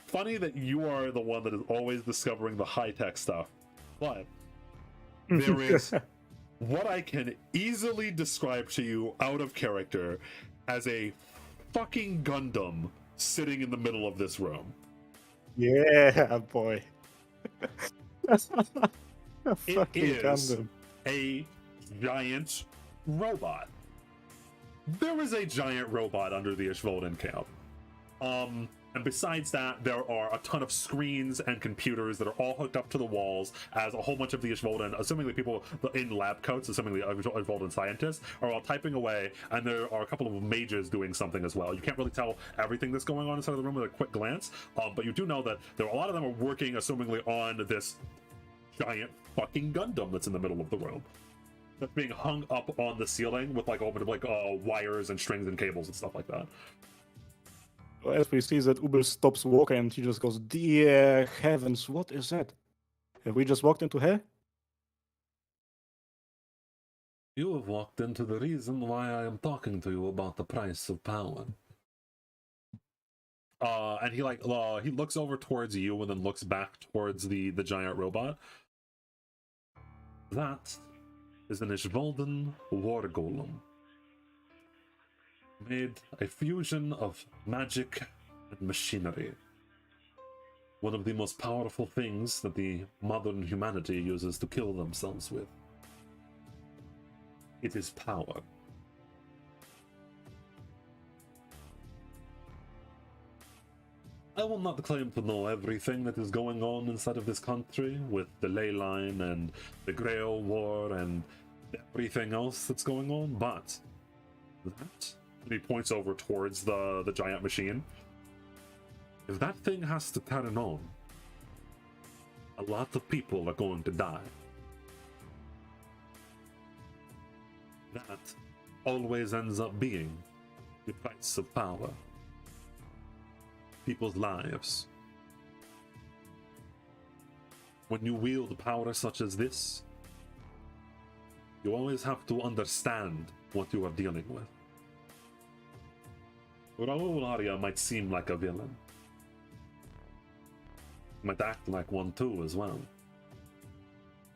funny that you are the one that is always discovering the high-tech stuff, but there is what I can easily describe to you out of character as a fucking Gundam sitting in the middle of this room. Yeah, boy. It Fucking is Gundam. a giant robot. There is a giant robot under the Ishvolden camp. And besides that, there are a ton of screens and computers that are all hooked up to the walls, as a whole bunch of the Ishvolden, assuming the people in lab coats, assuming the Ishvolden scientists, are all typing away, and there are a couple of mages doing something as well. You can't really tell everything that's going on inside of the room with a quick glance, but you do know that a lot of them are working, assumingly, on this giant fucking Gundam that's in the middle of the room. That's being hung up on the ceiling with like a whole bunch of like wires and strings and cables and stuff like that. As we see that Ubel stops walking and he just goes, dear heavens, what is that? Have we just walked into hell? You have walked into the reason why I am talking to you about the price of power. And he like he looks over towards you and then looks back towards the giant robot. That is an Ishvolden war golem. Made a fusion of magic and machinery. One of the most powerful things that the modern humanity uses to kill themselves with. It is power. I will not claim to know everything that is going on inside of this country with the ley line and the Grail War and everything else that's going on, but that, and he points over towards the giant machine. If that thing has to turn on, a lot of people are going to die. That always ends up being the price of power. People's lives. When you wield power such as this, you always have to understand what you are dealing with. Raul Arya might seem like a villain. Might act like one too as well.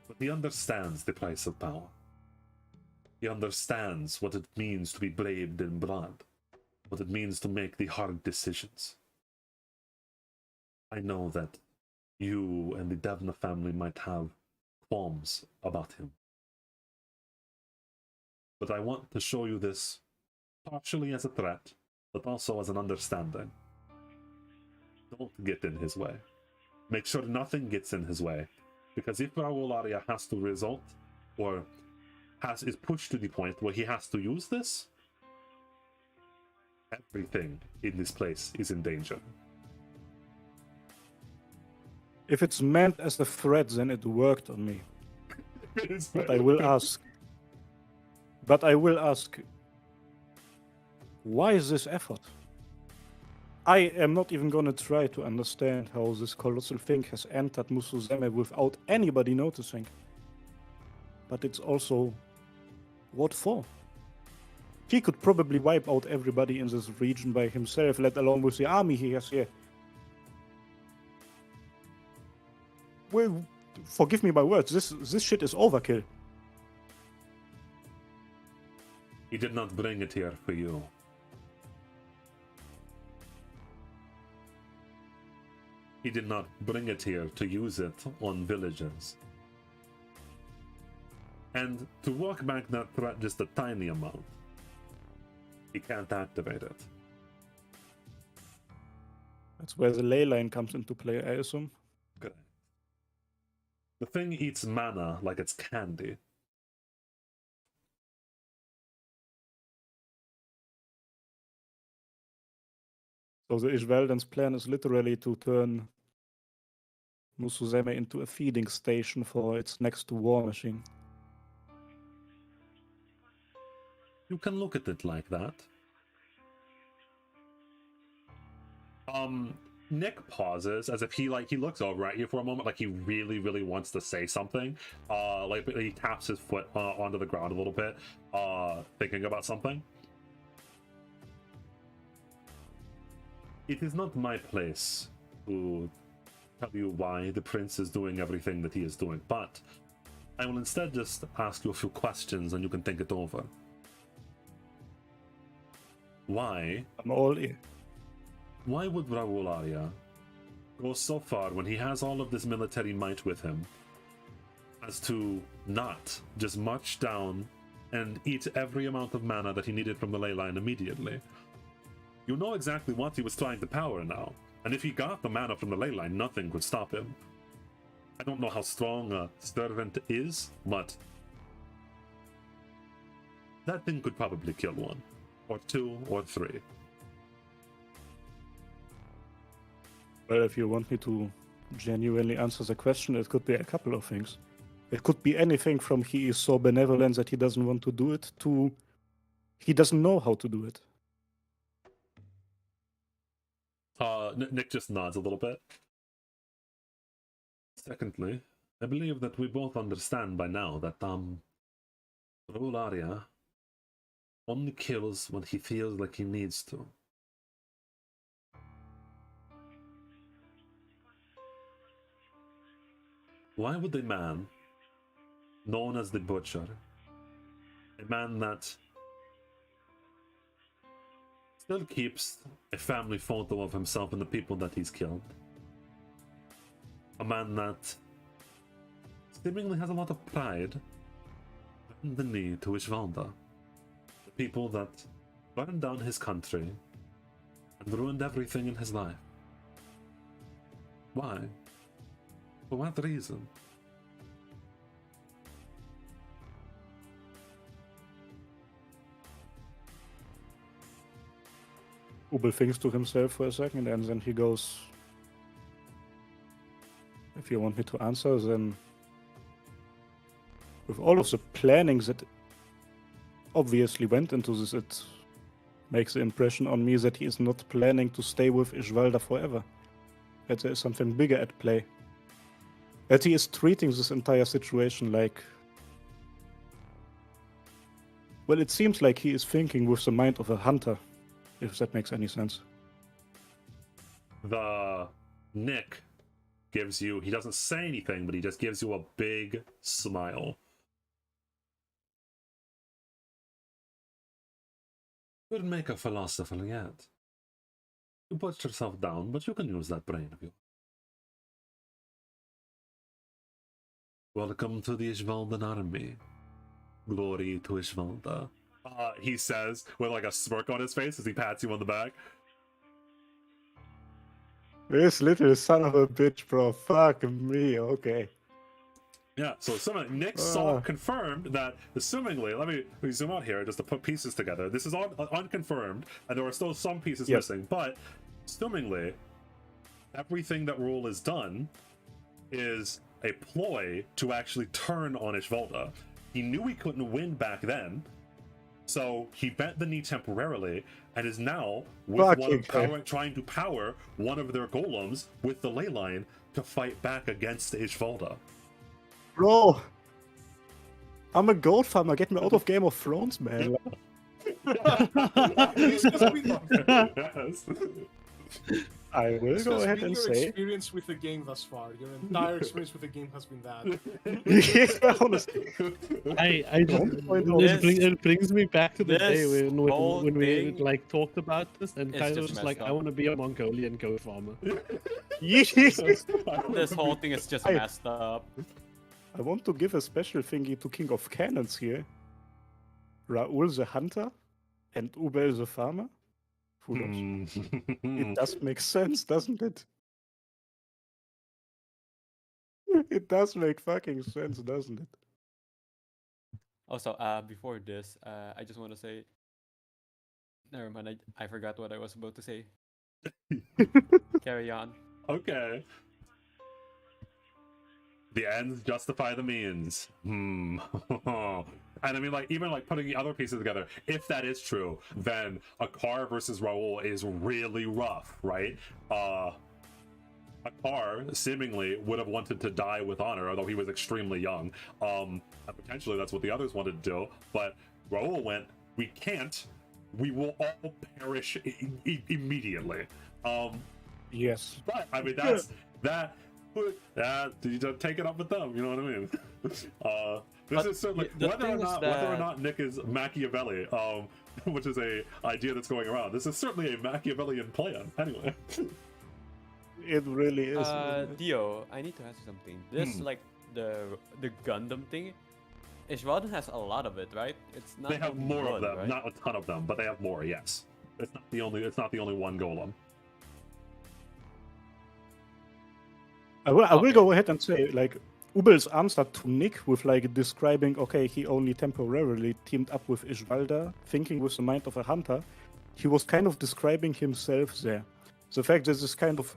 But he understands the price of power. He understands what it means to be bathed in blood. What it means to make the hard decisions. I know that you and the Devna family might have qualms about him. But I want to show you this partially as a threat, but also as an understanding. Don't get in his way. Make sure nothing gets in his way. Because if Raul Arya has to result, or is pushed to the point where he has to use this, everything in this place is in danger. If it's meant as a threat, then it worked on me. But I will ask. Why is this effort? I am not even gonna try to understand how this colossal thing has entered Musuzeme without anybody noticing. But it's also... what for? He could probably wipe out everybody in this region by himself, let alone with the army he has here. Well, forgive me my words, this shit is overkill. He did not bring it here for you. He did not bring it here to use it on villagers. And to walk back that threat just a tiny amount, he can't activate it. That's where the ley line comes into play, I assume. Correct. The thing eats mana like it's candy. So the Ishvaldan's plan is literally to turn Musuzeme into a feeding station for its next war machine. You can look at it like that. Nick pauses as if he looks over at you for a moment, like he really wants to say something. Like he taps his foot onto the ground a little bit, thinking about something. It is not my place to tell you why the prince is doing everything that he is doing, but I will instead just ask you a few questions and you can think it over. Why? I'm all in. Why would Raul Arya go so far when he has all of this military might with him as to not just march down and eat every amount of mana that he needed from the ley line immediately? You know exactly what he was trying to power now, and if he got the mana from the ley line, nothing could stop him. I don't know how strong a servant is, but that thing could probably kill one, or two, or three. Well, if you want me to genuinely answer the question, it could be a couple of things. It could be anything from he is so benevolent that he doesn't want to do it, to he doesn't know how to do it. Nick just nods a little bit. Secondly, I believe that we both understand by now that Raul Arya only kills when he feels like he needs to. Why would a man known as the Butcher, a man that still keeps a family photo of himself and the people that he's killed, a man that seemingly has a lot of pride, bend the knee to Ishvalda, the people that burned down his country and ruined everything in his life, Why? For what reason? Ubel thinks to himself for a second, and then he goes, if you want me to answer, then with all of the planning that obviously went into this, it makes the impression on me that he is not planning to stay with Ishvalda forever. That there is something bigger at play. That he is treating this entire situation like... Well, it seems like he is thinking with the mind of a hunter, if that makes any sense. The Nick gives you, he doesn't say anything, but he just gives you a big smile. Could make a philosopher yet. You put yourself down, but you can use that brain of yours. Welcome to the Ishvaldan army. Glory to Ishvalda. He says with like a smirk on his face as he pats you on the back. This little son of a bitch, bro. Fuck me, okay. Yeah, so Nick saw confirmed that, assumingly, let me zoom out here just to put pieces together. This is all unconfirmed, and there are still some pieces missing, but assumingly, everything that Raul has done is a ploy to actually turn on Ishvalda. He knew he couldn't win back then, so he bent the knee temporarily, and is now with trying to power one of their golems with the ley line to fight back against Ishvalda. Bro, I'm a goat farmer. Get me out of Game of Thrones, man. Yes. I will go ahead and your say... experience with the game thus far. Your entire experience with the game has been that. Yeah, honestly. It brings me back to the day This when whole we thing like talked about this, and is Kaiser just was like, messed "I up. want to be a Mongolian goat farmer." This whole thing is just messed up. I want to give a special thingy to King of Cannons here. Raul the hunter and Ubel the farmer. Who knows? It does make sense, doesn't it? It does make fucking sense, doesn't it? Also, before this, I just want to say... Never mind, I forgot what I was about to say. Carry on. Okay. The ends justify the means. And I mean, like, even like putting the other pieces together, if that is true, then a car versus Raul is really rough, right? A car seemingly would have wanted to die with honor, although he was extremely young. And potentially that's what the others wanted to do, but Raul went, we can't. We will all perish immediately. Yes. But I mean, you just take it up with them, you know what I mean? This is certainly whether or not Nick is Machiavelli, which is a idea that's going around. This is certainly a Machiavellian plan. Anyway, It really is. Dio, I need to ask you something. This like the Gundam thing. Ishvalda has a lot of it, right? It's not. They have more blood, of them, right? not a ton of them, but they have more. Yes, it's not the only one golem. I will go ahead and say, like, Ubel's answer to Nick with, like, describing, okay, he only temporarily teamed up with Ishvalda, thinking with the mind of a hunter, he was kind of describing himself there. The fact that this kind of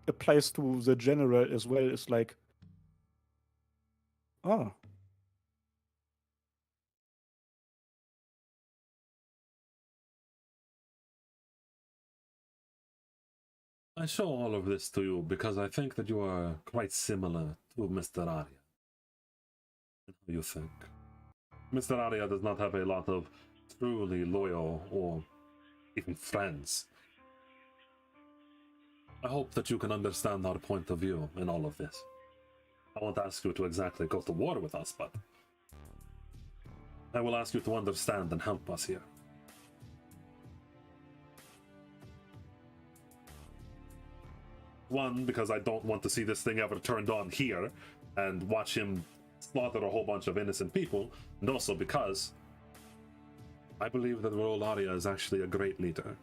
applies to the general as well is like, oh. I show all of this to you because I think that you are quite similar to Mr. Arya. How do you think? Mr. Arya does not have a lot of truly loyal or even friends. I hope that you can understand our point of view in all of this. I won't ask you to exactly go to war with us, but I will ask you to understand and help us here. One, because I don't want to see this thing ever turned on here and watch him slaughter a whole bunch of innocent people, and also because I believe that Raul Arya is actually a great leader.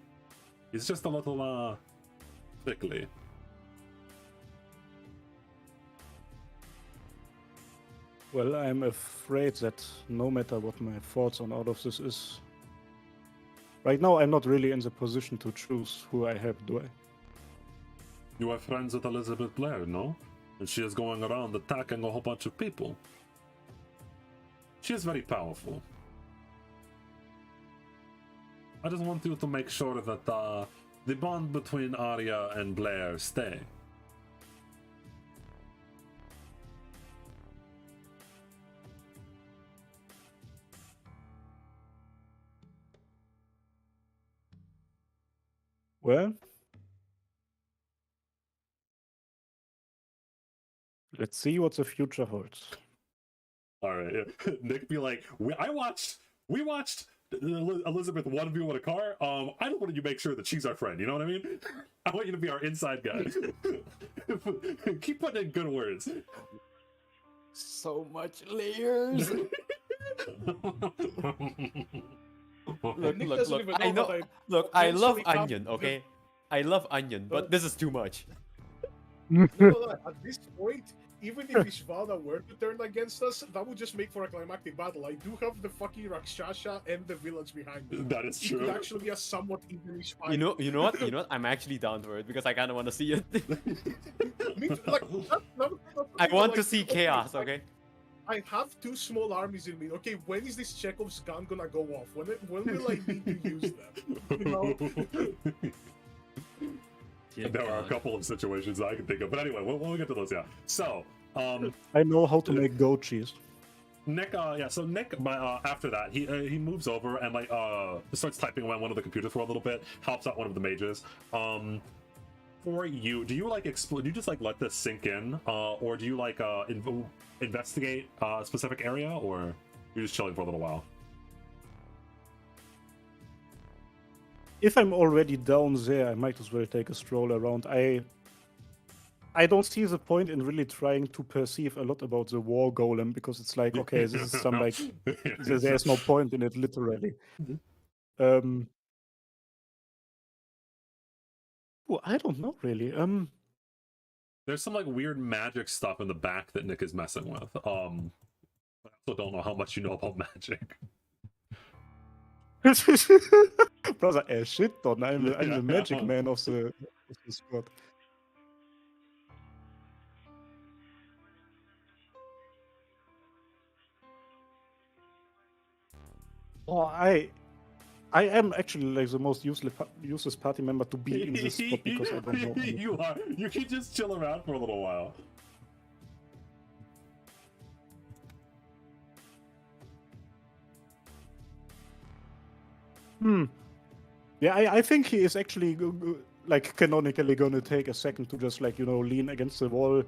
He's just a little, prickly. Well, I'm afraid that no matter what my thoughts on all of this is, right now I'm not really in the position to choose who I help, do I? You are friends with Elizabeth Blair, no? And she is going around attacking a whole bunch of people. She is very powerful. I just want you to make sure that the bond between Arya and Blair stay. Well, let's see what the future holds. All right, yeah. Nick be like, we watched Elizabeth 1v1 in a car. I just wanted you to make sure that she's our friend. You know what I mean? I want you to be our inside guy. Keep putting in good words. So much layers. Look, Nick look, doesn't look. even I know know. that Look, I love potentially have onion. the- Okay, I love onion, but this is too much. You know that at this point, even if Ishvana were to turn against us, that would just make for a climactic battle. I do have the fucking Rakshasa and the village behind me. That is It true. could actually be a somewhat evenish fight. You know what? You know what? I'm actually down for it because I kind of want to see it. Me too, like, I want to like, see okay, chaos. Okay. I have two small armies in me. Okay, when is this Chekhov's gun gonna go off? When will I need to use them? You know? Dear There are a God. couple of situations I can think of, but anyway, we'll get to those. Yeah. So, I know how to make goat cheese. Nick, so Nick, after that, he moves over and like starts typing away on one of the computers for a little bit, helps out one of the mages. For you, do you like explore? Do you just like let this sink in, or do you like investigate a specific area, or you're just chilling for a little while? If I'm already down there, I might as well take a stroll around. I don't see the point in really trying to perceive a lot about the war golem because it's like, okay, this is some like there's no point in it literally. Oh, I don't know really. There's some like weird magic stuff in the back that Nick is messing with. I also don't know how much you know about magic. Brother, shit ton. I'm the magic man of the squad. Oh, I am actually like the most useless party member to be in this spot because I don't know. You are. You can just chill around for a little while. Yeah, I think he is actually like canonically gonna take a second to just like, you know, lean against the wall,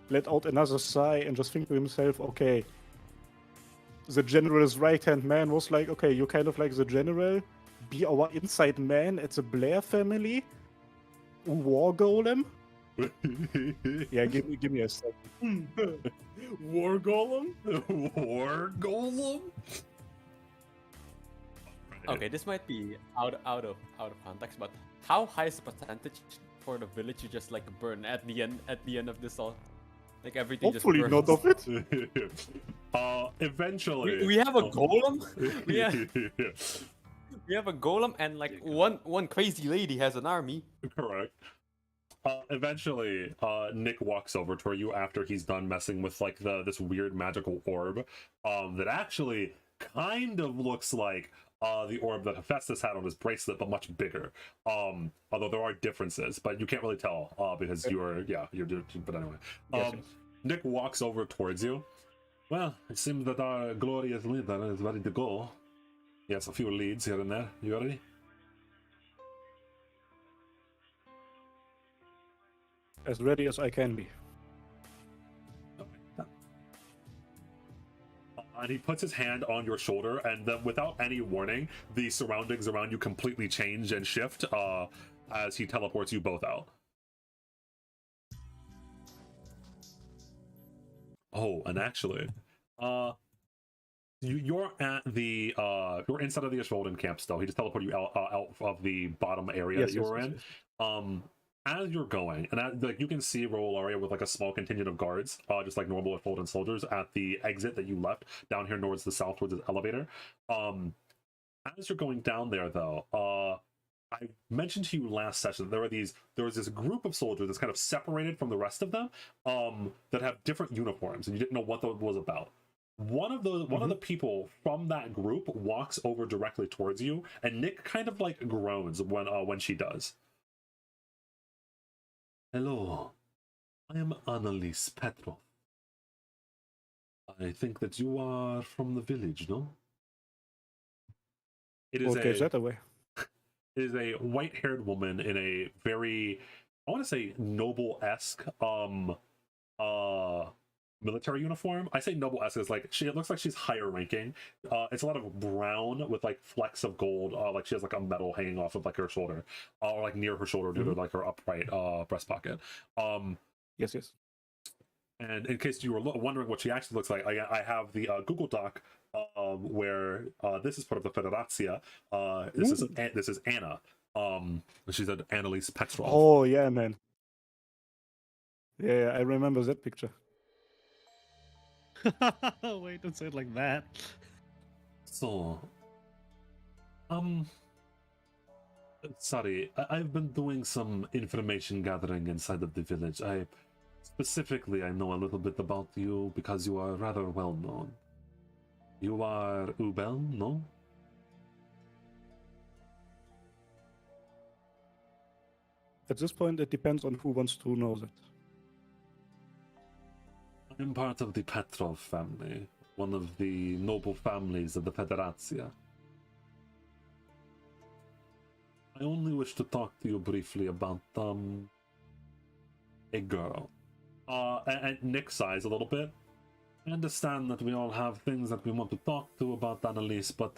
let out another sigh, and just think to himself, okay, the general's right-hand man was like, okay, you're kind of like the general, be our inside man at the Blair family, war golem. Yeah, give me a second. War Golem? War golem? Okay, this might be out of context, but how high is the percentage for the village you just like burn at the end of this all? Like everything Hopefully just not burns. of it. Eventually. We have a golem. Yeah. We have a golem, and like one crazy lady has an army. Correct. Eventually, Nick walks over to you after he's done messing with like this weird magical orb, that actually kind of looks like the orb that Hephaestus had on his bracelet, but much bigger. Although there are differences, but you can't really tell because you're. But anyway, Yes. Nick walks over towards you. Well, it seems that our glorious leader is ready to go. Yes, a few leads here and there. You ready? As ready as I can be. And he puts his hand on your shoulder, and then without any warning, the surroundings around you completely change and shift as he teleports you both out. Oh, and actually, you're at the you're inside of the Ashvolden camp still. He just teleported you out of the bottom area Yes, that you yes, were yes, in. yes. as you're going, and like you can see Raul area with like a small contingent of guards, just like normal Fulton soldiers at the exit that you left down here towards the south towards the elevator. As you're going down there, though, I mentioned to you last session there was this group of soldiers that's kind of separated from the rest of them, that have different uniforms, and you didn't know what that was about. One of the people from that group walks over directly towards you, and Nick kind of like groans when she does. Hello, I am Annalise Petro. I think that you are from the village, no? It is Okay, that away. It is a white-haired woman in a very, I want to say, noble-esque military uniform. I say noble-esque is like it looks like she's higher ranking. It's a lot of brown with like flecks of gold. Like she has like a medal hanging off of like her shoulder, or like near her shoulder due to like her upright breast pocket. Yes. And in case you were wondering what she actually looks like, I have the Google Doc where this is part of the Federazia. This is Anna. She's an Annalise Petrov. Oh yeah, man. Yeah, I remember that picture. Wait, don't say it like that. So, sorry, I've been doing some information gathering inside of the village. Specifically, I know a little bit about you because you are rather well known. You are Ubel, no? At this point, it depends on who wants to know that. I'm part of the Petrov family, one of the noble families of the Federazia. I only wish to talk to you briefly about, a girl. And Nick sighs a little bit. I understand that we all have things that we want to talk to about Annalise, but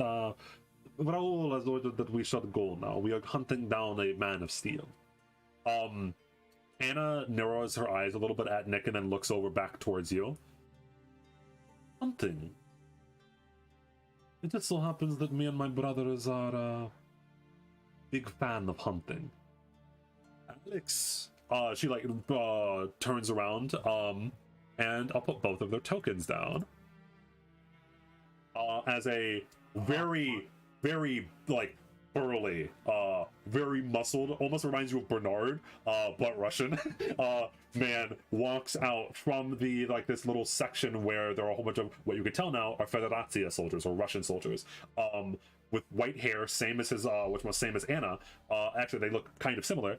Raul has ordered that we should go now. We are hunting down a man of steel. Anna narrows her eyes a little bit at Nick and then looks over back towards you. Hunting? It just so happens that me and my brothers are a big fan of hunting. Alex, she like turns around, and I'll put both of their tokens down. As a very, very like burly, very muscled, almost reminds you of Bernard, but Russian, man walks out from the like this little section where there are a whole bunch of what you can tell now are Federazia soldiers or Russian soldiers, with white hair, same as his, which was same as Anna. Actually, they look kind of similar.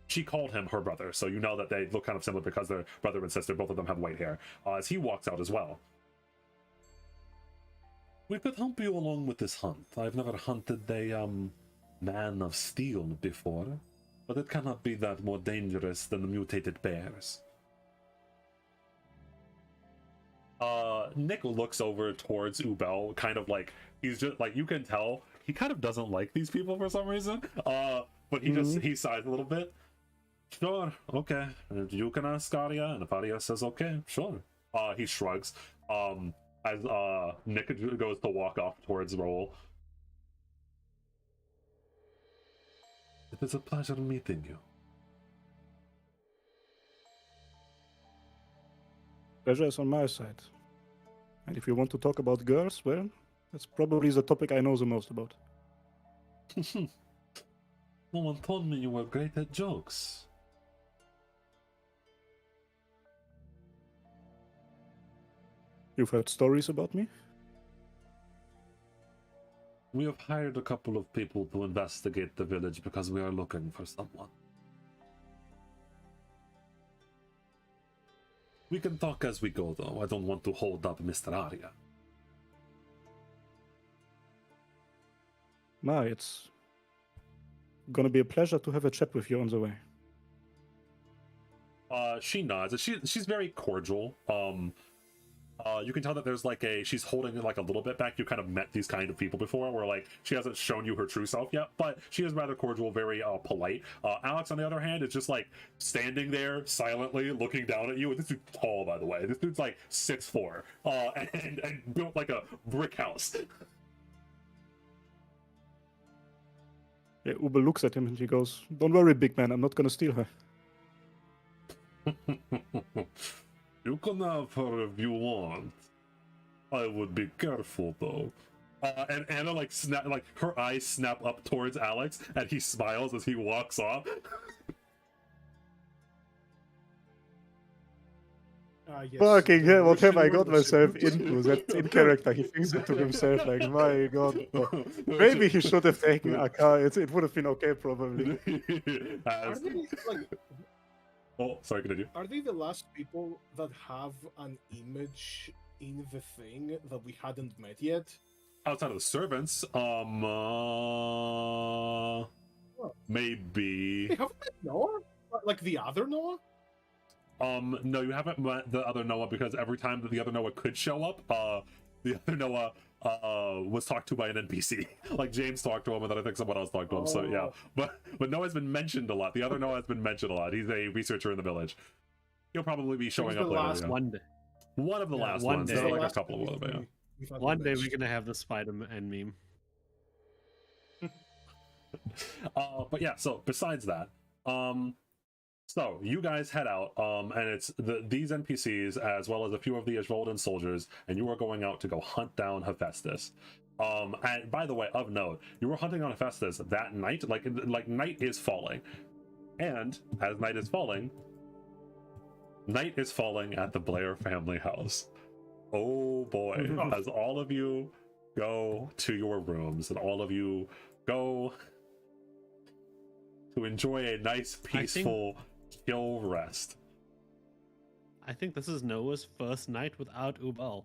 She called him her brother, so you know that they look kind of similar because they're brother and sister. Both of them have white hair. As he walks out as well. We could help you along with this hunt. I've never hunted a man of steel before, but it cannot be that more dangerous than the mutated bears. Nick looks over towards Ubel, kind of like he's just like you can tell he kind of doesn't like these people for some reason. But he sighs a little bit. Sure, okay. You can ask Arya, and if Arya says okay, sure. He shrugs. As Nick goes to walk off towards Raul. It is a pleasure meeting you. Pleasure is on my side. And if you want to talk about girls, well, that's probably the topic I know the most about. No one told me you were great at jokes. You've heard stories about me? We have hired a couple of people to investigate the village because we are looking for someone. We can talk as we go, though. I don't want to hold up Mr. Arya. Ma, it's gonna be a pleasure to have a chat with you on the way. She nods. She's very cordial. You can tell that there's like she's holding it like a little bit back. You kind of met these kind of people before where like she hasn't shown you her true self yet, but she is rather cordial, very polite. Alex, on the other hand, is just like standing there silently looking down at you. This dude's tall, by the way. This dude's like 6'4", and built like a brick house. Yeah, Ubel looks at him and he goes, "Don't worry, big man. I'm not gonna steal her." You can have her if you want. I would be careful though. And Anna like her eyes snap up towards Alex, and he smiles as he walks off. Yes, Fucking hell, what have I got Russian myself into? That's in character. He thinks it to himself, like, my god. Maybe he should have taken Aka. It would have been okay, probably. Are they, like, Oh, sorry, continue. are they the last people that have an image in the thing that we hadn't met yet? Outside of the servants, maybe. They haven't met Noah? Like the other Noah? No, you haven't met the other Noah because every time that the other Noah could show up, the other Noah was talked to by an NPC. Like James talked to him, and then I think someone else talked to him. So yeah, but Noah's been mentioned a lot. The other Noah has been mentioned a lot. He's a researcher in the village. He'll probably be showing up later. Yeah. One day. One of the last one ones. day. There are like a Last couple of time them. we thought One we day matched. we're gonna have the Spider-Man meme. But yeah. So besides that, so you guys head out, and it's these NPCs as well as a few of the Isroldan soldiers, and you are going out to go hunt down Hephaestus. And by the way, of note, you were hunting on Hephaestus that night, like night is falling, and as night is falling at the Blair family house. Oh boy, as all of you go to your rooms and all of you go to enjoy a nice, peaceful, chill rest. I think this is Noah's first night without Ubel.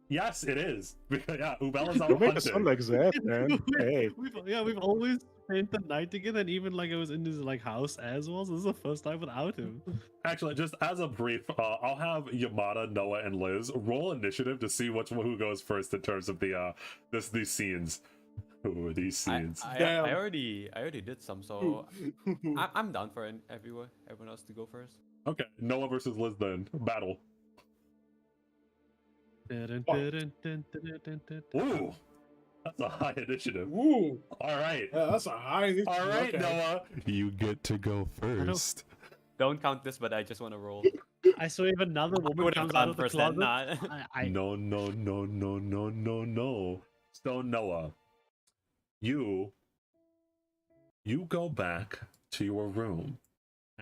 Yes, it is. Because, yeah, Ubel is out You make it sound hunting. like that, man. Hey. We've always spent the night together, and even like I was in his like house as well. So this is the first time without him. Actually, just as a brief, I'll have Yamada, Noah, and Liz roll initiative to see who goes first in terms of the these scenes. Ooh, these scenes. I already did some, so I'm down for everyone else to go first. Okay, Noah versus Liz then. Battle. Ooh, that's a high initiative. Ooh, All right. yeah, that's a high. All right, okay. Noah. You get to go first. Don't count this, but I just want to roll. I saw even another woman would have comes out gone of the first then, closet. No. So Noah, you go back to your room,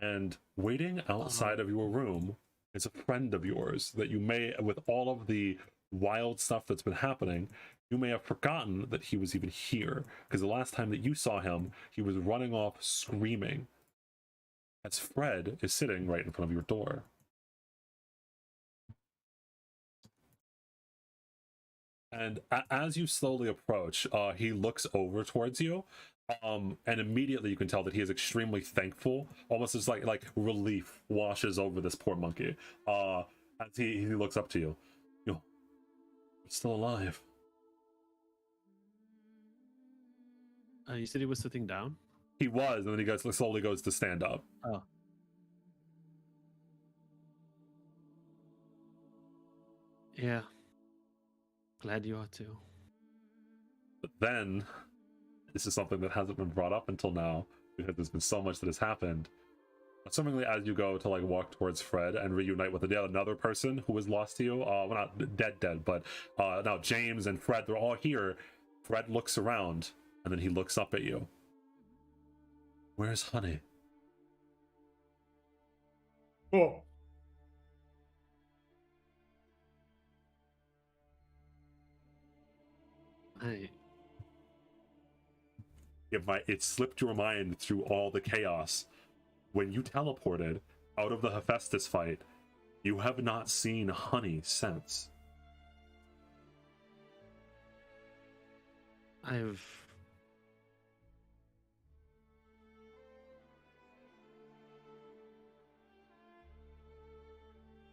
and waiting outside of your room is a friend of yours that you may, with all of the wild stuff that's been happening, you may have forgotten that he was even here, because the last time that you saw him, he was running off screaming as Fred is sitting right in front of your door. And as you slowly approach, he looks over towards you, and immediately you can tell that he is extremely thankful. Almost as like relief washes over this poor monkey. As he looks up to you, you're still alive. You said he was sitting down. He was, and then he slowly goes to stand up. Oh. Yeah. Glad you are too. But then, this is something that hasn't been brought up until now, because there's been so much that has happened. Assumingly, as you go to like walk towards Fred and reunite with another person who was lost to you, well, not dead, but now James and Fred, they're all here. Fred looks around, and then he looks up at you. Where's Honey? Oh. It slipped your mind through all the chaos. When you teleported out of the Hephaestus fight, you have not seen Honey since.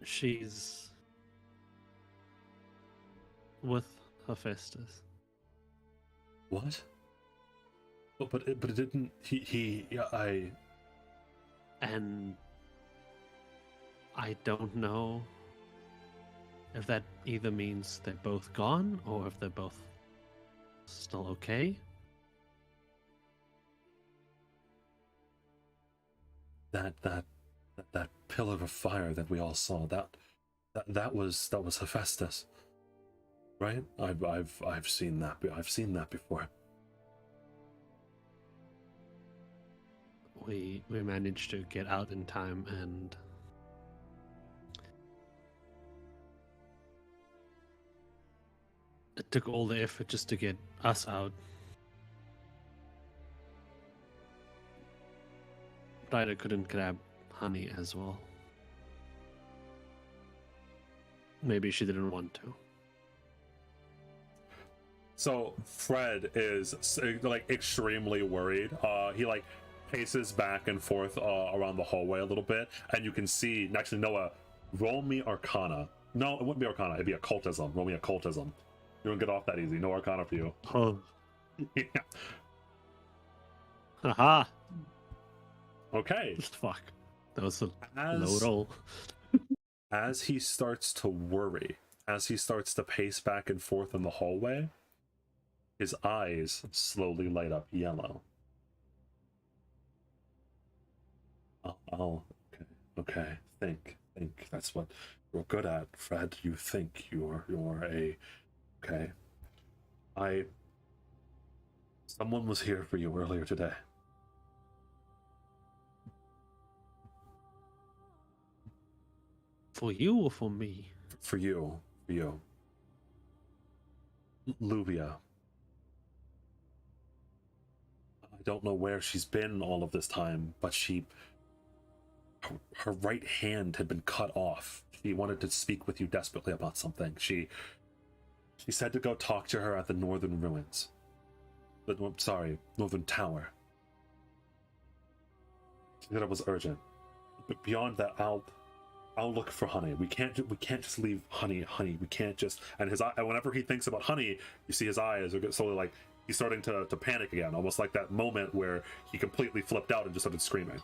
She's with Hephaestus. What? But it didn't. And I don't know if that either means they're both gone or if they're both still okay. that pillar of fire that we all saw, that was Hephaestus, right? I've seen that. I've seen that before. We managed to get out in time, and it took all the effort just to get us out. Ryder couldn't grab Honey as well. Maybe she didn't want to. So Fred is like extremely worried. He like paces back and forth around the hallway a little bit, and you can see. Actually, Noah, roll me Arcana. No, it wouldn't be Arcana. It'd be Occultism. Roll me Occultism. You don't get off that easy. No Arcana for you. Oh. Yeah. Haha. Okay. Fuck. That was a low roll. As he starts to worry, as he starts to pace back and forth in the hallway, his eyes slowly light up yellow. Oh, okay. Think. That's what you're good at, Fred. You think you're a... Okay. Someone was here for you earlier today. For you or for me? For you. Luvia. I don't know where she's been all of this time, but her right hand had been cut off. She wanted to speak with you desperately about something. She said to go talk to her at the northern ruins. Northern tower. She said it was urgent. But beyond that, I'll look for Honey. We can't just leave Honey. We can't just. And his eye, whenever he thinks about Honey, you see his eyes are slowly like he's starting to panic again, almost like that moment where he completely flipped out and just started screaming.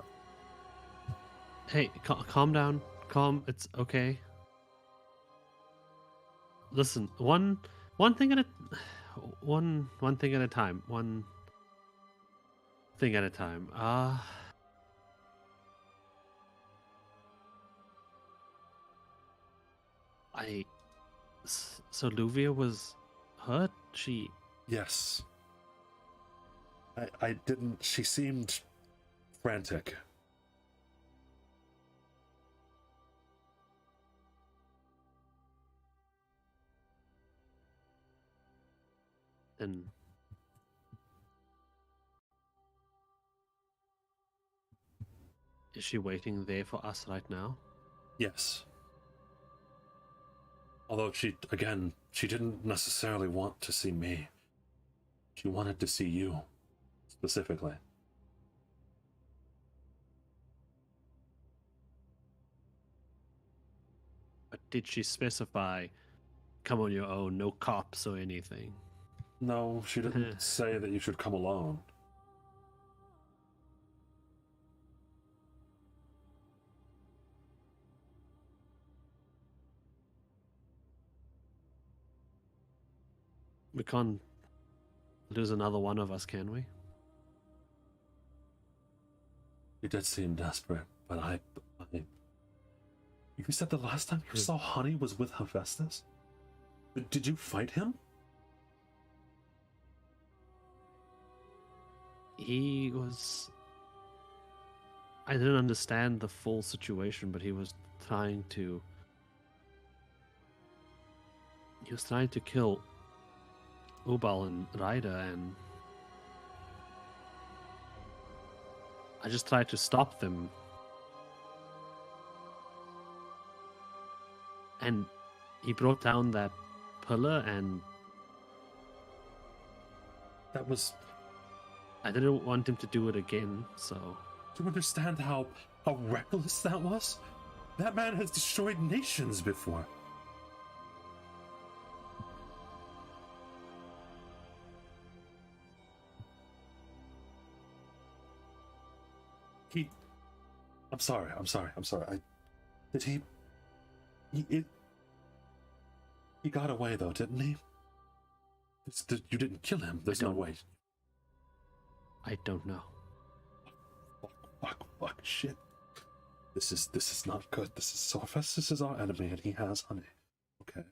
Hey, calm down. Calm. It's okay. Listen, one thing at a time. One thing at a time. So Luvia was hurt? Yes. I didn't... She seemed frantic. And is she waiting there for us right now? Yes. Although she didn't necessarily want to see me. She wanted to see you, specifically. But did she specify, come on your own, no cops or anything? No, she didn't say that you should come alone. We can't lose another one of us, can we? You did seem desperate, but I... You said the last time you saw Honey was with Hephaestus? Did you fight him? He was... I didn't understand the full situation, but he was trying to kill Ubel and Ryder, and I just tried to stop them. And he brought down that pillar, and That was... I didn't want him to do it again, so... Do you understand how reckless that was? That man has destroyed nations before. I'm sorry. He got away though, didn't he? You didn't kill him. There's no way. I don't know. Fuck, shit. This is not good. This is so Festus is our enemy and he has honey. Okay.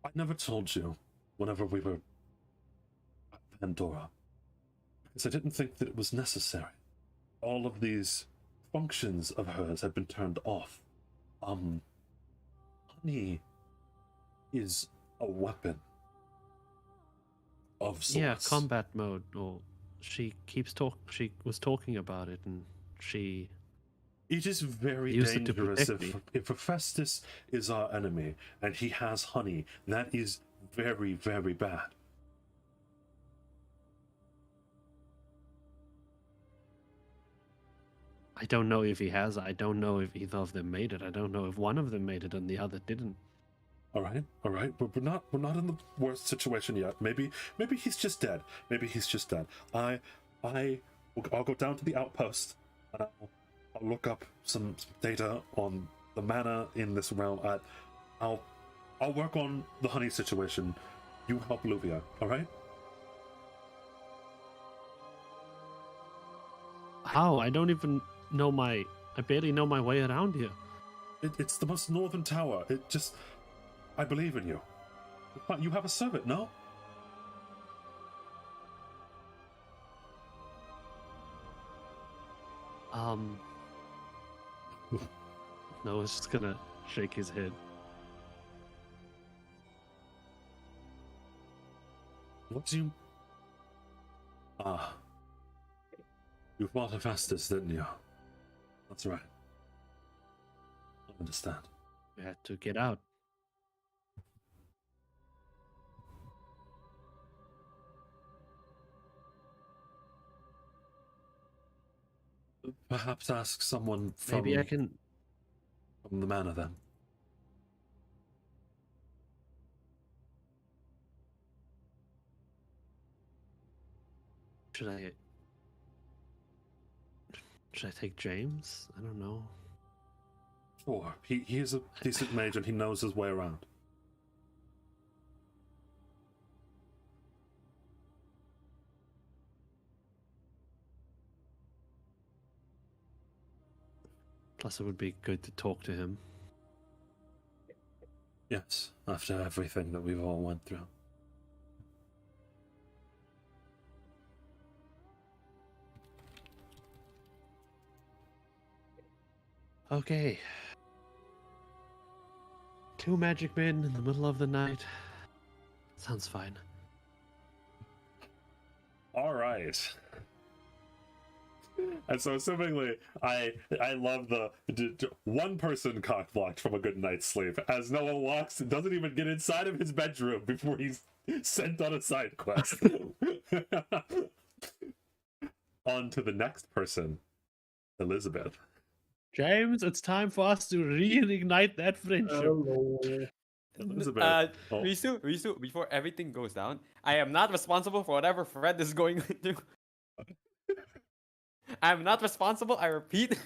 I never told you whenever we were at Pandora, because I didn't think that it was necessary. All of these functions of hers had been turned off. Honey is a weapon of sorts. Yeah, combat mode. Or she was talking about it, and she. It is very Use it to dangerous protect if Hephaestus is our enemy and he has honey. That is very, very bad. I don't know if he has. I don't know if either of them made it. I don't know if one of them made it and the other didn't. All right. We're not in the worst situation yet. Maybe he's just dead. Maybe he's just dead. I'll go down to the outpost and I'll look up some data on the manor in this realm. I'll work on the honey situation. You help Luvia, all right? How? I don't even know I barely know my way around here. It's the most northern tower. I believe in you. You have a servant, no? Noah's just gonna shake his head. What do you... You fought Hephaestus, didn't you? That's right. I understand. We had to get out. Perhaps ask someone from... Maybe I can... From the manor, then. Should I take James? I don't know. Sure. He is a decent mage and he knows his way around. Plus, it would be good to talk to him. Yes, after everything that we've all went through. Okay. 2 magic men in the middle of the night. Sounds fine. All right. And so, assumingly, I love the one person cock-blocked from a good night's sleep as Noah walks and doesn't even get inside of his bedroom before he's sent on a side quest. On to the next person, Elizabeth. James, it's time for us to reignite that friendship. Elizabeth. Risu, before everything goes down, I am not responsible for whatever Fred is going to do. I'm not responsible, I repeat.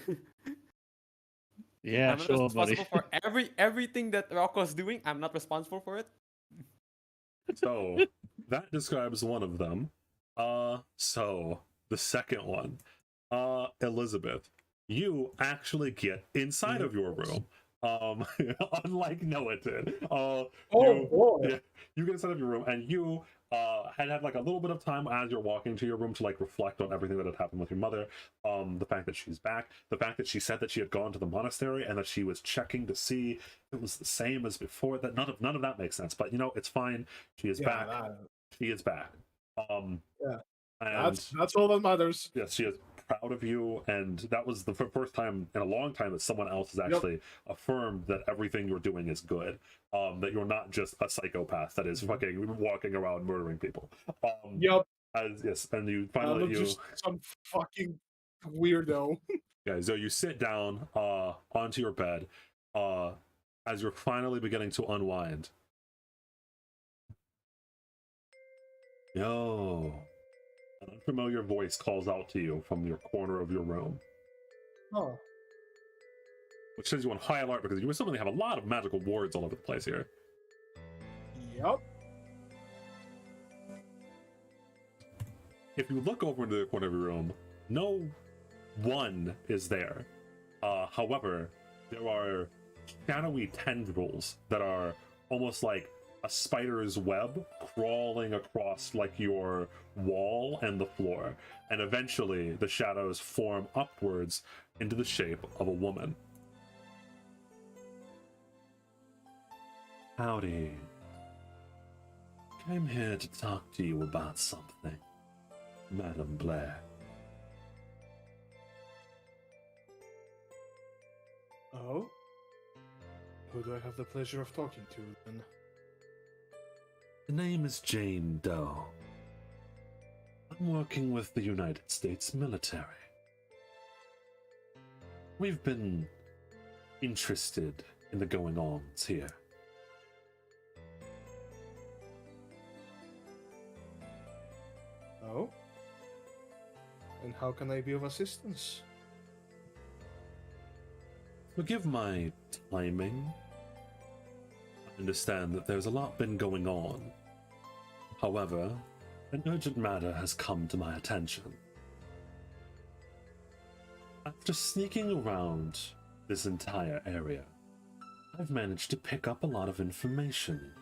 Yeah, I'm not sure, responsible buddy. for everything that Rocco's doing. I'm not responsible for it. So, that describes one of them. So, the second one. Elizabeth, you actually get inside of your room. Unlike Noah did. boy. You get inside of your room and you had like a little bit of time as you're walking to your room to like reflect on everything that had happened with your mother. The fact that she's back, the fact that she said that she had gone to the monastery and that she was checking to see if it was the same as before. That none of that makes sense, but you know, it's fine. She is back. She is back. Yeah. And That's all that matters. yes, she is proud of you, and that was the first time in a long time that someone else has actually affirmed that everything you're doing is good. That you're not just a psychopath that is fucking walking around murdering people. Yes, and you finally Just some fucking weirdo. yeah, so you sit down onto your bed as you're finally beginning to unwind. Yo. An unfamiliar voice calls out to you from your corner of your room. Oh. Which sends you on high alert because you suddenly have a lot of magical wards all over the place here. Yep. if you look over into the corner of your room, no one is there. However, there are shadowy tendrils that are almost like a spider's web crawling across like your wall and the floor, and eventually the shadows form upwards into the shape of a woman. Howdy. Came here to talk to you about something, Madam Blair. Oh? Who do I have the pleasure of talking to, then? The name is Jane Doe. I'm working with the United States military. We've been interested in the going-ons here. Oh? And how can I be of assistance? Forgive my timing. I understand that there's a lot been going on. However, an urgent matter has come to my attention. After sneaking around this entire area, I've managed to pick up a lot of information.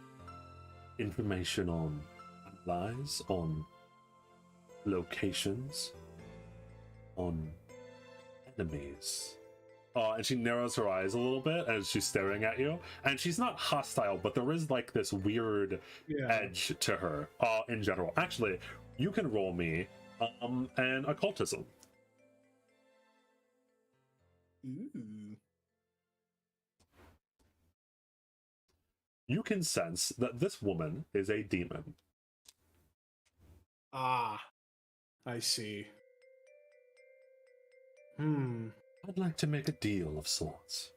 Information on allies, on locations, on enemies. And she narrows her eyes a little bit as she's staring at you. And she's not hostile, but there is like this weird edge to her in general. Actually, you can roll me an occultism. Ooh. You can sense that this woman is a demon. Ah, I see. I'd like to make a deal of sorts.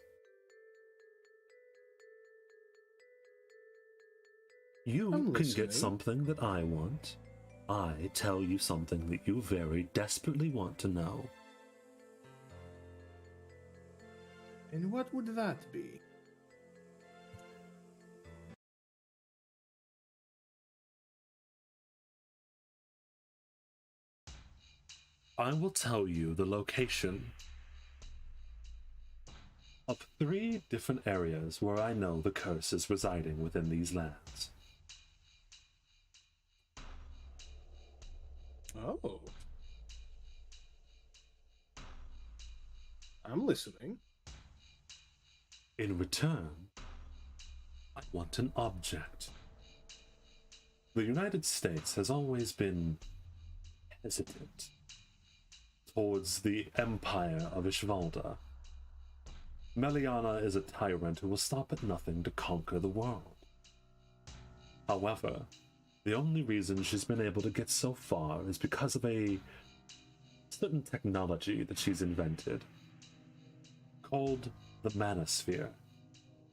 You I'm can get listening. something that I want. I tell you something that you very desperately want to know. And what would that be? I will tell you the location of 3 different areas where I know the curse is residing within these lands. Oh. I'm listening. In return, I want an object. The United States has always been hesitant towards the empire of Ishvalda. Meliana is a tyrant who will stop at nothing to conquer the world. However, the only reason she's been able to get so far is because of a certain technology that she's invented, called the manosphere.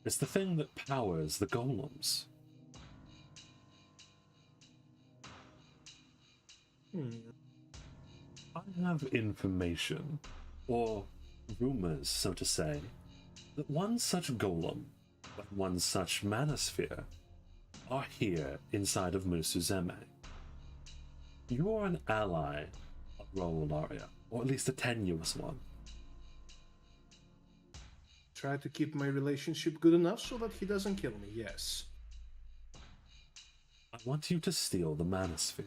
It's the thing that powers the golems. I have information, or rumors, so to say, that one such golem, and one such manosphere, are here inside of Musuzeme. You are an ally of Raul, Aria, or at least a tenuous one. Try to keep my relationship good enough so that he doesn't kill me, yes. I want you to steal the manosphere.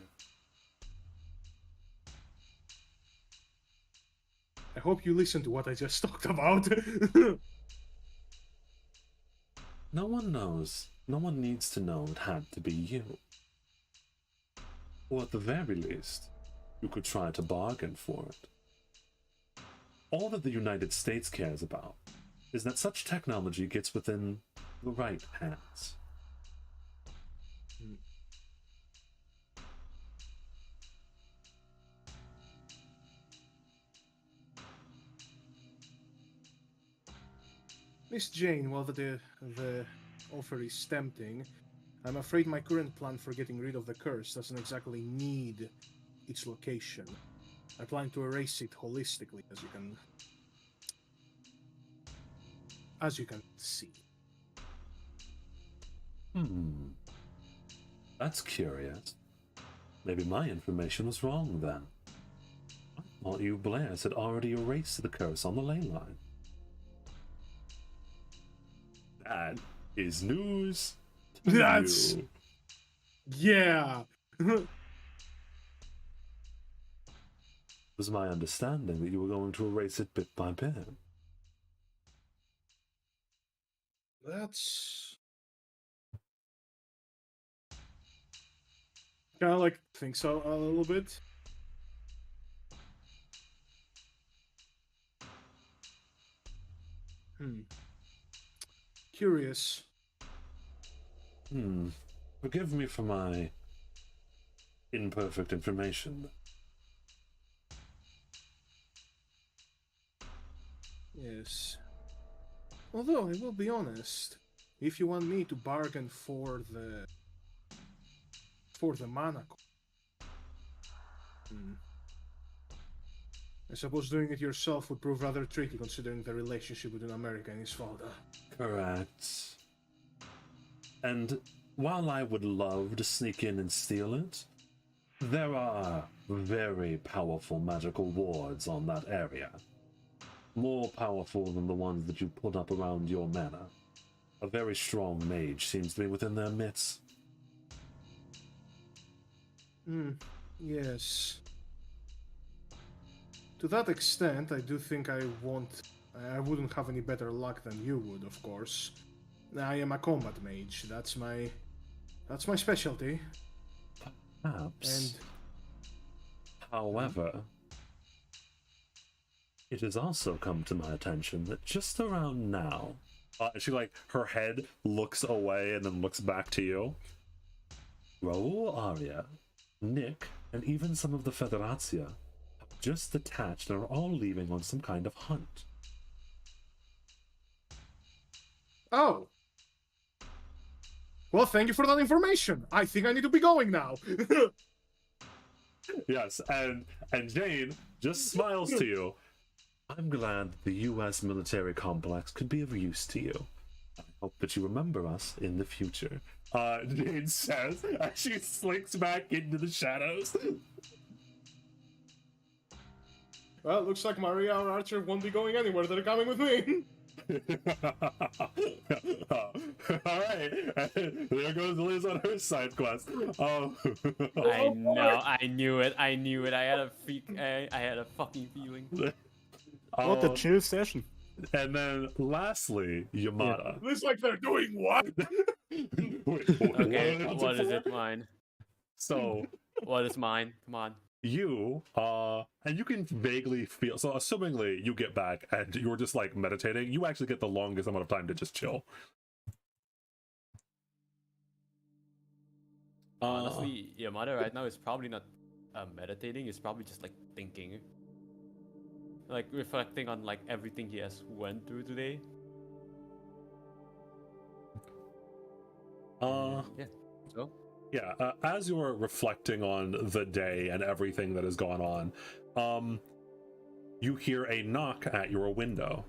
I hope you listened to what I just talked about. No one knows. No one needs to know it had to be you. Or at the very least, you could try to bargain for it. All that the United States cares about is that such technology gets within the right hands. Miss Jane, while the offer is tempting, I'm afraid my current plan for getting rid of the curse doesn't exactly need its location. I plan to erase it holistically, as you can see. That's curious. Maybe my information was wrong then. I thought you Blairs had already erased the curse on the ley line. That is news to That's- you. Yeah. It was my understanding that you were going to erase it bit by bit. That's kind of like think so a little bit. Curious. Forgive me for my imperfect information. Yes. Although I will be honest, if you want me to bargain for the mana, I suppose doing it yourself would prove rather tricky considering the relationship between America and his father. Correct. And while I would love to sneak in and steal it, there are very powerful magical wards on that area. More powerful than the ones that you put up around your manor. A very strong mage seems to be within their midst. Yes. To that extent, I do think I wouldn't have any better luck than you would, of course. I am a combat mage. That's my specialty. Perhaps. And however, it has also come to my attention that just around now, she her head looks away and then looks back to you. Raul, Arya, Nick, and even some of the Federazia have just detached and are all leaving on some kind of hunt. oh. Well, thank you for that information. I think I need to be going now. Yes, and Jane just smiles to you. I'm glad the U.S. military complex could be of use to you. I hope that you remember us in the future. Jane says as she slinks back into the shadows. Well, looks like Maria or Archer won't be going anywhere. They're coming with me. Alright, there goes Liz on her side quest. I know, I knew it. I had a fucking feeling. What a chill session. And then lastly, Yamada. Looks like they're doing what? Okay, what is it, mine? So, What is mine? Come on. you, and you can vaguely feel, so assumingly you get back and you're just like meditating, you actually get the longest amount of time to just chill. Honestly, Yamada right now is probably not meditating, he's probably just like thinking. Like reflecting on like everything he has went through today. Yeah. So? Yeah, as you're reflecting on the day and everything that has gone on, you hear a knock at your window.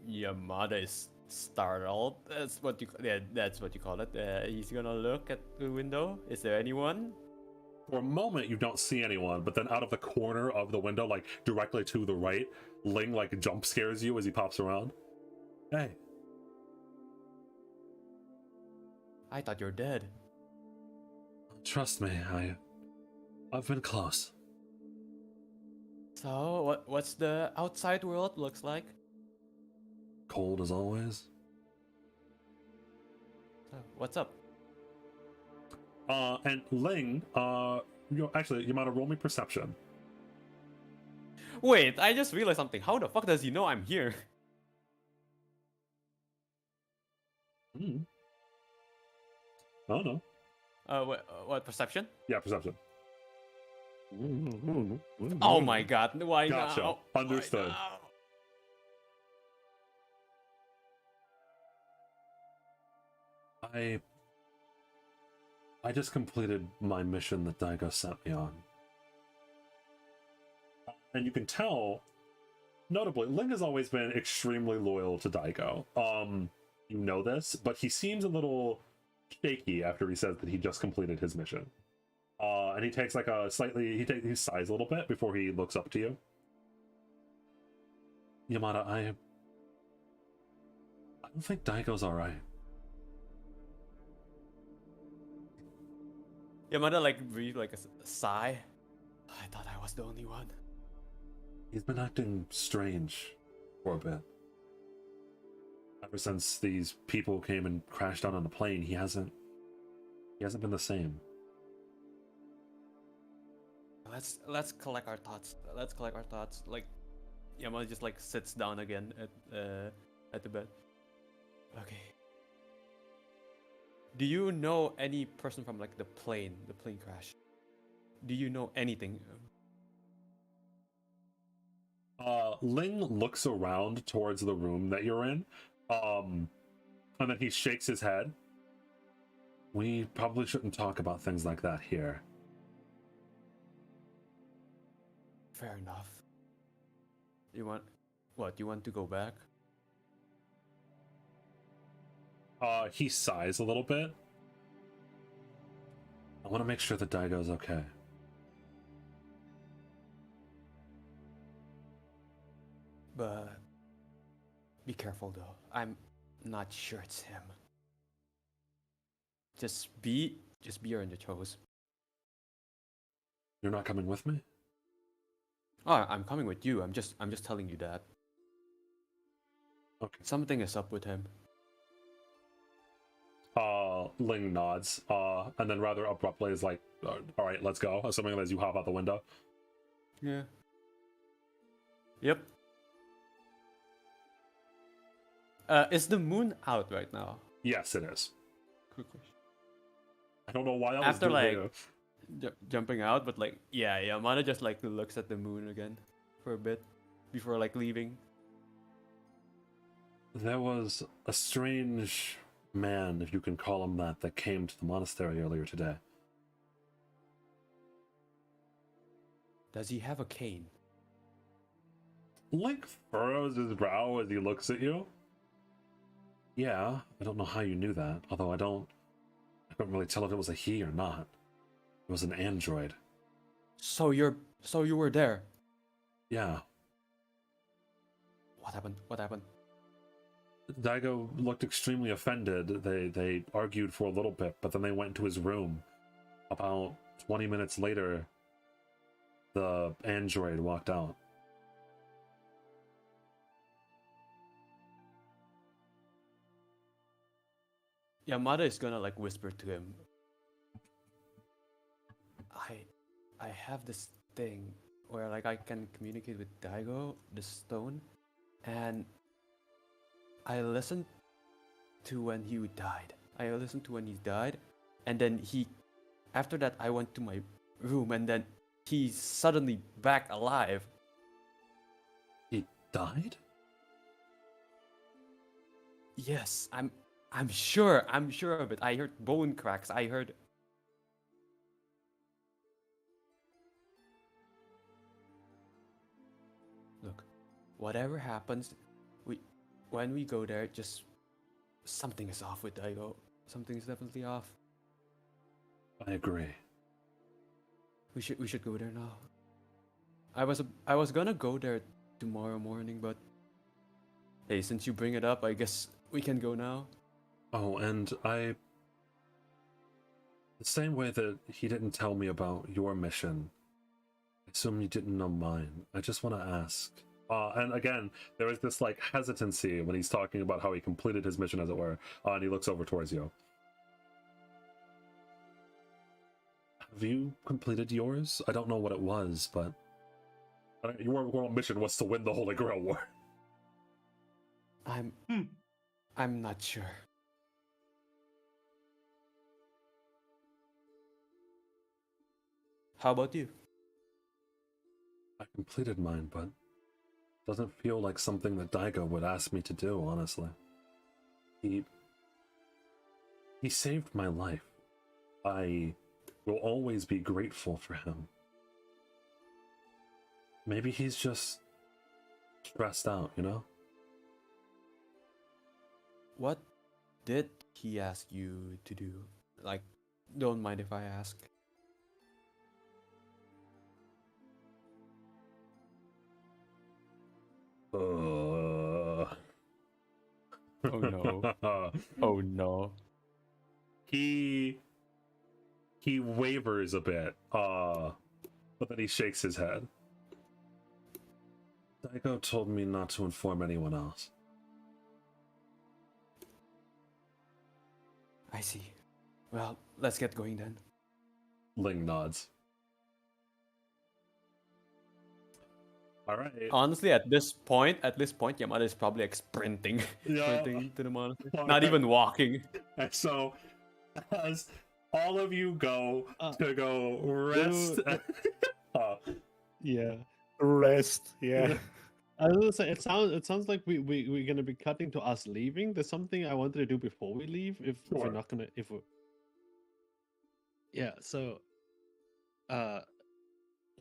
Yamada is startled. That's what you call it. He's gonna look at the window. Is there anyone? For a moment, you don't see anyone, but then out of the corner of the window, like directly to the right, Ling like jump scares you as he pops around. Hey. I thought you're dead. Trust me, I've been close. So what's the outside world looks like? Cold as always. So, what's up? And Ling, actually, you might have rolled me perception. Wait, I just realized something. How the fuck does he know I'm here? Oh no. What perception? Yeah, perception. Oh my god, why Gotcha. now? Understood. Why now? I just completed my mission that Daigo sent me on. And you can tell, notably, Ling has always been extremely loyal to Daigo. You know this, but he seems a little shaky after he says that he just completed his mission. And he takes like a slightly, he sighs a little bit before he looks up to you. Yamada, I don't think Daigo's alright. Yamada like breathed like a sigh. I thought I was the only one. He's been acting strange for a bit. Ever since these people came and crashed down on the plane, he hasn't been the same. Let's collect our thoughts. Let's collect our thoughts. Like, Yamada just like sits down again at the bed. Okay. Do you know any person from like the plane crash? Do you know anything? Ling looks around towards the room that you're in, and then he shakes his head. We probably shouldn't talk about things like that here. Fair enough. You want what? You want to go back? He sighs a little bit. I want to make sure that Daigo's okay. But be careful though. I'm not sure it's him. Just be on your toes. You're not coming with me? Oh, I'm coming with you. I'm just telling you that. Okay. Something is up with him. Ling nods, and then rather abruptly is like, all right, let's go. Assuming as you hop out the window. Yeah. Yep. Is the moon out right now? Yes, it is. Quick question. I don't know why that After was like jumping out, but like yeah, Yamada just like looks at the moon again for a bit before like leaving. There was a strange man, if you can call him that came to the monastery earlier today. Does he have a cane? Link furrows his brow as he looks at you. Yeah, I don't know how you knew that, although I couldn't really tell if it was a he or not. It was an android. So you were there. Yeah. What happened? What happened? Daigo looked extremely offended. They argued for a little bit, but then they went into his room. About 20 minutes later, the android walked out. Yamada is gonna like whisper to him. I have this thing where like I can communicate with Daigo, the stone, and I listened to when he died. And then after that I went to my room, and then he's suddenly back alive. He died? Yes, I'm sure of it. I heard bone cracks. I heard. Look, whatever happens, when we go there, just something is off with Daigo. Something is definitely off. I agree. We should go there now. I was gonna go there tomorrow morning, but hey, since you bring it up, I guess we can go now. Oh, and the same way that he didn't tell me about your mission, I assume you didn't know mine. I just want to ask. And again, there is this like hesitancy when he's talking about how he completed his mission, as it were, and he looks over towards you. Have you completed yours? I don't know what it was, but your mission was to win the Holy Grail War. I'm not sure. How about you? I completed mine, but doesn't feel like something that Daigo would ask me to do, honestly. He saved my life. I will always be grateful for him. Maybe he's just stressed out, you know? What did he ask you to do? Like, don't mind if I ask. Oh no. Oh no. He wavers a bit, but then he shakes his head. Daigo told me not to inform anyone else. I see. Well, let's get going then. Ling nods. All right. Honestly, at this point, Yamada is probably like sprinting, Yeah. sprinting to the monastery. All Not right. even walking. And so, as all of you go to go rest, Yeah. Rest. Yeah. I was gonna say it sounds like we're gonna be cutting to us leaving. There's something I wanted to do before we leave. If we're Sure. not gonna yeah. So,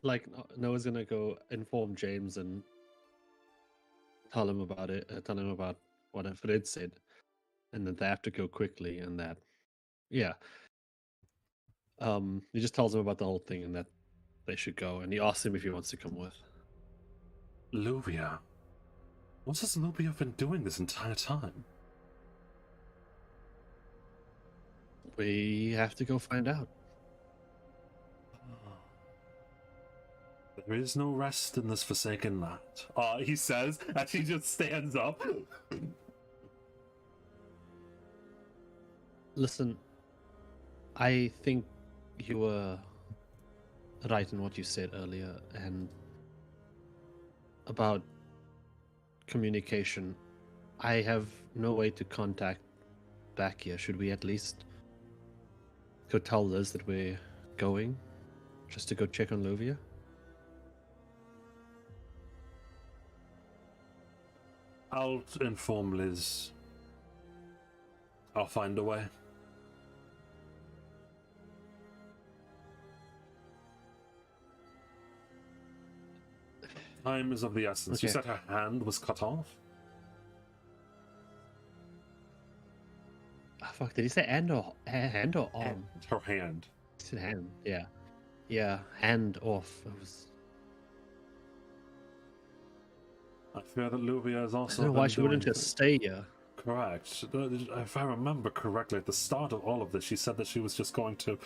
like Noah's gonna go inform James and tell him about it. Tell him about what Fred said, and that they have to go quickly, and that yeah. He just tells him about the whole thing and that they should go, and he asks him if he wants to come with. Luvia. What has Luvia been doing this entire time? We have to go find out. There is no rest in this forsaken land. He says as he just stands up. Listen, I think you were right in what you said earlier, and about communication. I have no way to contact back here. Should we at least go tell Liz that we're going? Just to go check on Luvia? I'll inform Liz. I'll find a way. Time is of the essence. You Okay. said her hand was cut off? Ah, fuck, did he say hand or arm? Her hand. He said hand, yeah. Yeah, hand off. It was... I fear that Luvia is I also. don't know why been she wouldn't doing just stay here. Correct. If I remember correctly, at the start of all of this, she said that she was just going to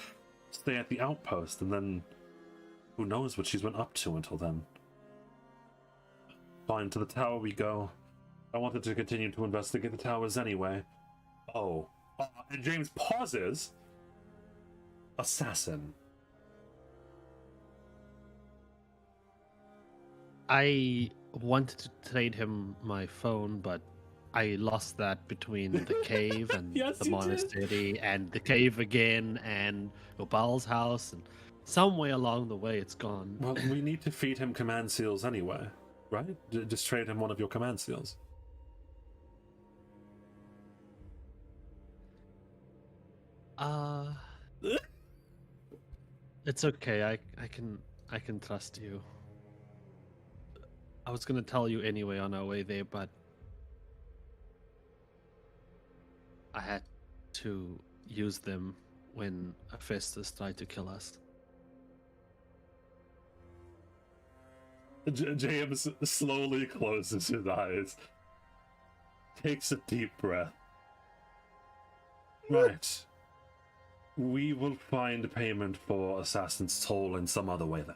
stay at the outpost, and then who knows what she's been up to until then. Fine, to the tower we go. I wanted to continue to investigate the towers anyway. Oh. And James pauses. Assassin. I wanted to trade him my phone, but I lost that between the cave and Yes, the you did. monastery and the cave again and Ubel's house, and somewhere along the way it's gone. Well, we need to feed him command seals anyway, right? Just trade him one of your command seals. It's okay. I can trust you. I was gonna tell you anyway on our way there, but I had to use them when Hephaestus tried to kill us. James slowly closes his eyes, takes a deep breath. Right. We will find payment for Assassin's Toll in some other way then.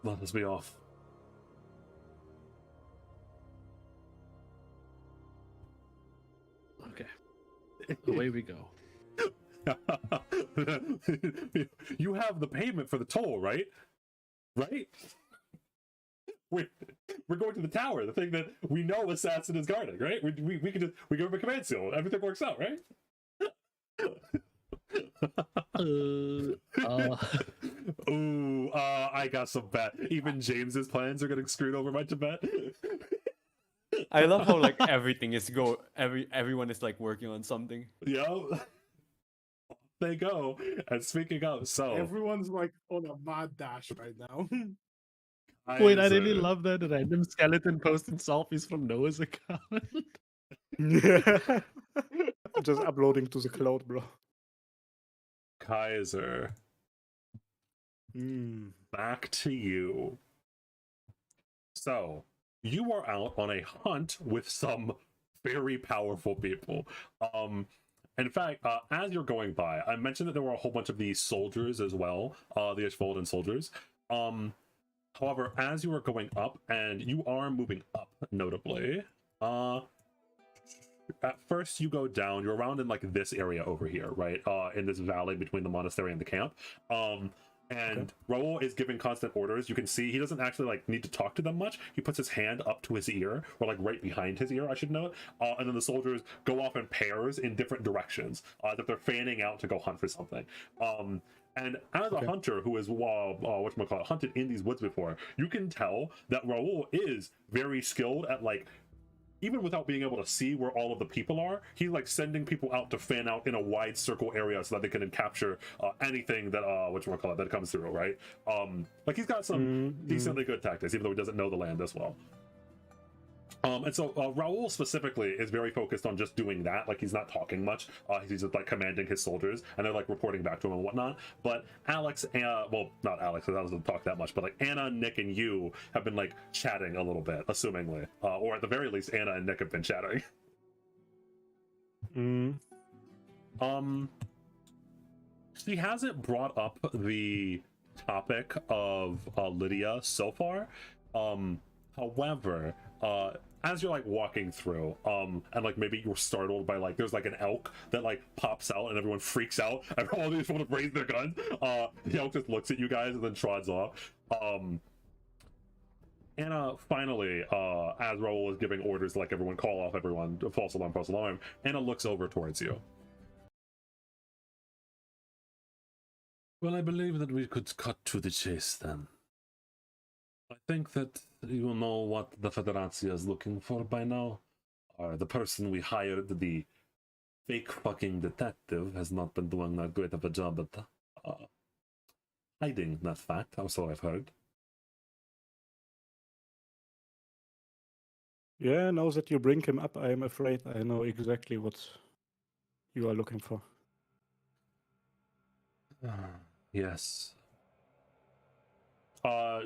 Let us be off. Okay. Away we go. You have the payment for the toll, right? Right? We're going to the tower, the thing that we know Assassin is guarding, right? We can just we give him a command seal, everything works out, right? Ooh, I got some bad. Even James's plans are getting screwed over by Tibet. I love how like everything is everyone is like working on something. Yo, they go. And speaking of, so Everyone's like on a mad dash right now. Wait, I really Kaiser. love that random skeleton posting selfies from Noah's account. Yeah. Just uploading to the cloud, bro. Kaiser, back to you. So, you are out on a hunt with some very powerful people. In fact, as you're going by, I mentioned that there were a whole bunch of these soldiers as well, the Ishvolden soldiers. However, as you are going up, and you are moving up, notably, at first you go down, you're around in like this area over here, right? In this valley between the monastery and the camp. And Raul is giving constant orders. You can see he doesn't actually like need to talk to them much. He puts his hand up to his ear, or like right behind his ear, I should note. And then the soldiers go off in pairs in different directions, as if they're fanning out to go hunt for something. And as a hunter who has whatchamacallit, hunted in these woods before, you can tell that Raul is very skilled at like, even without being able to see where all of the people are, he's like sending people out to fan out in a wide circle area so that they can capture anything that whatchamacallit that comes through, right? Like he's got some decently good tactics, even though he doesn't know the land as well. And so Raul specifically is very focused on just doing that. Like he's not talking much. He's just like commanding his soldiers, and they're like reporting back to him and whatnot. But Alex, well, not Alex, because I doesn't talk that much. But like Anna, Nick, and you have been like chatting a little bit, assumingly, or at the very least, Anna and Nick have been chatting. She hasn't brought up the topic of Lydia so far. However, as you're like walking through, and like maybe you're startled by like there's like an elk that like pops out and everyone freaks out. Everyone just want to raise their guns. The elk just looks at you guys and then trods off. Anna finally, as Raul is giving orders, like everyone call off, everyone false alarm. Anna looks over towards you. Well, I believe that we could cut to the chase then. I think that you know what the Federatia is looking for by now. The person we hired, the fake fucking detective, has not been doing that great of a job at hiding that fact, or so I've heard. Yeah, now that you bring him up, I am afraid I know exactly what you are looking for. Yes.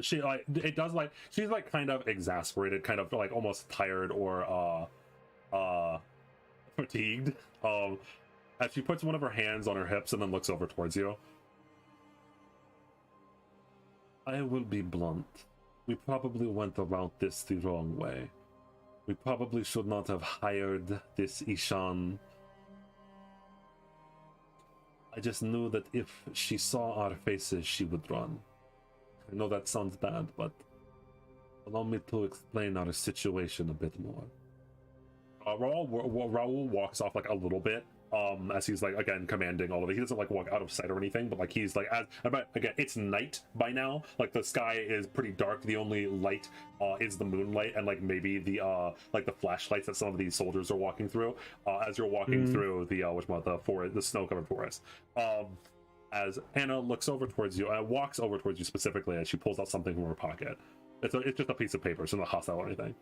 She like it does like she's like kind of exasperated, kind of like almost tired or fatigued. As she puts one of her hands on her hips and then looks over towards you. I will be blunt. We probably went about this the wrong way. We probably should not have hired this Ishan. I just knew that if she saw our faces, she would run. I know that sounds bad, but allow me to explain our situation a bit more. Raul walks off like a little bit, as he's like again commanding all of it. He doesn't like walk out of sight or anything, but like he's like again, it's night by now. Like the sky is pretty dark. The only light is the moonlight and like maybe the like the flashlights that some of these soldiers are walking through. As you're walking through the snow-covered forest. As Anna looks over towards you, walks over towards you specifically as she pulls out something from her pocket. It's just a piece of paper, so not hostile or anything.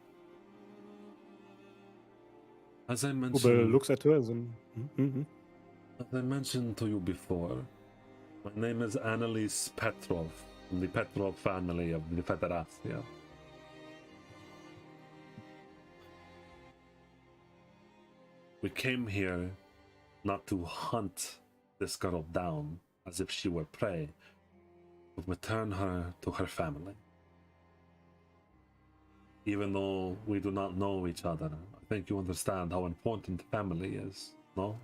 As I mentioned, Ubel looks at her and as I mentioned to you before, my name is Annalise Petrov, from the Petrov family of the Federatia. We came here not to hunt this girl down as if she were prey, but return her to her family. Even though we do not know each other, I think you understand how important family is, no?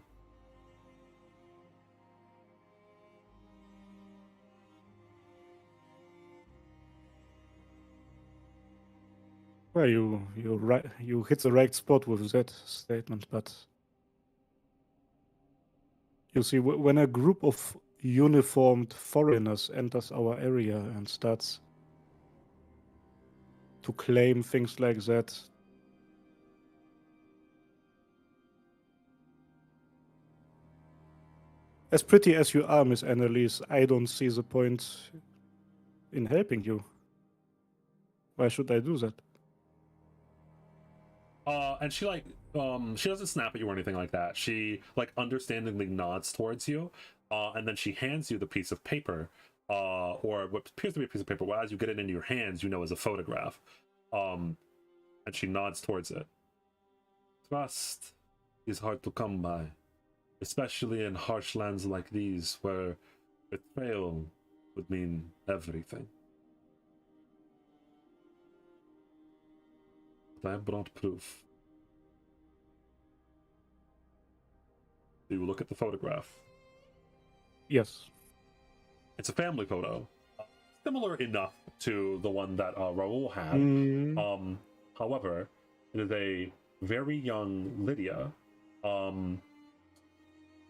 well, you hit the right spot with that statement, but you see, when a group of uniformed foreigners enters our area and starts to claim things like that, as pretty as you are, Miss Annalise, I don't see the point in helping you. Why should I do that? And she like she doesn't snap at you or anything like that. She like understandingly nods towards you, and then she hands you the piece of paper, or what appears to be a piece of paper. Well, as you get it into your hands, you know is a photograph. And she nods towards it. Trust is hard to come by, especially in harsh lands like these, where betrayal would mean everything. But I have brought proof. Do you look at the photograph? Yes. It's a family photo, similar enough to the one that Raul had. However, it is a very young Lydia,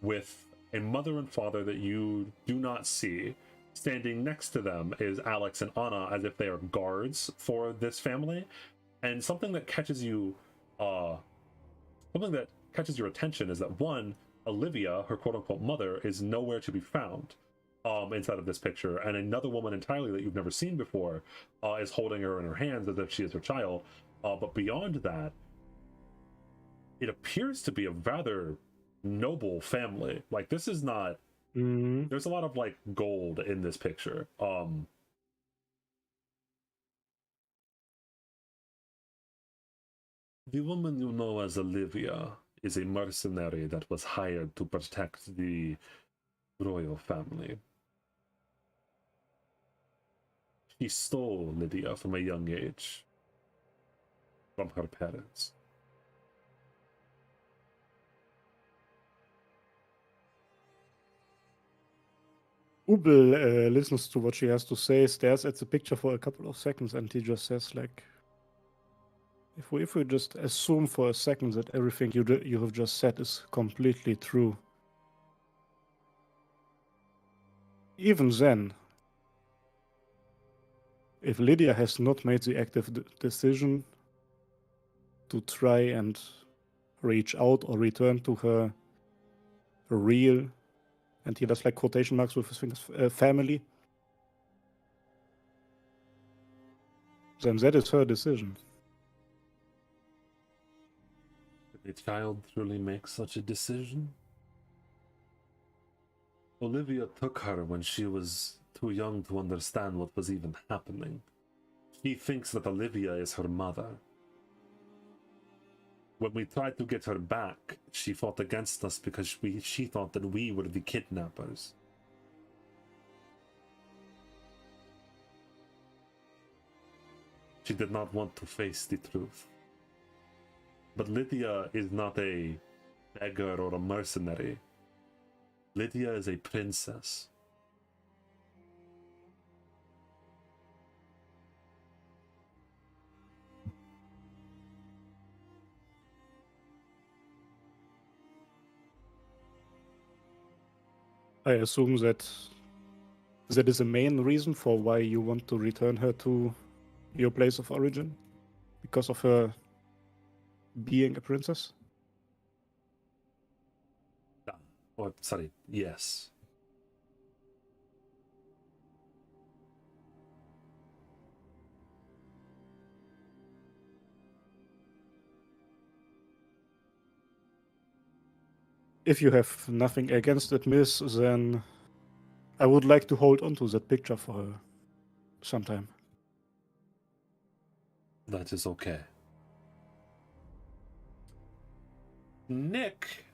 with a mother and father that you do not see. Standing next to them is Alex and Anna, as if they are guards for this family. And something that catches you, something that catches your attention is that one, Olivia, her quote-unquote mother, is nowhere to be found inside of this picture, and another woman entirely that you've never seen before is holding her in her hands as if she is her child. But beyond that, it appears to be a rather noble family. Like, this is not... There's a lot of, like, gold in this picture. The woman you know as Olivia is a mercenary that was hired to protect the royal family. She stole Lydia from a young age from her parents. Ubel listens to what she has to say, stares at the picture for a couple of seconds, and he just says, like, if we just assume for a second that everything you have just said is completely true, even then, if Lydia has not made the active decision to try and reach out or return to her real, and he does like quotation marks with his fingers, family, then that is her decision. Did a child truly make such a decision? Olivia took her when she was too young to understand what was even happening. She thinks that Olivia is her mother. When we tried to get her back, she fought against us because she thought that we were the kidnappers. She did not want to face the truth. But Lydia is not a beggar or a mercenary. Lydia is a princess. I assume that is the main reason for why you want to return her to your place of origin, because of her being a princess? Or, sorry, yes. If you have nothing against it, miss, then I would like to hold on to that picture for her sometime. That is okay. Nick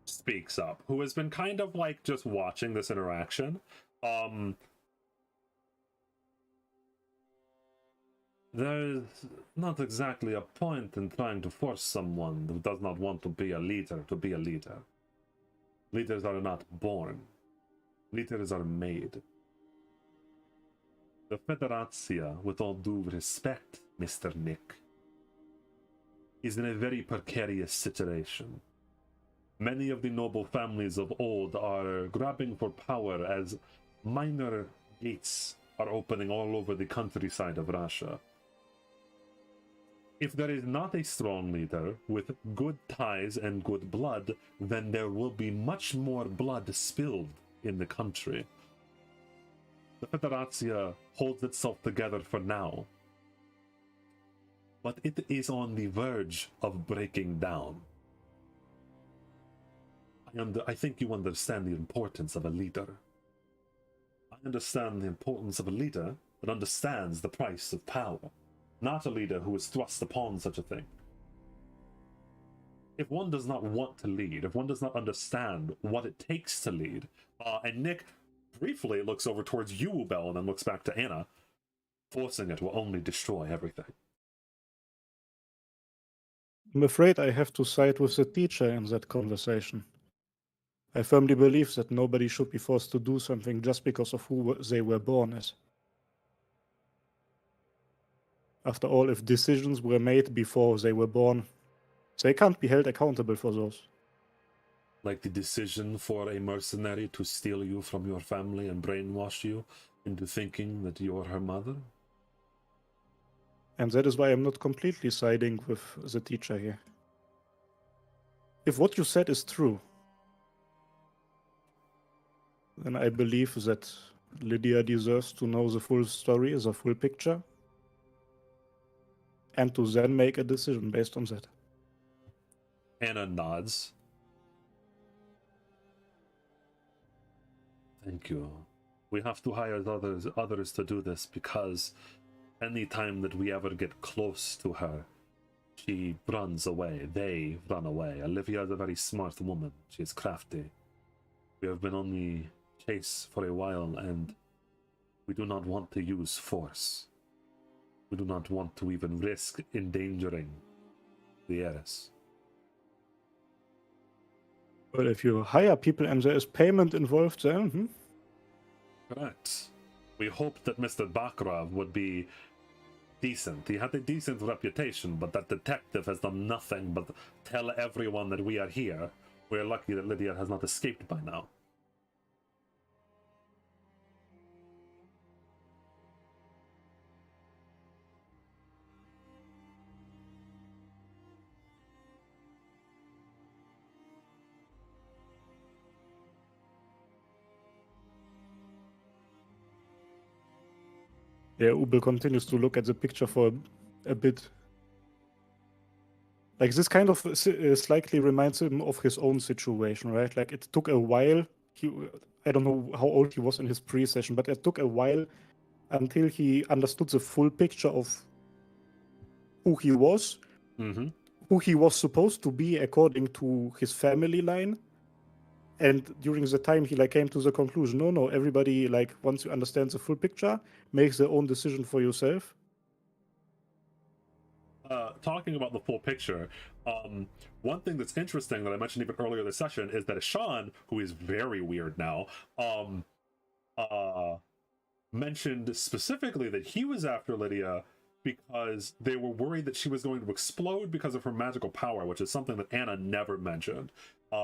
speaks up, who has been kind of like just watching this interaction. There's not exactly a point in trying to force someone who does not want to be a leader to be a leader. Leaders are not born. Leaders are made. The Federatia, with all due respect, Mr. Nick, is in a very precarious situation. Many of the noble families of old are grabbing for power as minor gates are opening all over the countryside of Russia. If there is not a strong leader with good ties and good blood, then there will be much more blood spilled in the country. The Federatia holds itself together for now, but it is on the verge of breaking down. I think you understand the importance of a leader. I understand the importance of a leader that understands the price of power, not a leader who is thrust upon such a thing. If one does not want to lead, if one does not understand what it takes to lead, and Nick briefly looks over towards you, Ubel, and then looks back to Anna, forcing it will only destroy everything. I'm afraid I have to side with the teacher in that conversation. I firmly believe that nobody should be forced to do something just because of who they were born as. After all, if decisions were made before they were born, they can't be held accountable for those. Like the decision for a mercenary to steal you from your family and brainwash you into thinking that you are her mother? And that is why I'm not completely siding with the teacher here. If what you said is true, then I believe that Lydia deserves to know the full story, the full picture, and to then make a decision based on that. Anna nods. Thank you. We have to hire others to do this because any time that we ever get close to her, she runs away. They run away. Olivia is a very smart woman. She is crafty. We have been on the chase for a while, and we do not want to use force. We do not want to even risk endangering the heiress. Well, if you hire people and there is payment involved, then Correct. We hoped that Mr. Bakrov would be decent. He had a decent reputation, but that detective has done nothing but tell everyone that we are here. We're lucky that Lydia has not escaped by now. yeah, Ubel continues to look at the picture for a bit. Like, this kind of slightly reminds him of his own situation, right? Like, it took a while. I don't know how old he was in his pre-session, but it took a while until he understood the full picture of who he was, who he was supposed to be according to his family line. And during the time, he came to the conclusion, no, everybody, once you understand the full picture, makes their own decision for yourself. Talking about the full picture, one thing that's interesting that I mentioned even earlier this session is that Sean, who is very weird now, mentioned specifically that he was after Lydia because they were worried that she was going to explode because of her magical power, which is something that Anna never mentioned.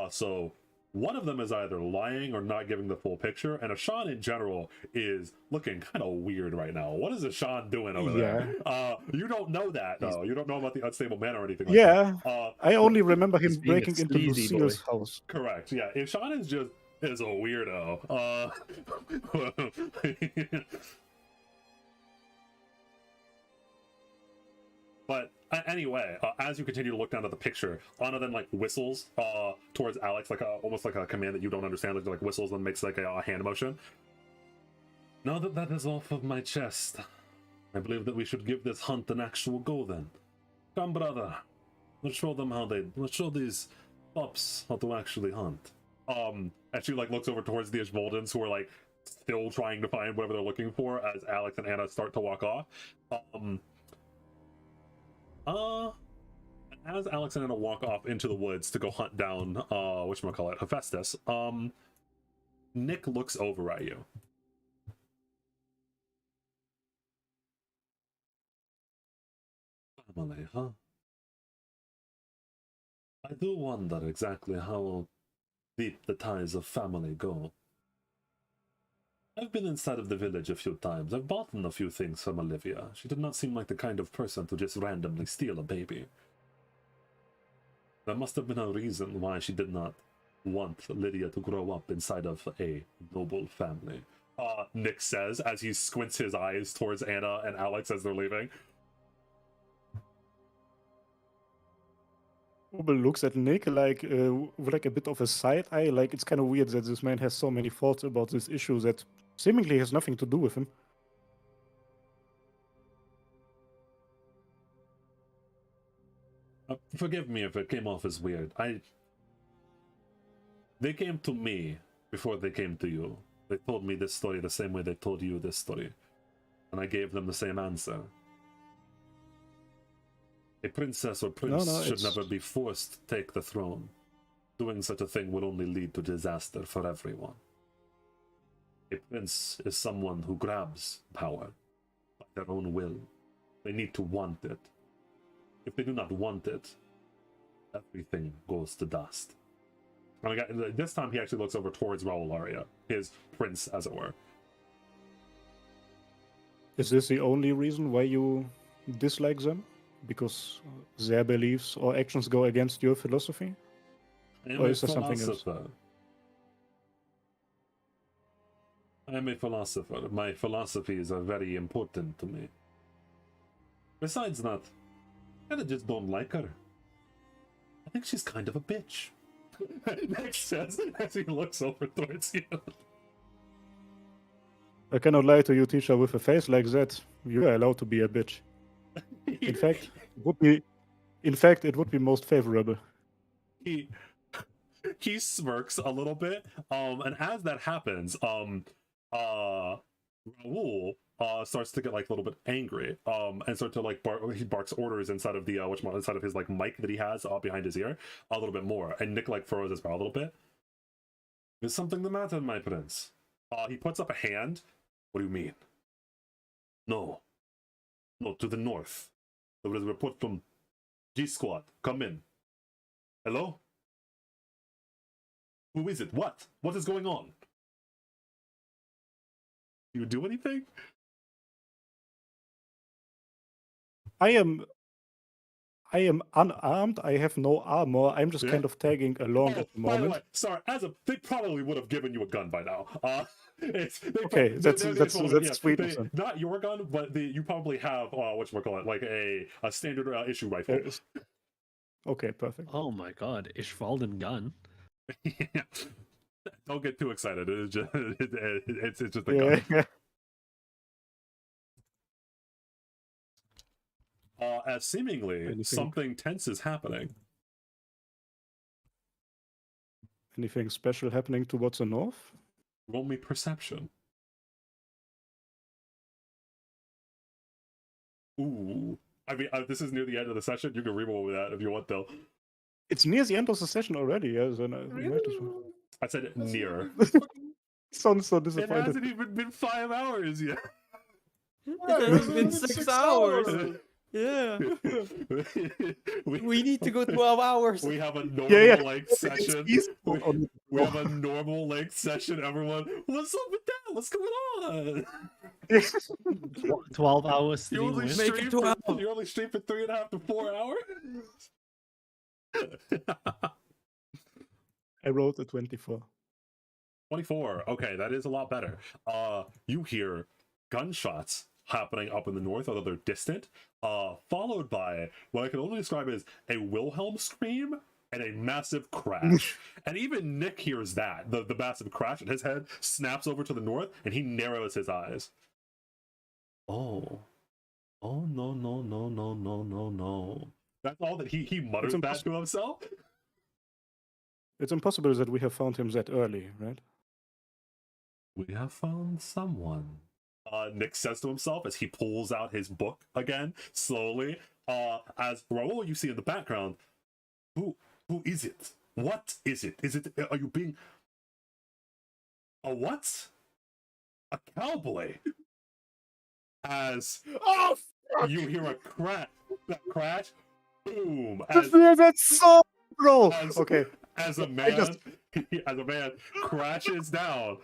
So one of them is either lying or not giving the full picture, and Ashan in general is looking kind of weird right now. What is Ashan doing over there? You don't know that, though. You don't know about the unstable manor or anything like that. I only remember him He's being a breaking into sleazy Lucille's boy. house. Correct, yeah. Ashan is a weirdo. But anyway, as you continue to look down at the picture, Anna then whistles towards Alex, almost like a command that you don't understand. Like whistles and makes a hand motion. Now that that is off of my chest, I believe that we should give this hunt an actual go. Then, come, brother. Let's show them let's show these pups how to actually hunt. And she looks over towards the Ishvoldens, who are still trying to find whatever they're looking for as Alex and Anna start to walk off. As Alex and Anna walk off into the woods to go hunt down, whatchamacallit, Hephaestus, Nick looks over at you. Family, huh? I do wonder exactly how deep the ties of family go. I've been inside of the village a few times. I've bought a few things from Olivia. She did not seem like the kind of person to just randomly steal a baby. There must have been a reason why she did not want Lydia to grow up inside of a noble family. Nick says as he squints his eyes towards Anna and Alex as they're leaving. Ubel looks at Nick like with like a bit of a side eye. Like it's kind of weird that this man has so many thoughts about this issue that seemingly has nothing to do with him. Forgive me if it came off as weird. They came to me before they came to you. They told me this story the same way they told you this story. And I gave them the same answer. A princess or prince should never be forced to take the throne. Doing such a thing would only lead to disaster for everyone. A prince is someone who grabs power by their own will. They need to want it. If they do not want it, everything goes to dust. And this time he actually looks over towards Raul Aria, his prince, as it were. Is this the only reason why you dislike them? Because their beliefs or actions go against your philosophy? Or is there something else? I am a philosopher. My philosophies are very important to me. Besides that, I just don't like her. I think she's kind of a bitch. Next says as he looks over towards you. I cannot lie to you, teacher, with a face like that. You are allowed to be a bitch. In fact, it would be most favorable. He smirks a little bit, and as that happens, Raul starts to get like a little bit angry, and start to like he barks orders inside of the inside of his like mic that he has behind his ear a little bit more, and Nick like furrows his brow a little bit. Is something the matter, my prince? He puts up a hand. What do you mean? No, to the north. There was a report from G Squad. Come in. Hello? Who is it? What? What is going on? You do anything? I am unarmed. I have no armor. I'm just kind of tagging along at the moment. By the way, sorry, they probably would have given you a gun by now. Okay, that's sweet. Not your gun, but you probably have whatchamacallit, like a standard issue rifle. Okay, perfect. Oh my god, Ishvalden gun. Yeah. Don't get too excited. It's just a gun. Yeah. As seemingly something tense is happening. Anything special happening towards the north? Roll me perception. Ooh. I mean, this is near the end of the session. You can reroll with that if you want, though. It's near the end of the session already, yes. And I said near. Sounds so disappointed. It hasn't even been 5 hours yet. It has been 6 hours. Yeah. We need to go 12 hours. We have a normal length session. We have a normal length session, everyone. What's up with that? What's going on? 12 hours. You only stream for 3.5 to 4 hours? I wrote a 24. 24. Okay, that is a lot better. You hear gunshots happening up in the north, although they're distant, followed by what I can only describe as a Wilhelm scream and a massive crash. And even Nick hears that, the massive crash, and his head snaps over to the north, and he narrows his eyes. Oh, no. That's all that he mutters that to himself. It's impossible that we have found him that early, right? We have found someone. Nick says to himself as he pulls out his book again, slowly. As Raul, you see in the background, who is it? What is it? Are you being a what? A cowboy? As you hear a crash, boom. That's so bro. Okay. As a man crashes down,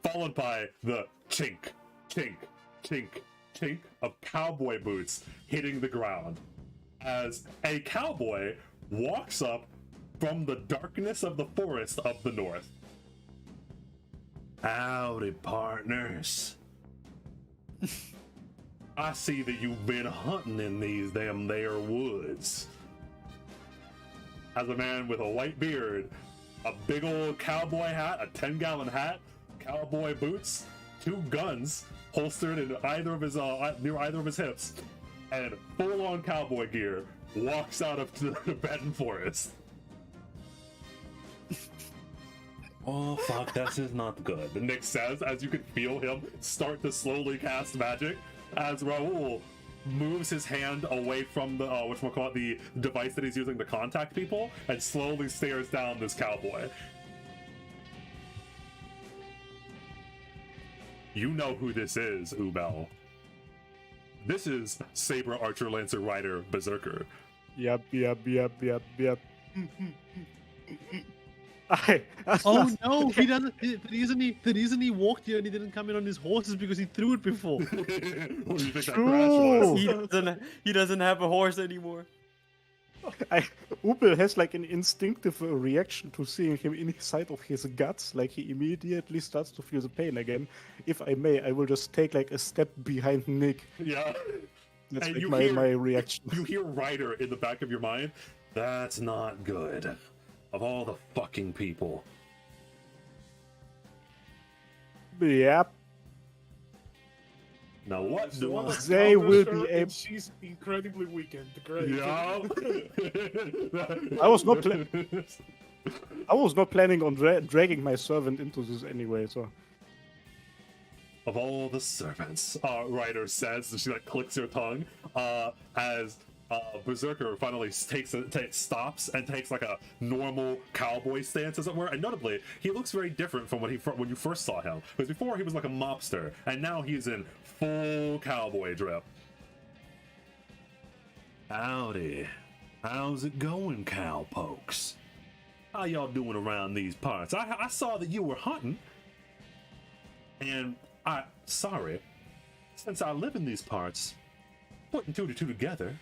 followed by the chink, chink, chink, chink of cowboy boots hitting the ground. As a cowboy walks up from the darkness of the forest of the north. Howdy, partners. I see that you've been hunting in these damn there woods. as a man with a white beard, a big old cowboy hat, a 10-gallon hat, cowboy boots, 2 guns holstered in either of his near either of his hips, and full-on cowboy gear, walks out of the Tibetan forest. Oh fuck, this is not good. Nick says, as you can feel him start to slowly cast magic, as Raul moves his hand away from the the device that he's using to contact people, and slowly stares down this cowboy. You know who this is, Ubel. This is Saber Archer Lancer Rider Berserker. Yep. Oh no, he doesn't. The reason he walked here and he didn't come in on his horse is because he threw it before. What do you think that True. crash was? He doesn't have a horse anymore. Ubel has like an instinctive reaction to seeing him inside of his guts. Like he immediately starts to feel the pain again. If I may, I will just take like a step behind Nick. Yeah. That's And like you my reaction. You hear Ryder in the back of your mind. That's not good. Of all the fucking people. Yep. Now what So do one I... of They will counters be her, able- and she's incredibly weakened. Great. Yeah. I was not I was not planning on dragging my servant into this anyway, so. Of all the servants, Ryder says, and she like clicks her tongue, as Berserker finally stops and takes like a normal cowboy stance, as it were. And notably, he looks very different from when you first saw him. Because before he was like a mobster, and now he's in full cowboy drip. Howdy, how's it going, cowpokes? How y'all doing around these parts? I saw that you were hunting, and sorry, since I live in these parts, putting 2 to 2 together.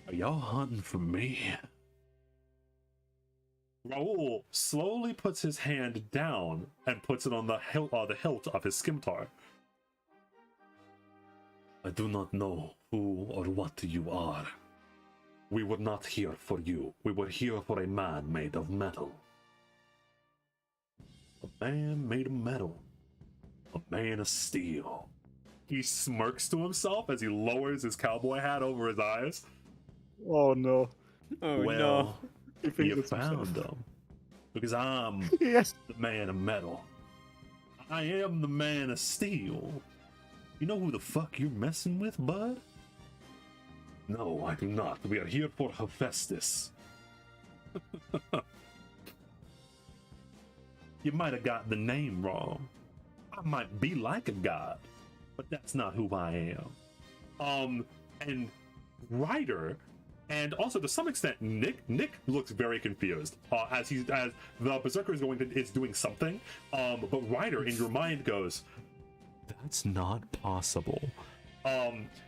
Are y'all hunting for me? Raul slowly puts his hand down and puts it on the hilt of his scimitar. I do not know who or what you are. We were not here for you. We were here for a man made of metal. A man made of metal. A man of steel. He smirks to himself as he lowers his cowboy hat over his eyes. Oh no. Oh Well, no. He thinks you it's found himself. him. Because I'm Yes. the man of metal. I am the man of steel. You know who the fuck you're messing with, bud? No, I do not. We are here for Hephaestus. You might have got the name wrong. I might be like a god, but that's not who I am. And Ryder, and also to some extent Nick looks very confused as the Berserker is doing something. But Ryder in your mind goes, that's not possible.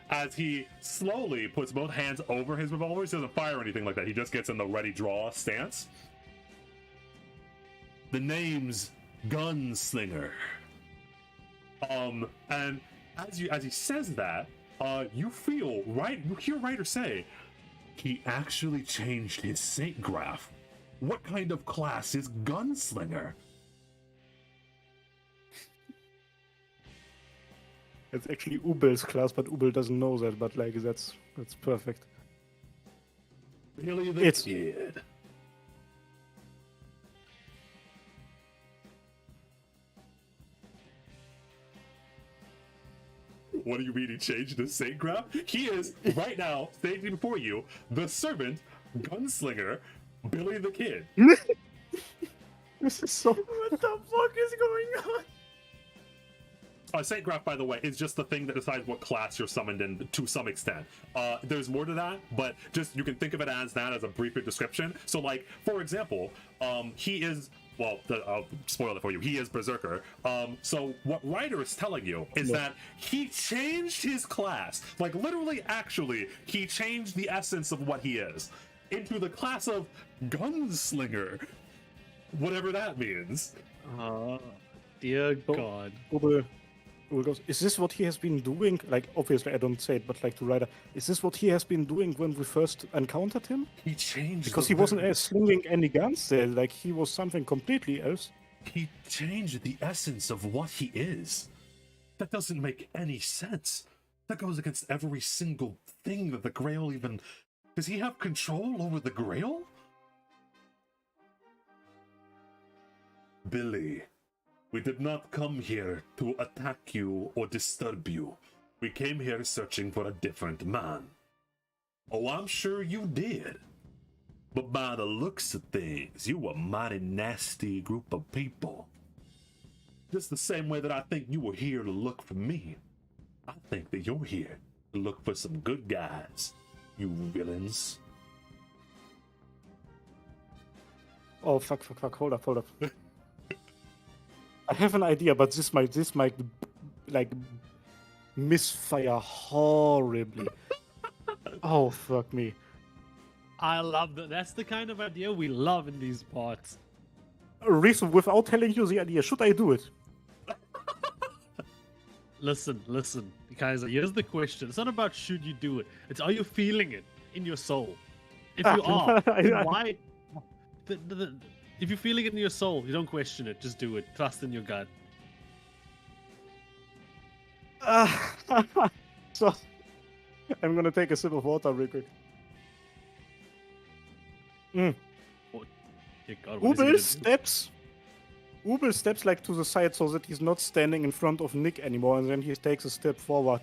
As he slowly puts both hands over his revolver. He doesn't fire or anything like that. He just gets in the ready draw stance. The name's Gunslinger. And as he says that, you hear Ryder say, he actually changed his saint graph. What kind of class is Gunslinger? It's actually Ubel's class, but Ubel doesn't know that, but like that's perfect. Really, the It's- kid. What do you mean he changed the saint graph? He is, right now, standing before you, the servant, Gunslinger, Billy the Kid. This is so. What the fuck is going on? Saint graph, by the way, is just the thing that decides what class you're summoned in to some extent. There's more to that, but just you can think of it as that as a briefer description. So, like, for example, he is. Well, I'll spoil it for you. He is Berserker. So what Ryder is telling you is that he changed his class. Like, literally, actually, he changed the essence of what he is into the class of Gunslinger. Whatever that means. Oh, dear God. Ubel, Ubel goes, is this what he has been doing? Like, obviously I don't say it, but like to Ryder, is this what he has been doing when we first encountered him? He changed Because the he wasn't very- slinging any guns there, like he was something completely else. He changed the essence of what he is. That doesn't make any sense. That goes against every single thing that the Grail even... Does he have control over the Grail? Billy, we did not come here to attack you or disturb you. We came here searching for a different man. Oh, I'm sure you did. But by the looks of things, you a mighty nasty group of people. Just the same way that I think you were here to look for me. I think that you're here to look for some good guys, you villains. Oh fuck, hold up. I have an idea, but this might like misfire horribly. Oh fuck me. I love that. That's the kind of idea we love in these parts. Reason, without telling you the idea, should I do it? Listen, Kaiser, here's the question. It's not about should you do it. It's are you feeling it in your soul? If you are, then why? If you're feeling it in your soul, you don't question it. Just do it. Trust in your gut. So, I'm gonna take a sip of water real quick. Dear God, what is he gonna do? Ubel steps like to the side so that he's not standing in front of Nick anymore, and then he takes a step forward.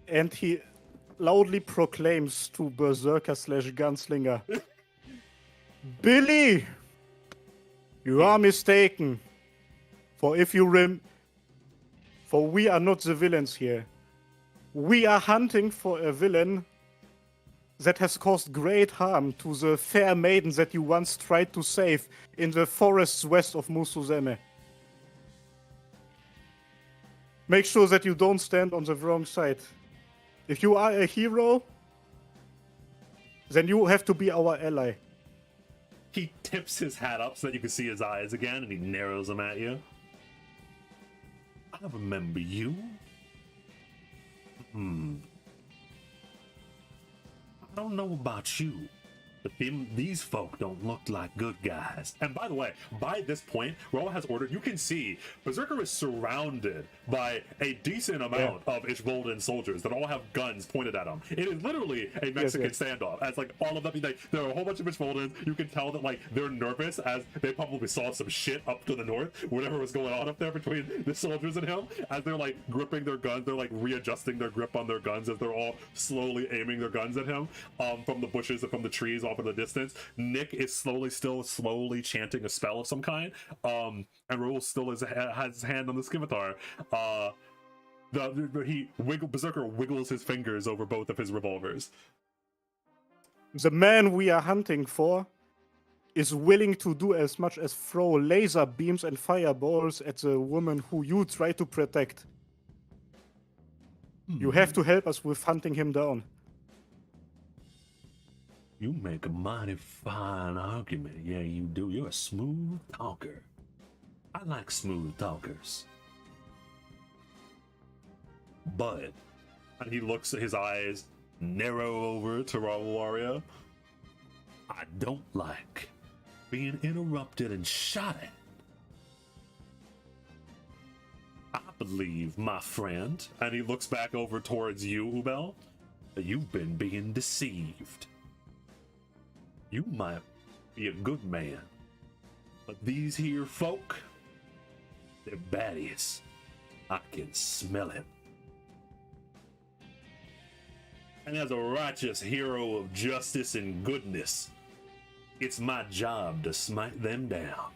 And he loudly proclaims to Berserker / Gunslinger, Billy, you are mistaken. For we are not the villains here. We are hunting for a villain that has caused great harm to the fair maiden that you once tried to save in the forests west of Musuzeme. Make sure that you don't stand on the wrong side. If you are a hero, then you have to be our ally. He tips his hat up so that you can see his eyes again, and he narrows them at you. I remember you. I don't know about you, but these folk don't look like good guys. And by the way, by this point, Raul has ordered, you can see Berserker is surrounded by a decent amount of Ishvolden soldiers that all have guns pointed at them. It is literally a Mexican standoff. As like all of them, like, there are a whole bunch of Ishvoldens. You can tell that like they're nervous as they probably saw some shit up to the north, whatever was going on up there between the soldiers and him. As they're like gripping their guns, they're like readjusting their grip on their guns as they're all slowly aiming their guns at him from the bushes and from the trees off in the distance. Nick is slowly chanting a spell of some kind, and Raul still has his hand on the scimitar. Berserker wiggles his fingers over both of his revolvers. The man we are hunting for is willing to do as much as throw laser beams and fireballs at the woman who you try to protect. You have to help us with hunting him down. You make a mighty fine argument. Yeah, you do. You're a smooth talker. I like smooth talkers. But, and he looks at his eyes narrow over to Raul Aria. I don't like being interrupted and shot at. I believe, my friend, and he looks back over towards you, Ubel, that you've been being deceived. You might be a good man, but these here folk, they're baddies. I can smell it. And as a righteous hero of justice and goodness, it's my job to smite them down.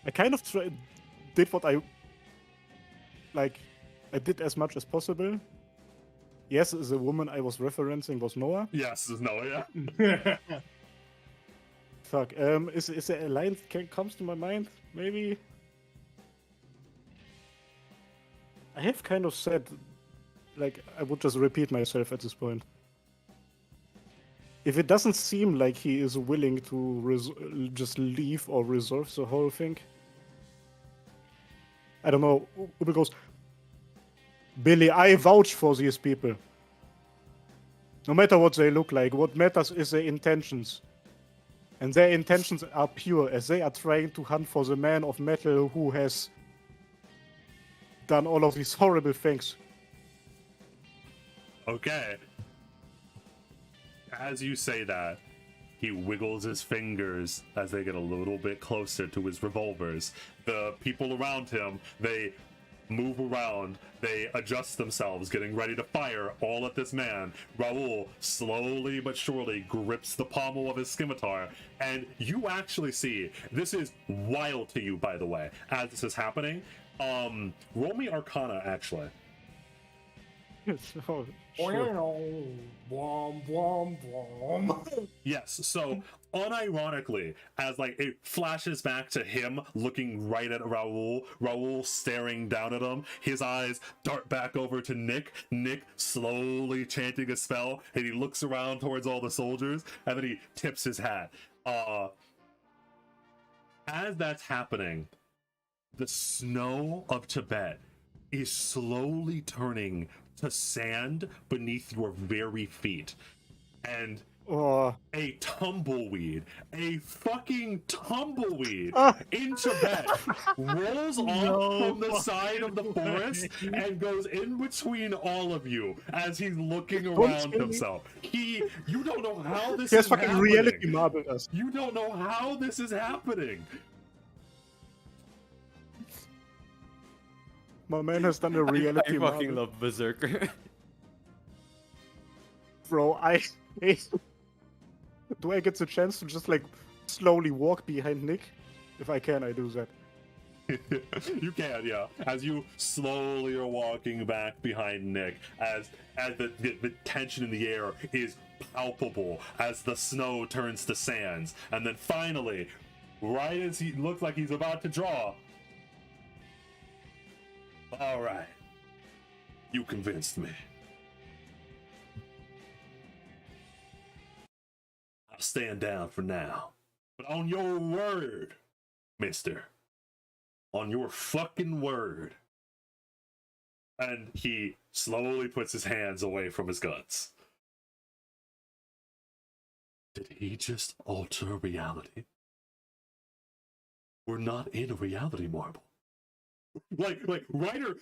I kind of did what I did as much as possible. Yes, the woman I was referencing was Noah. Yes, there's Noah, yeah. Fuck. Is there a line comes to my mind? Maybe. I have kind of said, like, I would just repeat myself at this point. if it doesn't seem like he is willing to just leave or resolve the whole thing, I don't know. Ubel goes, Billy, I vouch for these people. No matter what they look like, what matters is their intentions. And their intentions are pure, as they are trying to hunt for the man of metal who has done all of these horrible things. Okay. As you say that, he wiggles his fingers as they get a little bit closer to his revolvers. The people around him, they move around, they adjust themselves, getting ready to fire all at this man. Raul slowly but surely grips the pommel of his scimitar, and you actually see, this is wild to you, by the way, as this is happening. Roll me Arcana, actually. Oh, sure. Yes, so unironically, as like it flashes back to him looking right at Raul staring down at him, his eyes dart back over to Nick slowly chanting a spell, and he looks around towards all the soldiers, and then he tips his hat. As that's happening, the snow of Tibet is slowly turning to sand beneath your very feet. And a tumbleweed, a fucking tumbleweed in Tibet rolls off from the side of the forest and goes in between all of you as he's looking around himself. You don't know how this is fucking happening. reality marbled us. You don't know how this is happening. My man has done a reality I fucking marble. love Berserker. Bro, do I get the chance to just like slowly walk behind Nick? If I can, I do that. You can, yeah. As you slowly are walking back behind Nick, as the tension in the air is palpable, as the snow turns to sands, and then finally, right as he looks like he's about to draw, all right, you convinced me. I'll stand down for now, but on your word, mister. On your fucking word. And he slowly puts his hands away from his guns. Did he just alter reality? We're not in a reality marble. Like Ryder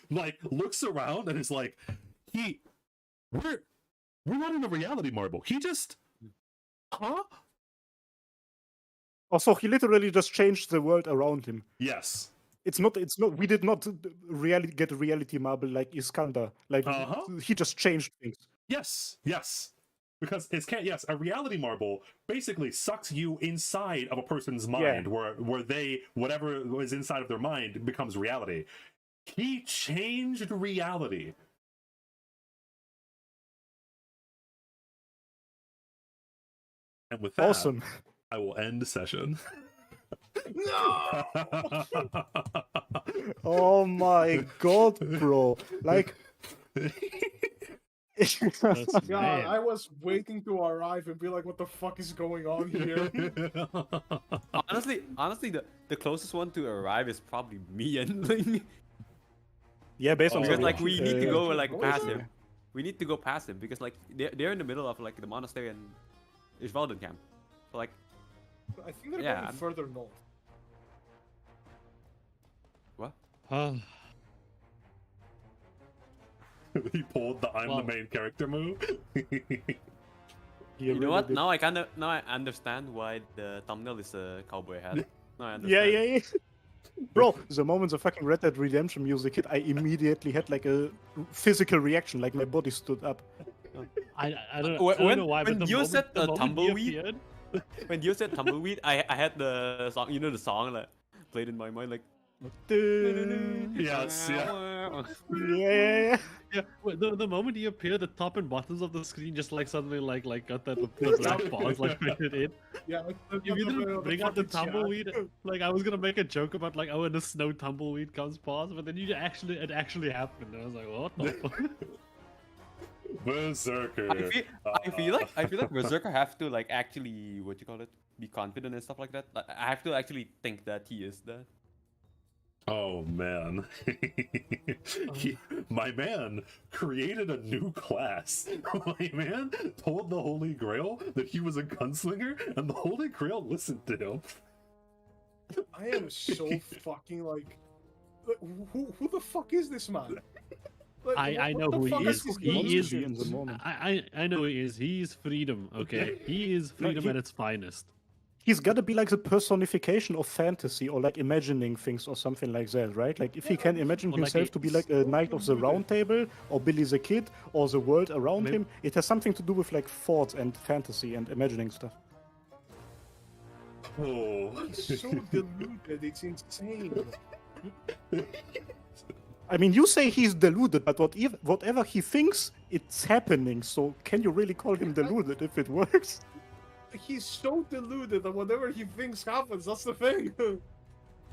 looks around and is like, we're not in a reality marble. He just, huh? Also, he literally just changed the world around him. Yes. It's not, we did not really get a reality marble like Iskander. Like, he just changed things. Yes. Because a reality marble basically sucks you inside of a person's mind, where whatever was inside of their mind becomes reality. He changed reality. And with that, awesome. I will end the session. No! Oh my god, bro. Like... God, I was waiting to arrive and be like, what the fuck is going on here? honestly, the closest one to arrive is probably me and Ling. Yeah, based on Because the like we need to go like Oh, past is it? him. We need to go past him because like they're in the middle of like the monastery and Xdefiant camp. So like I think they're Yeah, going I'm- further north. what? He pulled the I'm the main character move. You know what? Now I understand why the thumbnail is a cowboy hat. Now I understand. Yeah. Bro, the moment the fucking Red Dead Redemption music hit, I immediately had like a physical reaction, like my body stood up. I don't When- know why, but when the you moment, said the the moment he tumbleweed- appeared- When you said tumbleweed, I had the song, you know the song like played in my mind like. Yes, yeah. Yeah. Yeah, the moment he appeared, the top and buttons of the screen just like suddenly like got that the black bars like fitted in. Yeah, If you didn't bring out the tumbleweed, like I was gonna make a joke about like, oh, and the snow tumbleweed comes past, but then it actually happened. And I was like, what the fuck? Berserker. I I feel like Berserker have to like actually what you call it, be confident and stuff like that. Like, I have to actually think that he is that. Oh man, my man created a new class. My man told the Holy Grail that he was a gunslinger, and the Holy Grail listened to him. I am so fucking like, who the fuck is this man? Like, I what know the who fuck he is. this He monster is. shit? in the moment. I know who he is. He is freedom. Okay, he is freedom he- at its finest. He's gotta be like the personification of fantasy or like imagining things or something like that, right? Like if he can imagine Or like himself a- to be like a knight of the round table or Billy the Kid or the world around Maybe- him, it has something to do with like thoughts and fantasy and imagining stuff. Oh, He's so deluded, it's insane. I mean, you say he's deluded, but whatever he thinks, it's happening. So can you really call him deluded if it works? He's so deluded that whatever he thinks happens, that's the thing.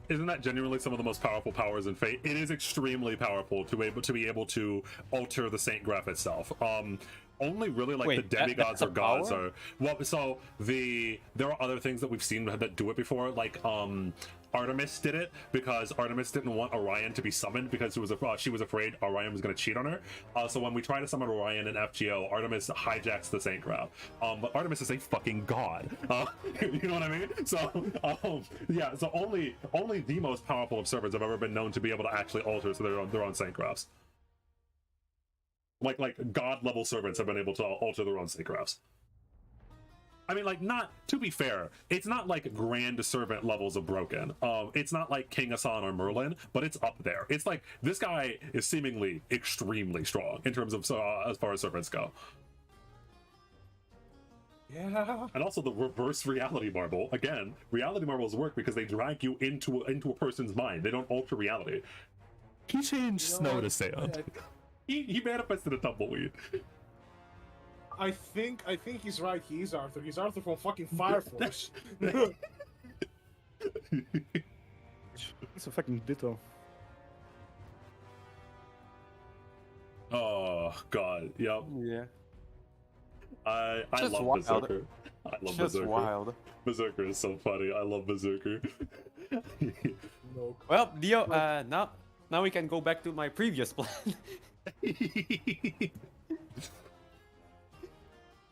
isn't that genuinely some of the most powerful powers in Fate? It is extremely powerful to be able to alter the Saint Graph itself. Only really like Wait, the demigods that's a or gods power? are well. So there are other things that we've seen that do it before, like Artemis did it because Artemis didn't want Orion to be summoned because she was afraid Orion was going to cheat on her. So when we try to summon Orion in FGO, Artemis hijacks the Saint Graph. But Artemis is a fucking god. You know what I mean? So yeah. So only the most powerful of servants have ever been known to be able to actually alter to their own Saint Graphs. Like god level servants have been able to alter their own Saint Graphs. I mean, like, not to be fair, it's not like grand servant levels of broken. It's not like King Asan or Merlin, but it's up there. It's like this guy is seemingly extremely strong in terms of as far as servants go. Yeah. And also the reverse reality marble. Again, reality marbles work because they drag you into a person's mind. They don't alter reality. He changed Snow to Sand. He manifested a tumbleweed. I think he's right. He is Arthur. He's Arthur from fucking Fire Force. It's a fucking ditto. Oh god, yep. Yeah. I Just love wild. Berserker. I love Just Berserker. wild. Berserker is so funny. I love Berserker. No. Well, Dio, now we can go back to my previous plan.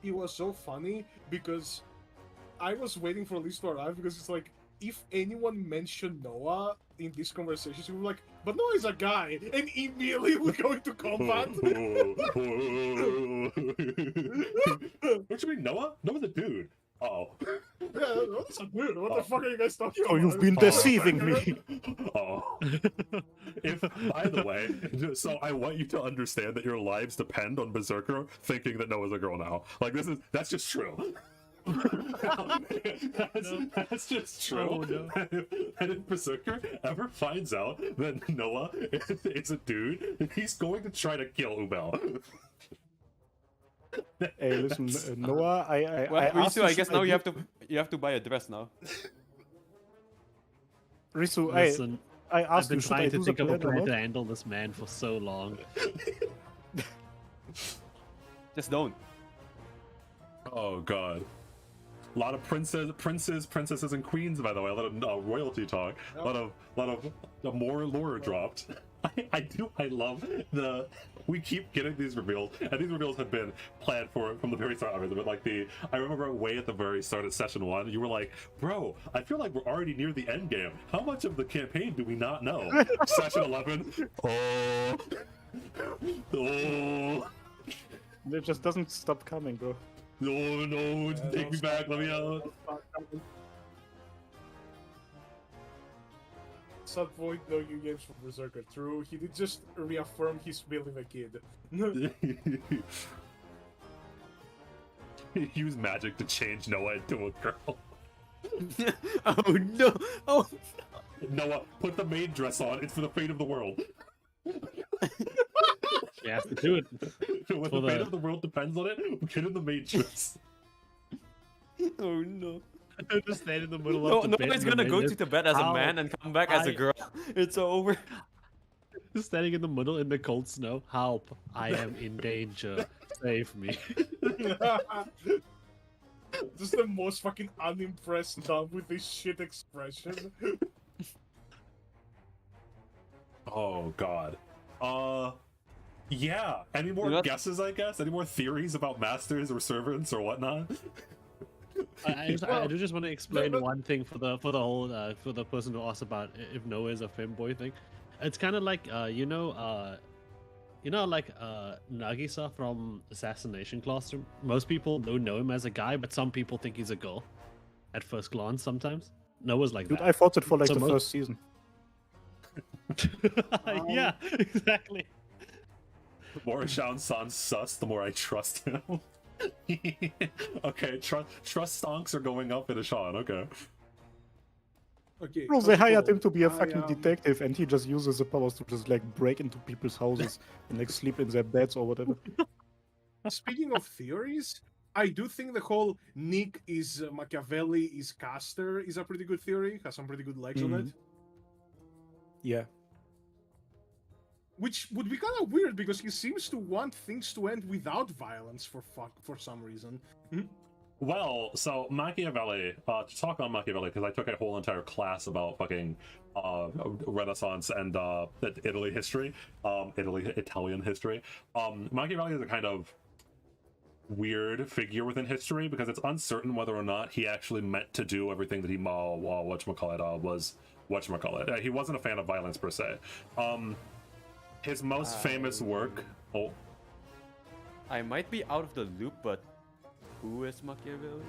It was so funny because I was waiting for Liz to arrive because it's like if anyone mentioned Noah in this conversation, she would be like, "But Noah is a guy," and immediately we go into combat. What you mean, Noah? Noah's a dude. Oh. Yeah, what's a dude? What the fuck are you guys talking Oh, about? you've been deceiving me. Oh. If, by the way, so I want you to understand that your lives depend on Berserker thinking that Noah's a girl now. Like that's just true. That's just true. Oh, no. And if Berserker ever finds out that Noah is a dude, he's going to try to kill Ubel. Hey, listen, Noah, Well, I asked Risu, I guess should now do- you have to buy a dress now. Risu, Listen, I I've asked been you, should I trying to do the think of a plan or plan to not? handle this man for so long. Just don't. Oh god. A lot of princesses, and queens, by the way. A lot of royalty talk. A lot of more lore dropped. I love we keep getting these reveals, and these reveals have been planned from the very start of it. But like I remember way at the very start of session 1, you were like, "Bro, I feel like we're already near the end game. How much of the campaign do we not know?" Session 11. Oh. It just doesn't stop coming, bro. No, take me back. Let me out. Some point, no new games from Berserker. True, he did just reaffirm he's building a kid. Use magic to change Noah into a girl. Oh no! Oh. Noah, put the maid dress on. It's for the fate of the world. You have to do it. When For the fate the- of the world depends on it, get in the maid dress. Oh no! Just stand in the middle No, of the bed. nobody's and gonna then go just- to bed as a How- man and come back as a I- girl. It's over. Standing in the middle in the cold snow. Help! I am in danger. Save me. Just the most fucking unimpressed dumb with this shit expression. Oh god. Yeah. Any more You know- guesses? I guess. Any more theories about masters or servants or whatnot? I do just want to explain but- one thing for the whole for the person who asked about if Noah is a femboy thing. It's kind of like Nagisa from Assassination Classroom. Most people don't know him as a guy, but some people think he's a girl at first glance. Sometimes Noah's like Dude, that. I thought it for like So the most- first season. Yeah, exactly. The more Shaun sounds sus, the more I trust him. Okay, trust stonks are going up in a Shaun. Okay. Okay. Bro, they hired Kojiko, him to be a I, fucking detective, and he just uses the powers to just like break into people's houses and like sleep in their beds or whatever. Speaking of theories, I do think the whole Nick is Machiavelli is Caster is a pretty good theory. Has some pretty good legs on it. Yeah. Which would be kind of weird because he seems to want things to end without violence for some reason. Well, so Machiavelli, to talk on Machiavelli, because I took a whole entire class about fucking Renaissance and Italy history, Italian history. Machiavelli is a kind of weird figure within history because it's uncertain whether or not he actually meant to do everything that he he wasn't a fan of violence per se. His most famous work. Oh, I might be out of the loop, but who is Machiavelli?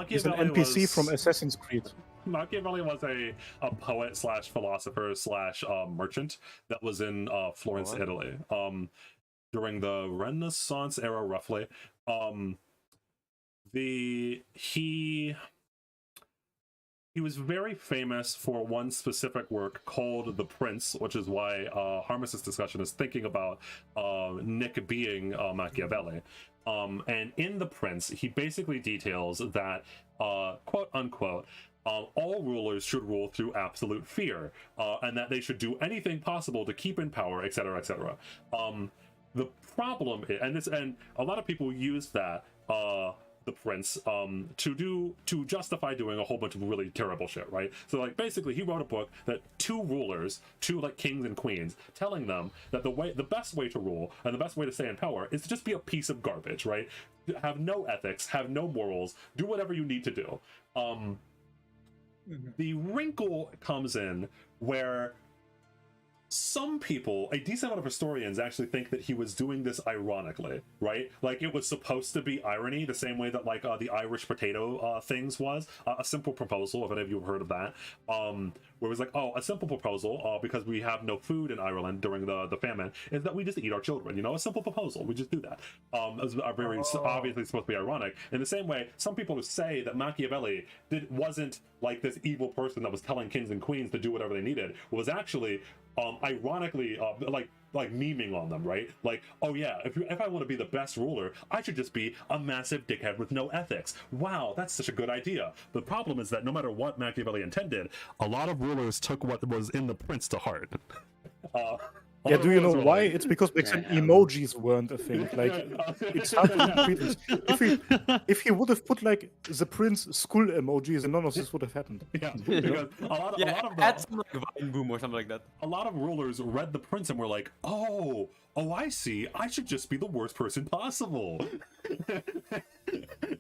He's an Machiavelli NPC was, from Assassin's Creed. Machiavelli was a poet slash philosopher slash merchant that was in Florence, What? Italy, during the Renaissance era, roughly. He was very famous for one specific work called The Prince, which is why Harmacists discussion is thinking about Nick being Machiavelli. And in The Prince, he basically details that, quote unquote, all rulers should rule through absolute fear, and that they should do anything possible to keep in power, etc., etc. The problem is, and a lot of people use that, the Prince, to justify doing a whole bunch of really terrible shit, right? So like basically he wrote a book that two like kings and queens, telling them that the best way to rule and the best way to stay in power is to just be a piece of garbage, right? Have no ethics, have no morals, do whatever you need to do. The wrinkle comes in where some people, a decent amount of historians, actually think that he was doing this ironically, right? Like it was supposed to be irony, the same way that like the Irish potato things was a simple proposal. If any of you have heard of that, where it was like, oh, a simple proposal because we have no food in Ireland during the famine is that we just eat our children. You know, a simple proposal. We just do that. It was very obviously supposed to be ironic. In the same way, some people who say that Machiavelli wasn't like this evil person that was telling kings and queens to do whatever they needed, was actually ironically like memeing on them, right? Like, oh yeah, if I want to be the best ruler, I should just be a massive dickhead with no ethics. Wow, that's such a good idea. The problem is that no matter what Machiavelli intended, a lot of rulers took what was in The Prince to heart. Yeah, do you know Rulers were why? like, It's because back then Damn. emojis weren't a thing. Like, it's hard to read this. If he would have put like the Prince school emojis, then none of this would have happened. Yeah, because a lot of add some like Vine Boom or something like that. a lot of rulers read The Prince and were like, oh, I see. I should just be the worst person possible.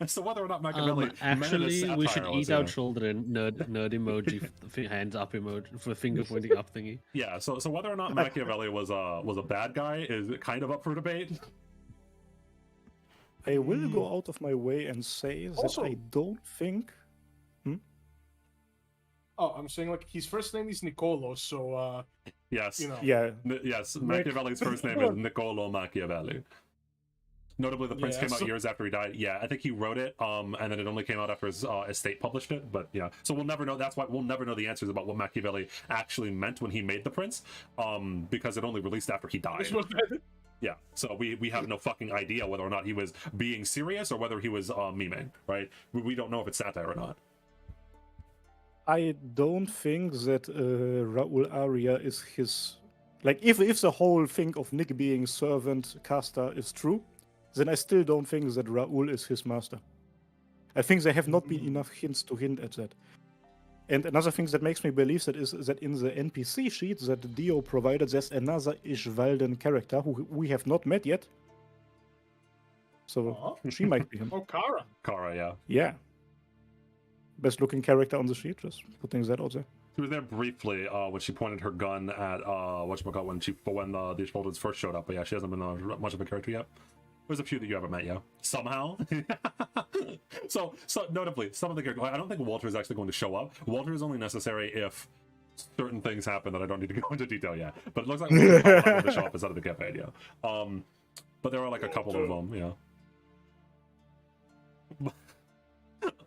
So whether or not Machiavelli Actually, we should eat our children. children. Nerd emoji, hands up emoji, for finger pointing up thingy. Yeah, so whether or not Machiavelli was a bad guy is kind of up for debate. I will go out of my way and say that Also- I don't think. Oh, I'm saying like his first name is Niccolo, so Yes, you know. Yeah, yes. Machiavelli's first name is Niccolo Machiavelli. Notably, The Prince Yeah, came out so- years after he died. Yeah, I think he wrote it, and then it only came out after his estate published it. But yeah, so we'll never know. That's why we'll never know the answers about what Machiavelli actually meant when he made The Prince, because it only released after he died. This was Yeah, so we have no fucking idea whether or not he was being serious or whether he was memeing, right? We don't know if it's satire or not. I don't think that Raul Aria is his Like, if the whole thing of Nick being servant caster is true, then I still don't think that Raul is his master. I think there have not been enough hints to hint at that. And another thing that makes me believe that is that in the NPC sheet that Dio provided, there's another Ishvalden character who we have not met yet. So she might be him. Oh, Kara. Kara, yeah. Yeah. Best looking character on the sheet, just putting that out there. She was there briefly when she pointed her gun at whatchamacallit when the Ishvaldens first showed up. But yeah, she hasn't been much of a character yet. There's a few that you haven't met yet. Somehow. so notably, some of the characters. I don't think Walter is actually going to show up. Walter is only necessary if certain things happen that I don't need to go into detail yet. But it looks like Walter's going to show up instead of the campaign, yeah. But there are like a couple of them, yeah.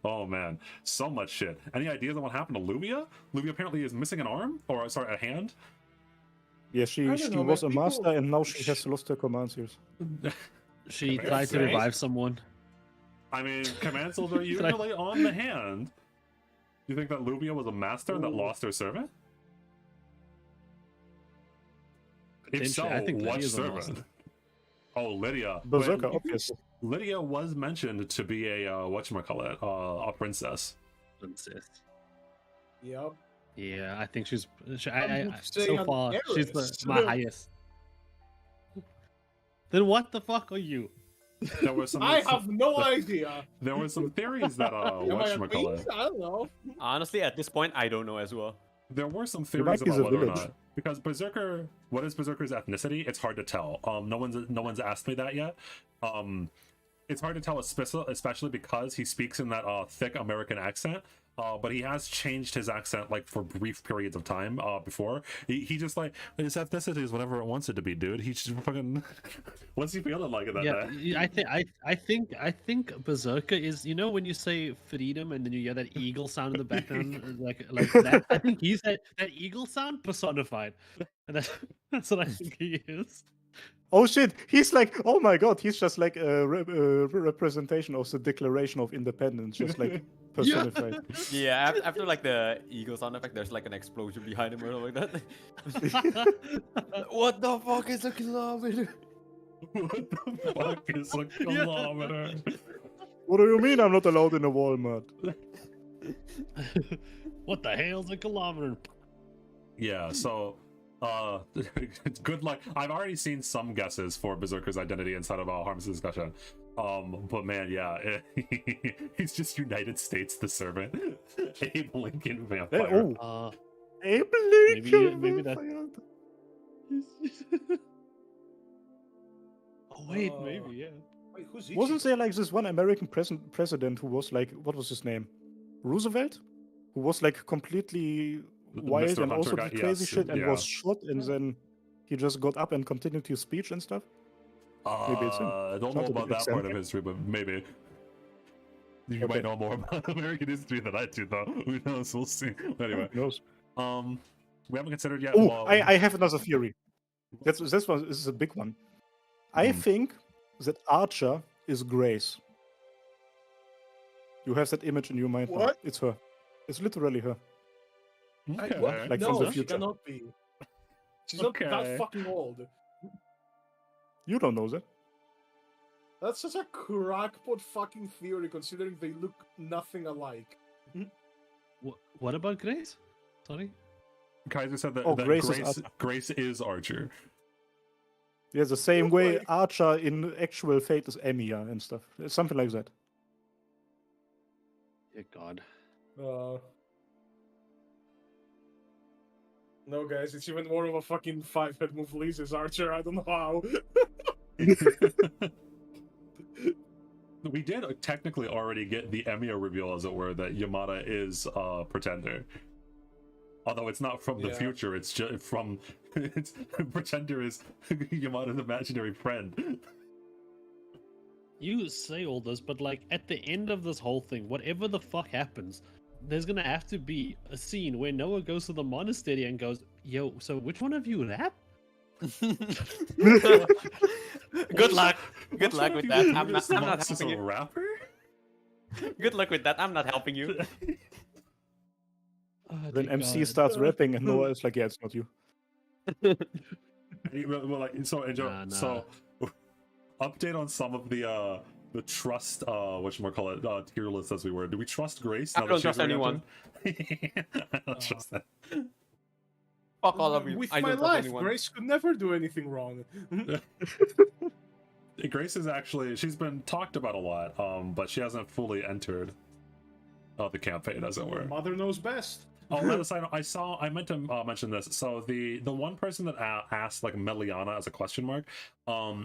Oh man, so much shit. Any ideas on what happened to Luvia? Luvia apparently is missing an arm, or sorry, a hand. Yeah, she know, was a people- master and now she has lost her command skills. She Very tried to strange. revive someone. I mean, command skills are usually on the hand. You think that Luvia was a master that lost her servant? If so, Potentially, I think what Lydia's a servant? master. Oh, Lydia. Berserker, Wait, obviously. Lydia was mentioned to be a whatchamacallit, a princess. Princess. Yep. Yeah, I think she's. I'm So saying far, she's heiress. my highest. Then what the fuck are you? There were some. I have no idea. There were some theories that Am I a whatchamacallit. queen? I don't know. Honestly, at this point, I don't know as well. There were some might theories be about the whether or village. not, because Berserker, what is Berserker's ethnicity? It's hard to tell. No one's asked me that yet. It's hard to tell, especially because he speaks in that thick American accent. But he has changed his accent like for brief periods of time before. He just like his ethnicity is whatever it wants it to be, dude. He just fucking what's he feeling like at that day? I think Berserker is, you know, when you say freedom and then you hear that eagle sound in the background, like that. I think he's that eagle sound personified, and that's what I think he is. Oh shit, he's like, oh my god, he's just like a representation of the Declaration of Independence, just like personified. Yeah, after like the eagle sound effect, there's like an explosion behind him or something like that. What the fuck is a kilometer? What the fuck is a kilometer? What do you mean I'm not allowed in a Walmart? What the hell's a kilometer? Yeah, so good luck. I've already seen some guesses for Berserker's identity inside of Harmacists' discussion. But man, yeah, he's just United States the servant. Abe Lincoln vampire. Oh, Maybe that. Oh wait, maybe yeah. Wait, who's Ichi? wasn't there like this one American president who was like, what was his name? Roosevelt? Who was like completely wild Mr. and Hunter also guy, did crazy yes, shit and yeah. was shot and then he just got up and continued his speech and stuff? Maybe it's him. I don't Not know a about big that part extent. of history, but maybe. You Okay. might know more about American history than I do, though. Who knows? We'll see. Anyway, Who knows? we haven't considered yet. Oh, well, I have another theory. This is a big one. I Hmm. think that Archer is Grace. You have that image in your mind now. What? It's her. It's literally her. okay. What? Like no, from the she future. cannot be. She's not Okay. that fucking old. You don't know that. That's such a crackpot fucking theory, considering they look nothing alike. What about Grace? Sorry. Kaiser said that, Oh, that Grace is Grace, Archer. Grace is Archer. Yeah, the same Oh, way like- Archer in actual Fate is Emiya and stuff. It's something like that. Dear God. No, guys, it's even more of a fucking five-head move. Lisa's Archer. I don't know how. We did technically already get the Emiya reveal, as it were, that Yamada is Pretender. Although it's not from the Yeah. future, it's just from. It's, Pretender is Yamada's imaginary friend. You say all this, but like at the end of this whole thing, whatever the fuck happens, there's gonna have to be a scene where Noah goes to the monastery and goes, "Yo, so which one of you rap?" Good luck. Good Which luck one with of that. you I'm not monks is helping a you. rapper? Good luck with that. I'm not helping you. Oh, Then dear MC God. starts rapping and Noah is like, yeah, it's not you. Well, like, so, and Joe, Nah. so update on some of the trust whatchamacallit, tier list as we were. Do we trust Grace? I now that don't she's trust anyone. re-entered? I don't trust that. Fuck all of you. With I my don't trust life, anyone. Grace could never do anything wrong. Grace is actually, she's been talked about a lot, but she hasn't fully entered the campaign, as it were. Mother knows best. Oh, on the side, I meant to mention this. So the one person that asked like Meliana as a question mark,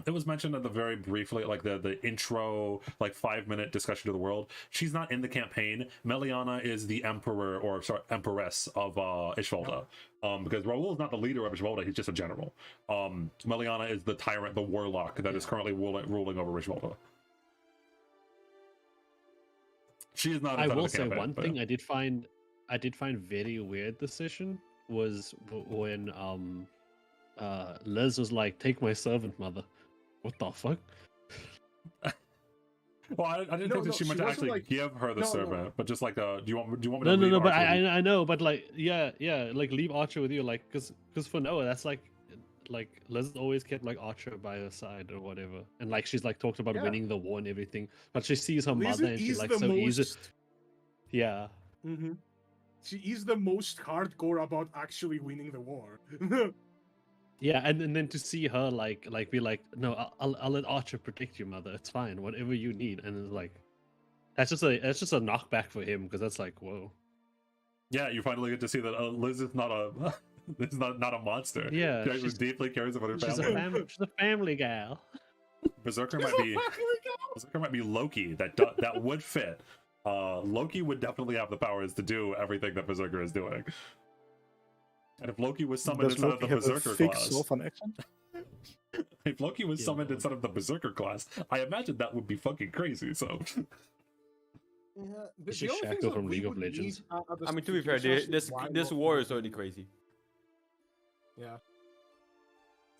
it was mentioned at the very briefly, like the intro, like 5-minute discussion to the world. She's not in the campaign. Meliana is the empress of Ishvalda. Because Raul is not the leader of Ishvalda, he's just a general. Meliana is the tyrant, the warlock that is currently ruling over Ishvalda. She is not. I inside of will the say campaign, one but- thing I did find very weird this session was when Liz was like, "Take my servant, mother." What the fuck? Well, I didn't No, think that no, she she meant to wasn't actually like- give her the No, no. servant, but just like, do you want me to No, leave but Archer with you? I know, but like, yeah, like leave Archer with you, like, cause for Noah, that's like Liz always kept like Archer by her side or whatever, and like she's like talked about Yeah. winning the war and everything, but she sees her Liz mother and is she's like the so easy. most. Yeah, Mhm. She is the most hardcore about actually winning the war. yeah, and then to see her like be like, no, I'll let Archer protect you, mother. It's fine, whatever you need, and it's like. That's just a knockback for him because that's like whoa. Yeah, you finally get to see that Liz is not a is not a monster. Yeah, She actually she's- deeply cares about her She's family. she's a family gal. Berserker might be Loki. That would fit. Loki would definitely have the powers to do everything that Berserker is doing. And if Loki was summoned Does instead Loki of the have a Berserker thick class, Sofan accent? if Loki was Yeah, summoned Lord. instead of the Berserker class, I imagine that would be fucking crazy. So. Yeah, It's just Shackle from League of Legends. I mean, to be fair, this war is already crazy. Yeah.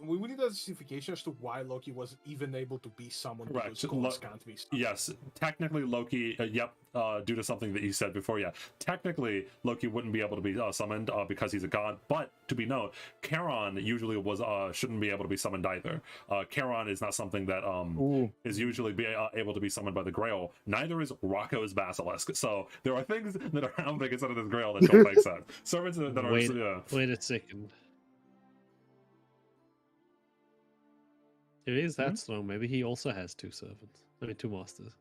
We need a justification as to why Loki was even able to be summoned Correct. because gods can't be summoned. Yes, technically Loki, due to something that you said before, technically Loki wouldn't be able to be summoned because he's a god, but to be known, Charon usually shouldn't be able to be summoned either. Charon is not something that is usually able to be summoned by the Grail. Neither is Rocco's Basilisk. So there are things that are happening inside of this Grail that don't make sense. Servants that are... Wait a second. If it is that strong, maybe he also has two servants. I mean, two masters.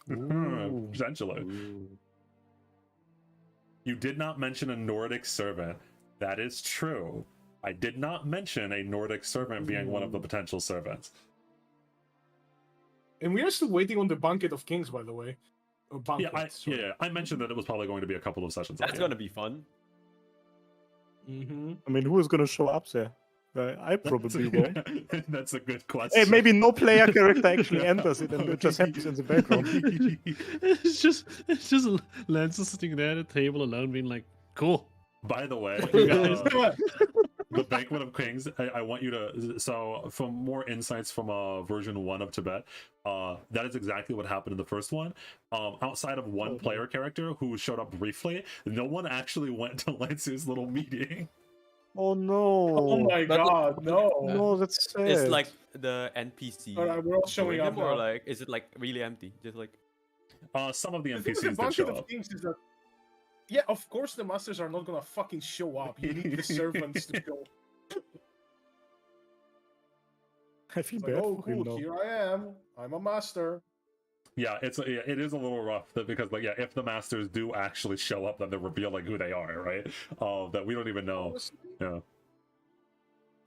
Potentially. You did not mention a Nordic servant. That is true. I did not mention a Nordic servant being one of the potential servants. And we are still waiting on the Banquet of Kings, by the way. Or Yeah, banquet, sorry. I mentioned that it was probably going to be a couple of sessions. That's gonna be fun. Mm-hmm. I mean, who is gonna show up there? I probably won't. That's a good question. Hey, maybe no player character actually enters it and it just happens in the background. it's just Lancer sitting there at a table alone, being like, "Cool." By the way, Guys. the Banquet of Kings, I want you to... So, for more insights from version 1 of Tibet, that is exactly what happened in the first one. Outside of one player character who showed up briefly, no one actually went to Lancer's little meeting. Oh no! Oh my god, no! No, that's sad. It's like the NPC. Alright, we're all showing doing up him, or now. like, is it like really empty? Just like, Some of the The thing with NPCs the did Banquet show of up. Kings is that, yeah, of course the masters are not gonna fucking show up. You need the servants to go. I feel Like, bad oh, for him cool, now. here I am. I'm a master. Yeah, it is a little rough because like if the masters do actually show up, then they're revealing who they are, right? That we don't even know. Honestly, Yeah.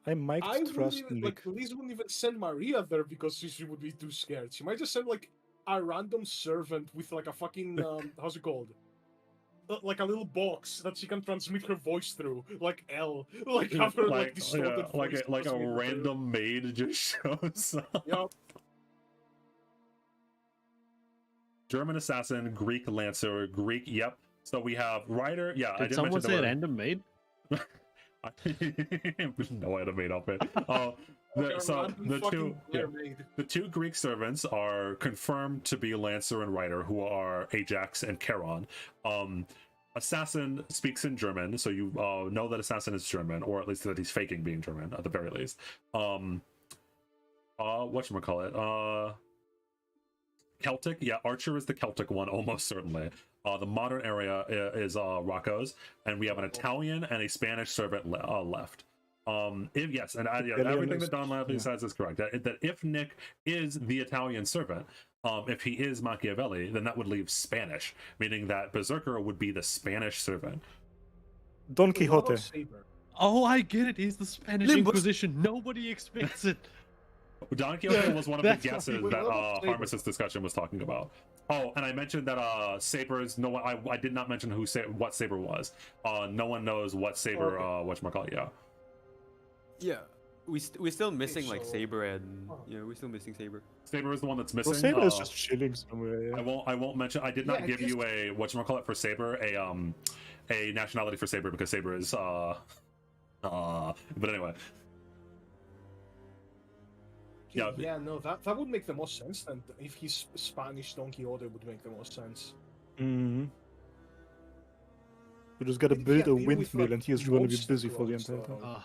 I might I wouldn't trust even, Nick. like, Liz wouldn't even send Maria there because she would be too scared. She might just send like a random servant with like a fucking how's it called? Like a little box that she can transmit her voice through, like L, like have her like distorted voice like a transmit through. random maid just shows up. Yup. German assassin, Greek lancer, Greek. Yep. So we have Ryder. Yeah, I Did did someone mention say there random maid? no item of it. Like a So random the fucking two, Blair maid. the two Greek servants are confirmed to be Lancer and Ryder, who are Ajax and Charon. Assassin speaks in German, so you know that Assassin is German, or at least that he's faking being German at the very least. Whatchamacallit? Celtic, yeah, Archer is the Celtic one, almost certainly. The modern area is Rocco's, and we have an Italian and a Spanish servant left. Everything that Don Laffy says is correct. That if Nick is the Italian servant, if he is Machiavelli, then that would leave Spanish, meaning that Berserker would be the Spanish servant. Don Quixote. Oh, I get it. He's the Spanish Inquisition. Nobody expects it. Don Quixote was one of the guesses that Harmacists discussion was talking about. Oh, and I mentioned that Saber is no one. I did not mention what Saber was. No one knows what Saber. Whatchamacallit? Yeah. Yeah. We're still missing like Saber and we're still missing Saber. Saber is the one that's missing. Well, Saber is just chilling somewhere. Yeah. I won't mention. I did not give you a whatchamacallit for Saber, a nationality for Saber, because Saber is but anyway. Yeah, no, that would make the most sense. And if he's Spanish, Don Quixote would make the most sense. Mm-hmm. We just gotta build a windmill, and he's going to be busy for the entire time.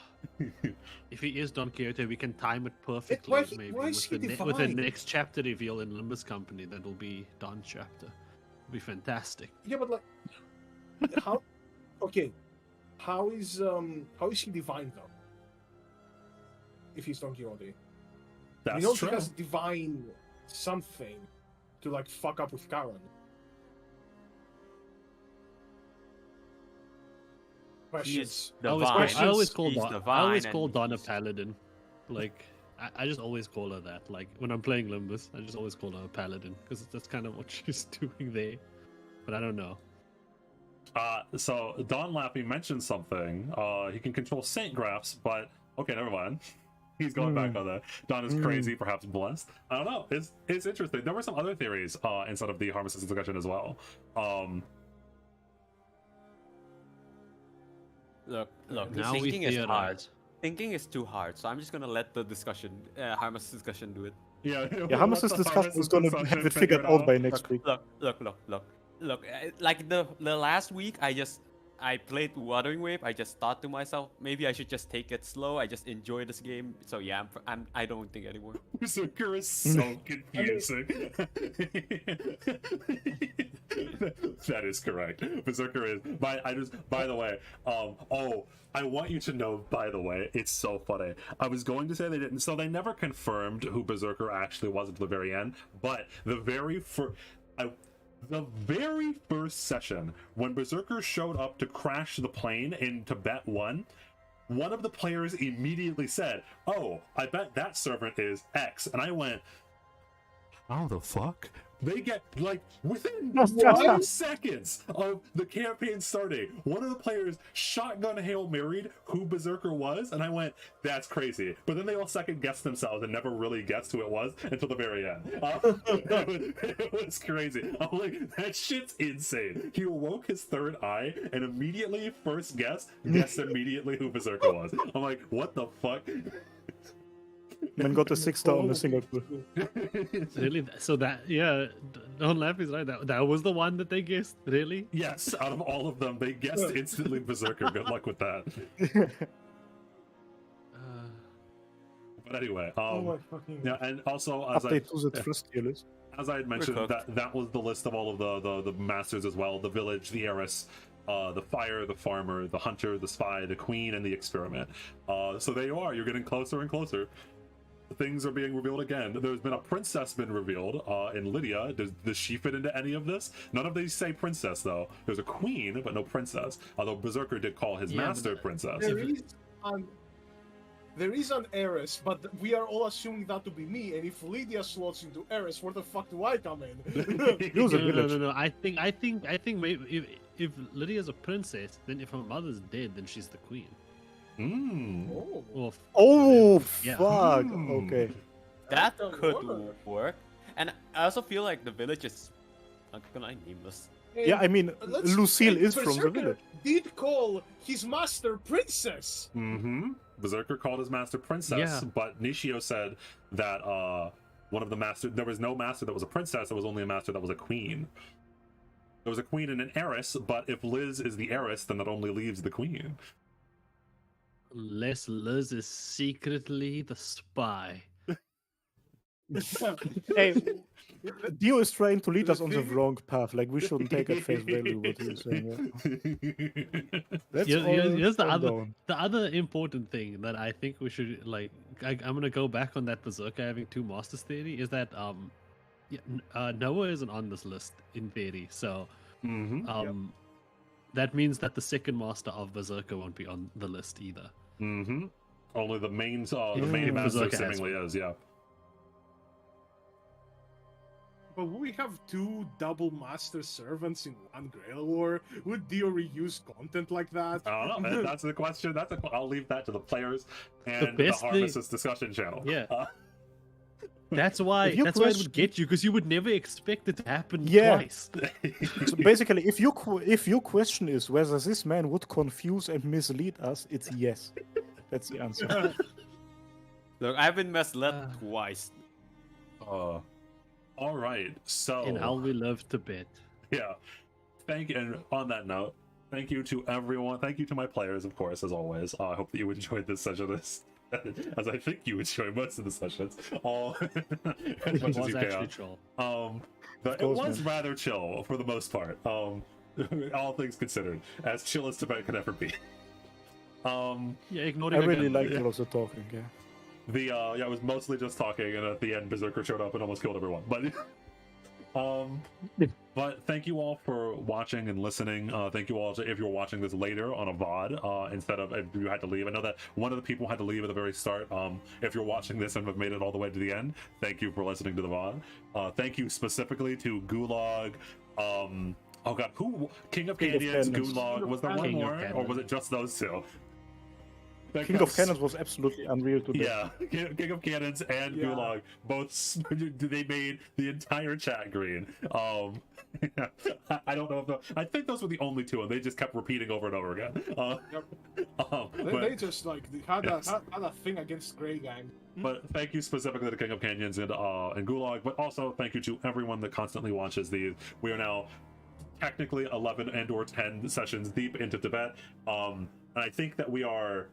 If he is Don Quixote, we can time it perfectly, with the next chapter reveal in Limbus Company. That will be Don's chapter. It'll be fantastic. Yeah, but like, how? Okay, how is he divine though? If he's Don Quixote, that's true. He has divine something to like fuck up with Karen. I always call Don a paladin. Like, I just always call her that. Like, when I'm playing Limbus, I just always call her a paladin, because that's kind of what she's doing there. But I don't know. So Don Lappy mentioned something. He can control Saint Graphs, but okay, never mind. He's going back on that. Don is crazy, perhaps blessed. I don't know. It's interesting. There were some other theories inside of the Harmacists discussion as well. Look. Now Thinking is hard. Thinking is too hard, so I'm just gonna let the discussion, Harmacists discussion, do it. Yeah, Harmacists discussion is gonna have it figured out by next week. Look. Like the last week, I played Wuthering Wave. I just thought to myself, maybe I should just take it slow. I just enjoy this game. So yeah, I don't think anymore. Berserker is so confusing. That is correct. Berserker is. By the way, I want you to know. By the way, it's so funny. I was going to say they didn't. So they never confirmed who Berserker actually was until the very end. But the very first session, when Berserker showed up to crash the plane in Tibet 1, one of the players immediately said, "Oh, I bet that servant is X." And I went, "How the fuck?" They get, like, within 5 seconds of the campaign starting, one of the players shotgun Hail Married who Berserker was, and I went, "That's crazy." But then they all second guessed themselves and never really guessed who it was until the very end. It was crazy. I'm like, that shit's insane. He awoke his third eye and immediately guessed immediately who Berserker was. I'm like, what the fuck? Man got a 6-star on the single pool. Really? So Don Laugh is right. That was the one that they guessed. Really? Yes. Out of all of them, they guessed instantly Berserker. Good luck with that. But anyway, yeah, and also as I had mentioned, that was the list of all of the masters as well: the village, the heiress, the fire, the farmer, the hunter, the spy, the queen, and the experiment. So there you are. You're getting closer and closer. Things are being revealed again. There's been a princess been revealed in Lydia. Does she fit into any of this? None of these say princess, though. There's a queen, but no princess. Although Berserker did call his master princess. There is an heiress, but we are all assuming that to be me. And if Lydia slots into heiress, where the fuck do I come in? No. I think maybe if Lydia's a princess, then if her mother's dead, then she's the queen. Fuck. Okay. That could work. And I also feel like the village is nameless. Yeah, I mean, Lucille is from the village. Did call his master princess. Berserker called his master princess, but Nishio said that one of the masters, there was no master that was a princess, there was only a master that was a queen. there was a queen and an heiress, but if Liz is the heiress, then that only leaves the queen. Unless Liz is secretly the spy. Hey, Dio is trying to lead us on the wrong path. Like, we shouldn't take at face value what he's saying. Yeah. Let's Here's the calm other down. the other important thing that I think we should like. I'm gonna go back on that Berserker having two masters theory. Is that Noah isn't on this list in theory, so that means that the second master of Berserker won't be on the list either. Only the main master Berserker has seemingly is, yeah. But would we have two double master servants in one Grail War? Would Dio reuse content like that? I don't know. That's the question. I'll leave that to the players and the best thing- Harmacists discussion channel. Yeah. That's why If you it would question- get you, because you would never expect it to happen Yeah. twice. So basically, if your question is whether this man would confuse and mislead us, it's yes. That's the answer. Look, I've been misled twice. All right. So In How We Live to Bet. yeah. And on that note, thank you to everyone. Thank you to my players, of course, as always. I hope that you enjoyed this session, as I think you enjoy most of the sessions. All as It much as was you actually can. troll. But it course, was man. rather chill for the most part. All things considered, as chill as Tibet could ever be. Yeah, I ignoring really again. liked a lot of the talking. Yeah. It was mostly just talking, and at the end, Berserker showed up and almost killed everyone. But thank you all for watching and listening. Thank you all if you're watching this later on a VOD instead of if you had to leave. I know that one of the people had to leave at the very start. If you're watching this and have made it all the way to the end, thank you for listening to the VOD. Thank you specifically to Gulag. Oh god, who? King of Canyons, Gulag. Was there one King of more, or Canyons. was it just those two? King of Cannons was absolutely unreal today. Yeah, King of Cannons and Yeah. Gulag both they made the entire chat green. I don't know if I think those were the only two, and they just kept repeating over and over again. They just like had a thing against Grey Gang. But thank you specifically to King of Canyons and Gulag, but also thank you to everyone that constantly watches these. We are now technically 11 and or 10 sessions deep into Tibet, and I think that we are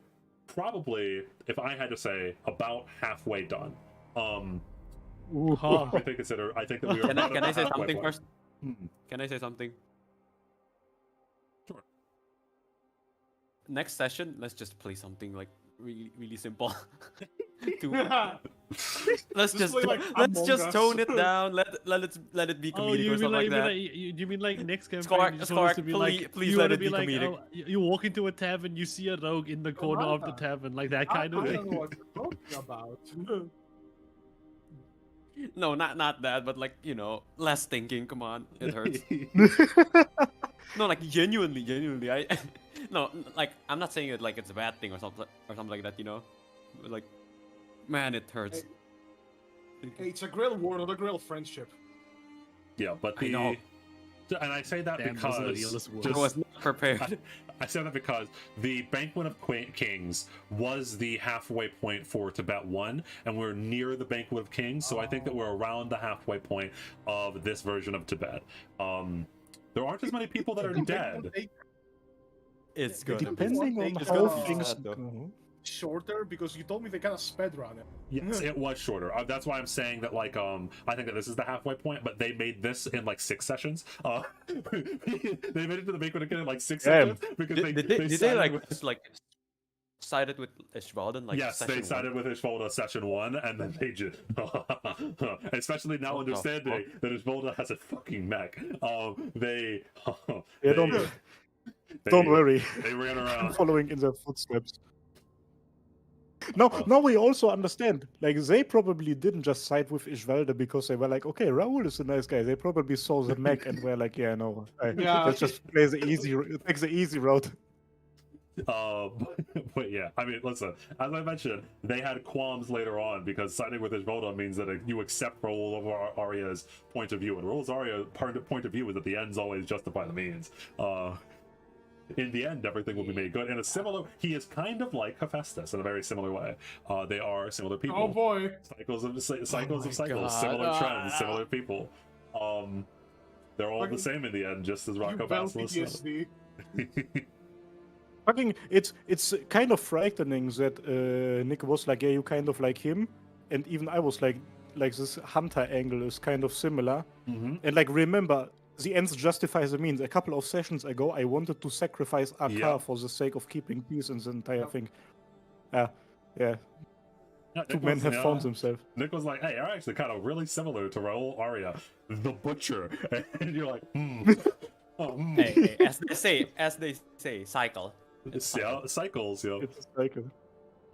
probably, if I had to say, about halfway done. Ooh-ha. I think that we are. Can about I at the say halfway something point. first? Hmm. Can I say something? Sure. Next session, let's just play something like really simple. Let's Just just play, like, let's Among just Us. tone it down. Let it be comedic Oh, you or mean something like, like that. you mean like next campaign? Scark, you just want us to be like, please you let wanna it be be like, comedic. you walk into a tavern, you see a rogue in the corner of the Yamada. tavern, like that I kind of don't thing. know what you're talking about. No, not that, but like, less thinking. Come on, it hurts. No, like genuinely, I no, like I'm not saying it like it's a bad thing or something like that, But, like, man, it hurts. Hey, it's a Grail War, not a Grail friendship. Yeah, but I know. and I say that Damn, those are the because realest words. I was not prepared. I say that because the Banquet of Kings was the halfway point for Tibet 1, and we're near the Banquet of Kings, so I think that we're around the halfway point of this version of Tibet. There aren't as many people that are dead. It's good. Depending on It's how gonna- things. Shorter, because you told me they kind of sped run it. Yes, it was shorter. That's why I'm saying that, like, I think that this is the halfway point, but they made this in like 6 sessions. They made it to the Banquet of Kings in like 6 Damn. sessions because Did they sided like with- just, like sided with Ishvalden? Like, yes, they session sided one? with Ishvolda session 1, and then they just especially now What the understanding that Ishvolda has a fucking mech. They Yeah, don't worry. They ran I'm around. following in their footsteps. Now we also understand. Like, they probably didn't just side with Ishvalde because they were like, okay, Raul is a nice guy. They probably saw the mech and were like, yeah, no, Yeah. let's just play the easy, take the easy route. But yeah, I mean, listen, as I mentioned, they had qualms later on because siding with Ishvolda means that you accept Raul over Arya's point of view, and Raul's point of view is that the ends always justify the means. In the end, everything will be made good. In a similar, he is kind of like Hephaestus in a very similar way. They are similar people. Oh boy. Cycles of cycles, God. similar trends, similar people. They're all the Fucking- same in the end, just as Rocco Ubel Basilisk said. PTSD. Fucking, it's kind of frightening that Nick was like, yeah, you kind of like him, and even I was like this hunter angle is kind of similar. Mm-hmm. And like, remember, the ends justify the means. A couple of sessions ago, I wanted to sacrifice Akar Yeah. for the sake of keeping peace in the entire Yep. thing. Yeah, yeah. Yeah, Two Nick men was- have yeah. found themselves. Nick was like, "Hey, you're actually kind of really similar to Raul Aria, the butcher," and you're like, oh, Hey, as they say, cycle. yeah, cycles, yo. It's a cycle.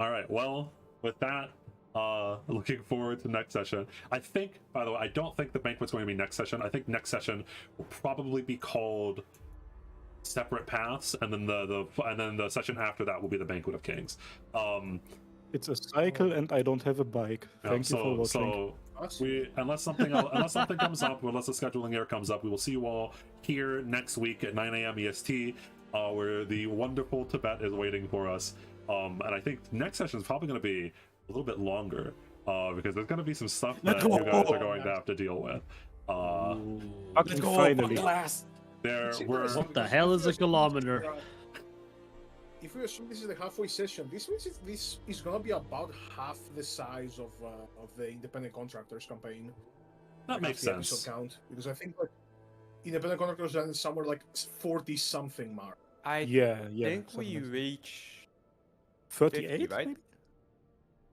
All right, well, with that, looking forward to next session. I think, by the way, I don't think the banquet's going to be next session. I think next session will probably be called Separate Paths, and then the session after that will be the Banquet of Kings. It's a cycle, and I don't have a bike. Thank you for watching. Unless something comes up, or unless the scheduling error comes up, we will see you all here next week at 9 a.m. EST, where the wonderful Tibet is waiting for us. And I think next session is probably going to be a little bit longer, because there's going to be some stuff that you guys are going to have to deal with. Fucking finally. What the hell is a kilometer? If we assume this is the halfway session, this means this is gonna be about half the size of the independent contractors campaign. That makes half the episode sense. count, because I think like independent contractors are somewhere like 40 something mark. I Yeah, think something we like that. reach 38, 50, right? maybe?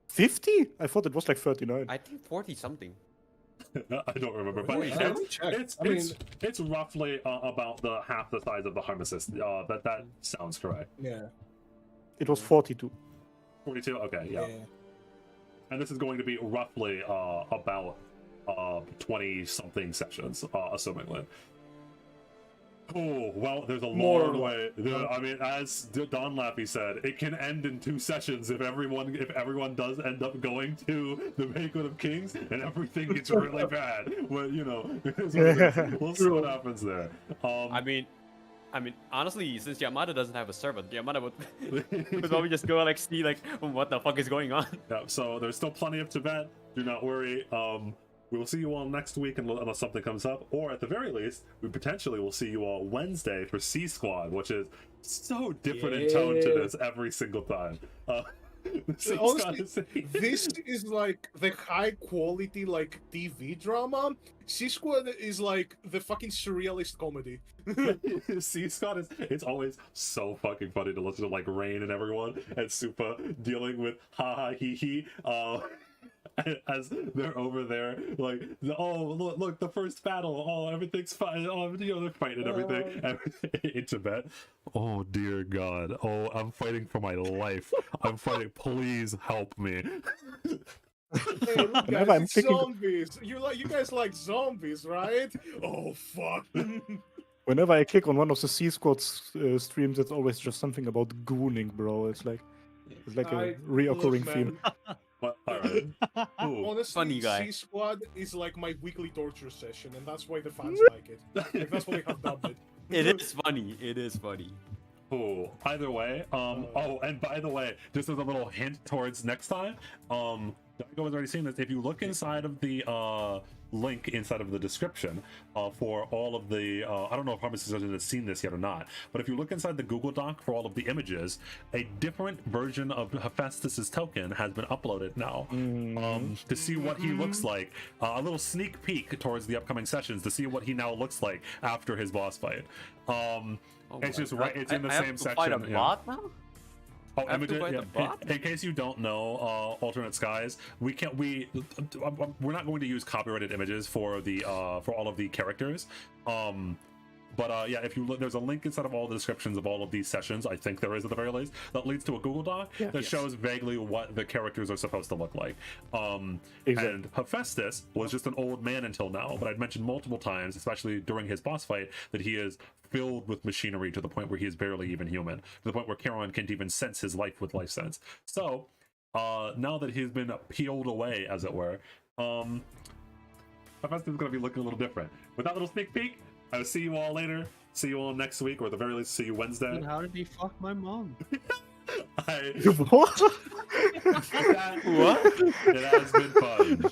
50? I thought it was like 39. I think 40 something. I don't remember, but Really? Let me check. it's roughly about the half the size of the Harmacists. That sounds correct. Yeah. It was 42. 42. Okay, yeah. And this is going to be roughly about 20 something sessions, assumingly. Oh well, there's a More long or way. I mean, as Don Lappy said, it can end in 2 sessions if everyone does end up going to the Banquet of Kings and everything gets really bad. Well, you know, we'll see what happens there. I mean, honestly, since Yamada doesn't have a servant, Yamada would probably just go like see like what the fuck is going on. Yeah, so there's still plenty of Tibet. Do not worry. We will see you all next week unless something comes up, or at the very least, we potentially will see you all Wednesday for C Squad, which is so different in tone to this every single time. Honestly, this is like the high quality like TV drama. C Squad is like the fucking surrealist comedy. C Scott it's always so fucking funny to listen to like Rain and everyone and Supa dealing with ha ha he he as they're over there like look the first battle, everything's fine, they're fighting and everything in Tibet. Oh dear God, I'm fighting for my life. I'm fighting, please help me. Hey, look, Whenever guys, I'm it's thinking- zombies. You guys like zombies, right? Oh fuck. Whenever I click on one of the C Squad streams, it's always just something about gooning, bro. It's like a reoccurring theme. What? All right. Ooh. Honestly, Funny guy. C Squad is like my weekly torture session, and that's why the fans like it. Like, that's why we have dubbed it. It is funny. It is funny. Oh, either way, and by the way, just as a little hint towards next time, Daigo has already seen this. If you look inside of the link inside of the description for all of the, I don't know if Harmacists has seen this yet or not, but if you look inside the Google Doc for all of the images, a different version of Hephaestus's token has been uploaded now to see what he looks like. A little sneak peek towards the upcoming sessions to see what he now looks like after his boss fight. It's just right. It's in the I same have to section. fight a yeah. bot now? Oh, I have to Imogen, fight yeah. the bot? In case you don't know, alternate skies, we're not going to use copyrighted images for the for all of the characters. But yeah, if you look, there's a link inside of all the descriptions of all of these sessions. I think there is at the very least that leads to a Google Doc that shows vaguely what the characters are supposed to look like. And Hephaestus was just an old man until now, but I'd mentioned multiple times, especially during his boss fight, that he is filled with machinery to the point where he is barely even human, to the point where Charon can't even sense his life with life sense. So now that he's been peeled away, as it were, Hephaestus is going to be looking a little different. With that little sneak peek, I will see you all later. See you all next week, or at the very least, see you Wednesday. And how did he fuck my mom? What? What? It has been fun.